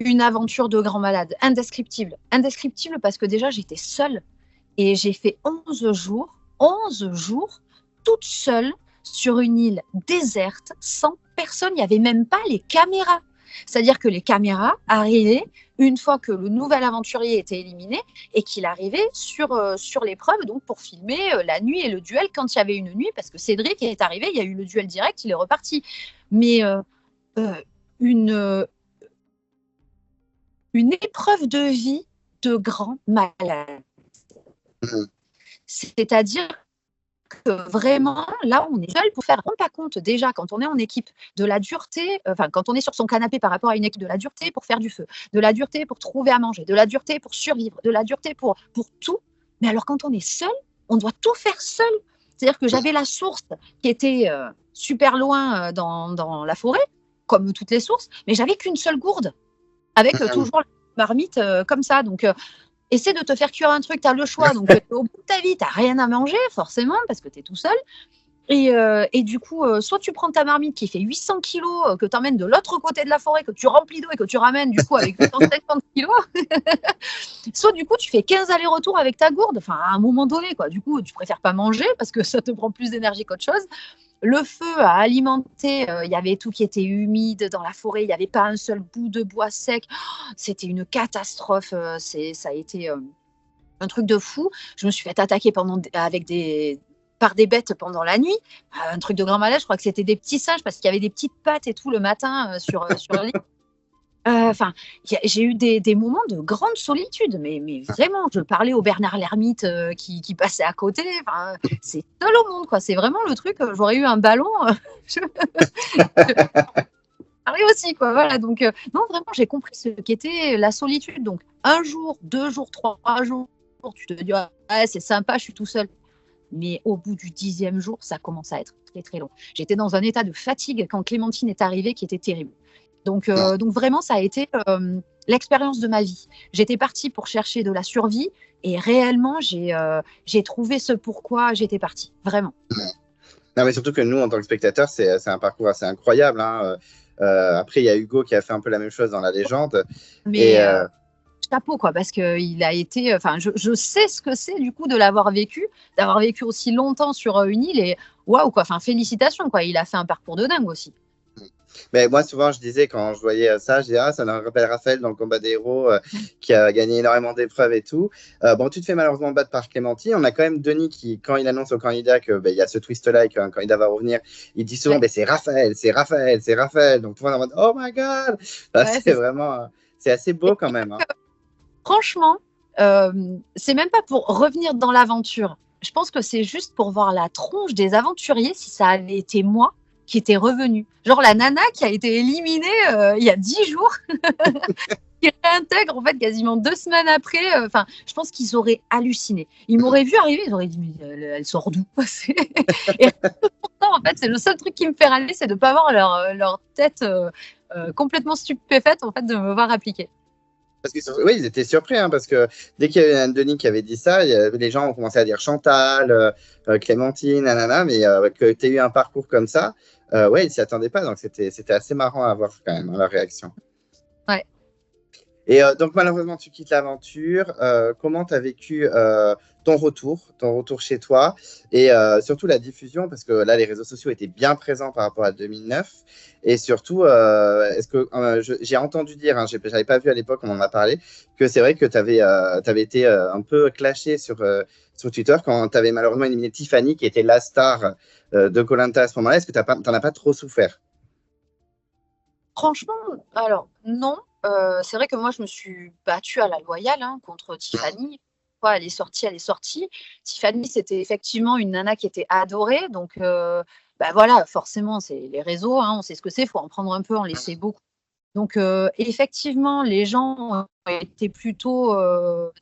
Une aventure de grand malade. Indescriptible. Indescriptible parce que déjà, j'étais seule et j'ai fait 11 jours, toute seule sur une île déserte, sans personne. Il n'y avait même pas les caméras. C'est-à-dire que les caméras arrivaient une fois que le nouvel aventurier était éliminé et qu'il arrivait sur l'épreuve donc pour filmer la nuit et le duel quand il y avait une nuit, parce que Cédric est arrivé, il y a eu le duel direct, il est reparti. Mais euh, une, euh, une épreuve de vie de grand malade. Mhm. C'est-à-dire que vraiment, là, on est seul pour faire. On ne rend pas compte déjà quand on est en équipe de la dureté, enfin, quand on est sur son canapé par rapport à une équipe, de la dureté pour faire du feu, de la dureté pour trouver à manger, de la dureté pour survivre, de la dureté pour tout. Mais alors, quand on est seul, on doit tout faire seul. C'est-à-dire que j'avais la source qui était super loin dans la forêt, comme toutes les sources, mais j'avais qu'une seule gourde, avec Mhm. toujours la marmite comme ça. Donc, essaie de te faire cuire un truc, tu as le choix. Donc, au bout de ta vie, tu n'as rien à manger, forcément, parce que tu es tout seul. Et du coup, soit tu prends ta marmite qui fait 800 kilos, que tu emmènes de l'autre côté de la forêt, que tu remplis d'eau et que tu ramènes du coup avec 850 kilos, soit du coup tu fais 15 allers-retours avec ta gourde, enfin à un moment donné, quoi. Du coup, tu préfères pas manger parce que ça te prend plus d'énergie qu'autre chose. Le feu a alimenté, il y avait tout qui était humide dans la forêt, il n'y avait pas un seul bout de bois sec. Oh, c'était une catastrophe, ça a été un truc de fou. Je me suis fait attaquer par des bêtes pendant la nuit. Un truc de grand malade, je crois que c'était des petits singes parce qu'il y avait des petites pattes et tout le matin sur l'île. Enfin, j'ai eu des moments de grande solitude, mais vraiment, je parlais au Bernard l'ermite qui passait à côté. Enfin, c'est seul au monde, quoi. C'est vraiment le truc. J'aurais eu un ballon, je parlais aussi, quoi. Voilà. Donc, non, vraiment, j'ai compris ce qu'était la solitude. Donc, un jour, 2 jours, 3 jours, tu te dis, ouais, c'est sympa, je suis tout seul. Mais au bout du 10e jour, ça commence à être très, très long. J'étais dans un état de fatigue quand Clémentine est arrivée qui était terrible. Donc vraiment, ça a été l'expérience de ma vie. J'étais partie pour chercher de la survie et réellement, j'ai trouvé ce pourquoi j'étais partie. Vraiment. Non, mais surtout que nous, en tant que spectateurs, c'est un parcours assez incroyable, hein. Après, il y a Hugo qui a fait un peu la même chose dans la légende. Et Mais chapeau, quoi, parce qu'il a été. Enfin, je sais ce que c'est, du coup, de l'avoir vécu, d'avoir vécu aussi longtemps sur une île et waouh, quoi. Enfin, félicitations, quoi. Il a fait un parcours de dingue aussi. mais moi, souvent, je disais, quand je voyais ça, je disais, ah, ça me rappelle Raphaël dans le combat des héros, qui a gagné énormément d'épreuves et tout. Bon, tu te fais malheureusement battre par Clémentine. On a quand même Denis qui, quand il annonce au candidat que ben, il y a ce twist-là et qu'un candidat va revenir, il dit souvent, Ouais, ben, c'est Raphaël, c'est Raphaël, c'est Raphaël. Donc, tout le monde est en mode, oh my God! ouais, C'est c'est ça. vraiment, c'est assez beau quand même, hein. Franchement, c'est même pas pour revenir dans l'aventure. Je pense que c'est juste pour voir la tronche des aventuriers si ça avait été moi qui était revenue. Genre la nana qui a été éliminée il y a 10 jours, qui réintègre en fait quasiment 2 semaines après. Enfin, je pense qu'ils auraient halluciné. Ils m'auraient vu arriver, ils auraient dit mais elle sort d'où? Et pourtant, en fait, c'est le seul truc qui me fait râler, c'est de ne pas voir leur tête complètement stupéfaite en fait de me voir appliquer. Parce que, oui, ils étaient surpris, hein, parce que dès qu'il y avait un Denis qui avait dit ça, les gens ont commencé à dire Chantal, Clémentine, nanana, mais que tu aies eu un parcours comme ça, ouais, ils s'y attendaient pas, donc c'était assez marrant à voir quand même, hein, la réaction. Ouais. Et donc, malheureusement, tu quittes l'aventure. Comment tu as vécu ton retour chez toi et surtout la diffusion, parce que là, les réseaux sociaux étaient bien présents par rapport à 2009. Et surtout, est-ce que j'ai entendu dire, hein, je n'avais pas vu à l'époque, on en a parlé, que c'est vrai que tu avais été un peu clashé sur Twitter quand tu avais malheureusement éliminé Tiffany, qui était la star de koh à ce moment-là. Est-ce que tu n'en as pas trop souffert? Franchement, alors non. C'est vrai que moi, je me suis battue à la loyale hein, contre Tiffany. Quoi, elle est sortie, elle est sortie. Tiffany, c'était effectivement une nana qui était adorée. Donc, bah voilà, forcément, c'est les réseaux, hein, on sait ce que c'est, il faut en prendre un peu, on les sait beaucoup. Donc, effectivement, les gens ont été plutôt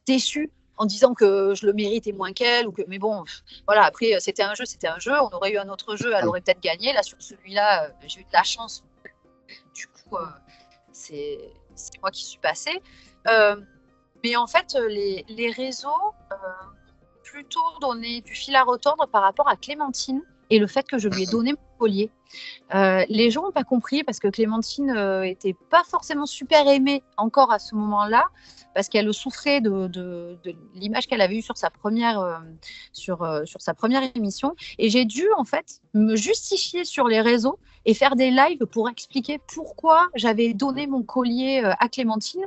déçus en disant que je le méritais moins qu'elle. Mais bon, voilà, après, c'était un jeu, c'était un jeu. On aurait eu un autre jeu, elle aurait peut-être gagné. Là, sur celui-là, j'ai eu de la chance. c'est moi qui suis passée. Mais en fait, les réseaux plutôt donné du fil à retordre par rapport à Clémentine et le fait que je lui ai donné mon collier. Les gens n'ont pas compris parce que Clémentine était pas forcément super aimée encore à ce moment-là parce qu'elle souffrait de l'image qu'elle avait eue sur sa première sa première émission, et j'ai dû en fait me justifier sur les réseaux et faire des lives pour expliquer pourquoi j'avais donné mon collier à Clémentine,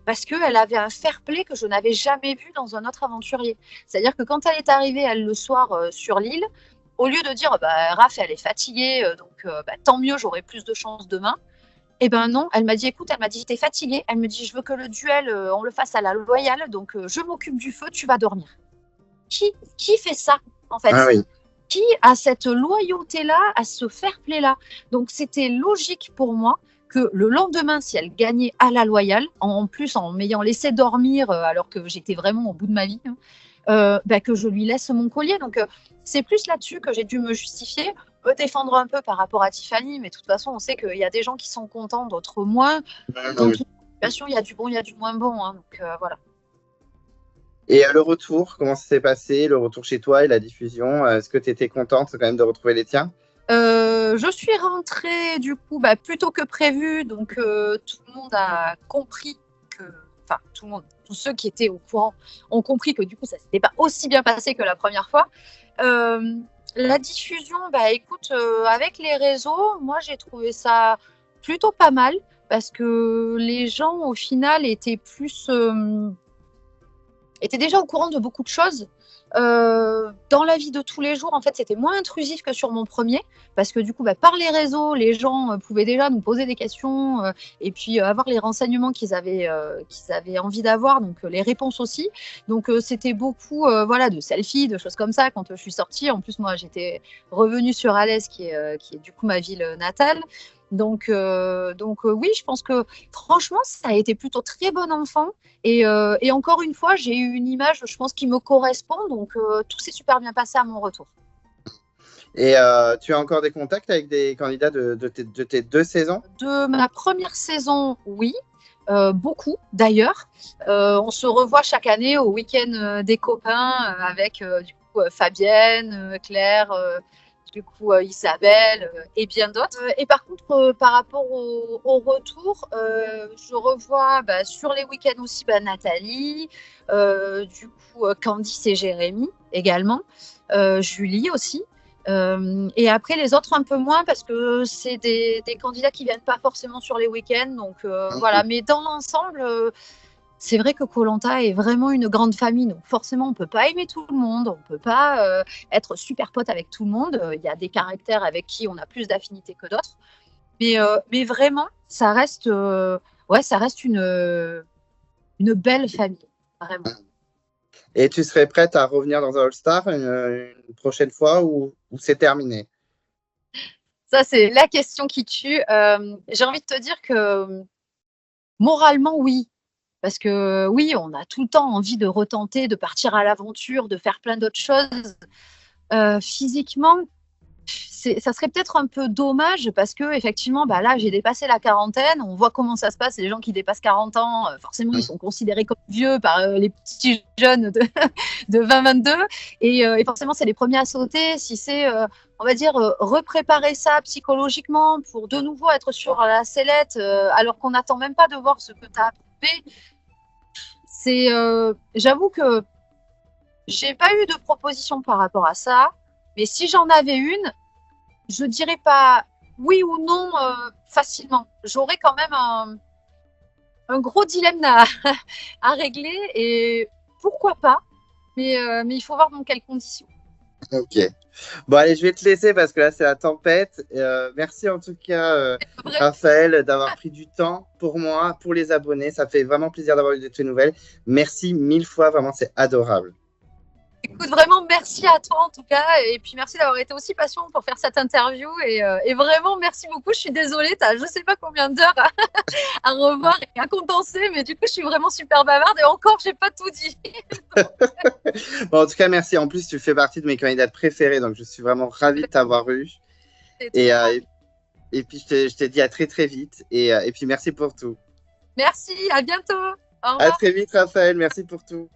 parce qu'elle avait un fair play que je n'avais jamais vu dans un autre aventurier. C'est-à-dire que quand elle est arrivée, elle, le soir sur l'île, au lieu de dire Raph, elle est fatiguée, donc tant mieux, j'aurai plus de chance demain. Eh ben non, elle m'a dit, écoute, elle m'a dit, t'es fatiguée. Elle me dit, je veux que le duel, on le fasse à la loyale, donc je m'occupe du feu, tu vas dormir. Qui fait ça, en fait? Ah oui. Qui a cette loyauté-là, à ce fair play-là? Donc c'était logique pour moi que le lendemain, si elle gagnait à la loyale, en plus en m'ayant laissé dormir alors que j'étais vraiment au bout de ma vie, que je lui laisse mon collier. Donc c'est plus là-dessus que j'ai dû me justifier, me défendre un peu par rapport à Tiffany, mais de toute façon, on sait qu'il y a des gens qui sont contents, d'autres moins. Dans toute situation, il y a du bon, il y a du moins bon. Hein, donc voilà. Et le retour, comment ça s'est passé, le retour chez toi et la diffusion? Est-ce que tu étais contente quand même de retrouver les tiens? Je suis rentrée du coup plus tôt que prévu, donc tout le monde a compris que, enfin tout le monde, tous ceux qui étaient au courant ont compris que du coup ça s'était pas aussi bien passé que la première fois. La diffusion, écoute, avec les réseaux, moi j'ai trouvé ça plutôt pas mal parce que les gens au final étaient déjà au courant de beaucoup de choses. Dans la vie de tous les jours, en fait, c'était moins intrusif que sur mon premier, parce que du coup, par les réseaux, les gens pouvaient déjà nous poser des questions et puis avoir les renseignements qu'ils avaient envie d'avoir, donc les réponses aussi. Donc c'était beaucoup de selfies, de choses comme ça quand je suis sortie. En plus, moi, j'étais revenue sur Alès, qui est du coup ma ville natale. Donc oui, je pense que franchement, ça a été plutôt très bon enfant. Et encore une fois, j'ai eu une image, je pense, qui me correspond. Donc tout s'est super bien passé à mon retour. Et tu as encore des contacts avec des candidats de tes 2 saisons? De ma première saison, oui. Beaucoup d'ailleurs. On se revoit chaque année au week-end des copains avec du coup Fabienne, Claire, du coup Isabelle et bien d'autres. Et par contre, par rapport au retour, je revois sur les week-ends aussi Nathalie, du coup Candice et Jérémy également, Julie aussi. Et après, les autres un peu moins parce que c'est des candidats qui viennent pas forcément sur les week-ends. Donc voilà, mais dans l'ensemble, c'est vrai que Koh-Lanta est vraiment une grande famille. Donc forcément, on peut pas aimer tout le monde, on peut pas être super pote avec tout le monde. Il y a des caractères avec qui on a plus d'affinité que d'autres. Mais vraiment, ça reste une belle famille, vraiment. Et tu serais prête à revenir dans un All-Star une prochaine fois ou c'est terminé? Ça, c'est la question qui tue. J'ai envie de te dire que moralement, oui. Parce que oui, on a tout le temps envie de retenter, de partir à l'aventure, de faire plein d'autres choses. Physiquement, ça serait peut-être un peu dommage parce que effectivement, là, j'ai dépassé la quarantaine. On voit comment ça se passe. Les gens qui dépassent 40 ans, forcément, ils sont considérés comme vieux par les petits jeunes de 20-22. Et forcément, c'est les premiers à sauter. Si c'est, on va dire, repréparer ça psychologiquement pour de nouveau être sur la sellette alors qu'on n'attend même pas de voir ce que tu as fait. J'avoue que j'ai pas eu de proposition par rapport à ça. Mais si j'en avais une, je dirais pas oui ou non facilement. J'aurais quand même un gros dilemme à régler et pourquoi pas. Mais il faut voir dans quelles conditions. Ok. Bon, allez, je vais te laisser parce que là, c'est la tempête. Merci en tout cas, Raphaël, d'avoir pris du temps pour moi, pour les abonnés. Ça fait vraiment plaisir d'avoir eu de tes nouvelles. Merci 1000 fois, vraiment, c'est adorable. Écoute, vraiment, merci à toi en tout cas. Et puis, merci d'avoir été aussi patient pour faire cette interview. Et vraiment, merci beaucoup. Je suis désolée, tu as je ne sais pas combien d'heures à revoir et à compenser. Mais du coup, je suis vraiment super bavarde. Et encore, je n'ai pas tout dit. Bon, en tout cas, merci. En plus, tu fais partie de mes candidates préférées. Donc, je suis vraiment ravie de t'avoir eu. Et puis, je te dis à très, très vite. Et puis, merci pour tout. Merci, à bientôt. Au À revoir. très vite, Raphaël. Merci pour tout.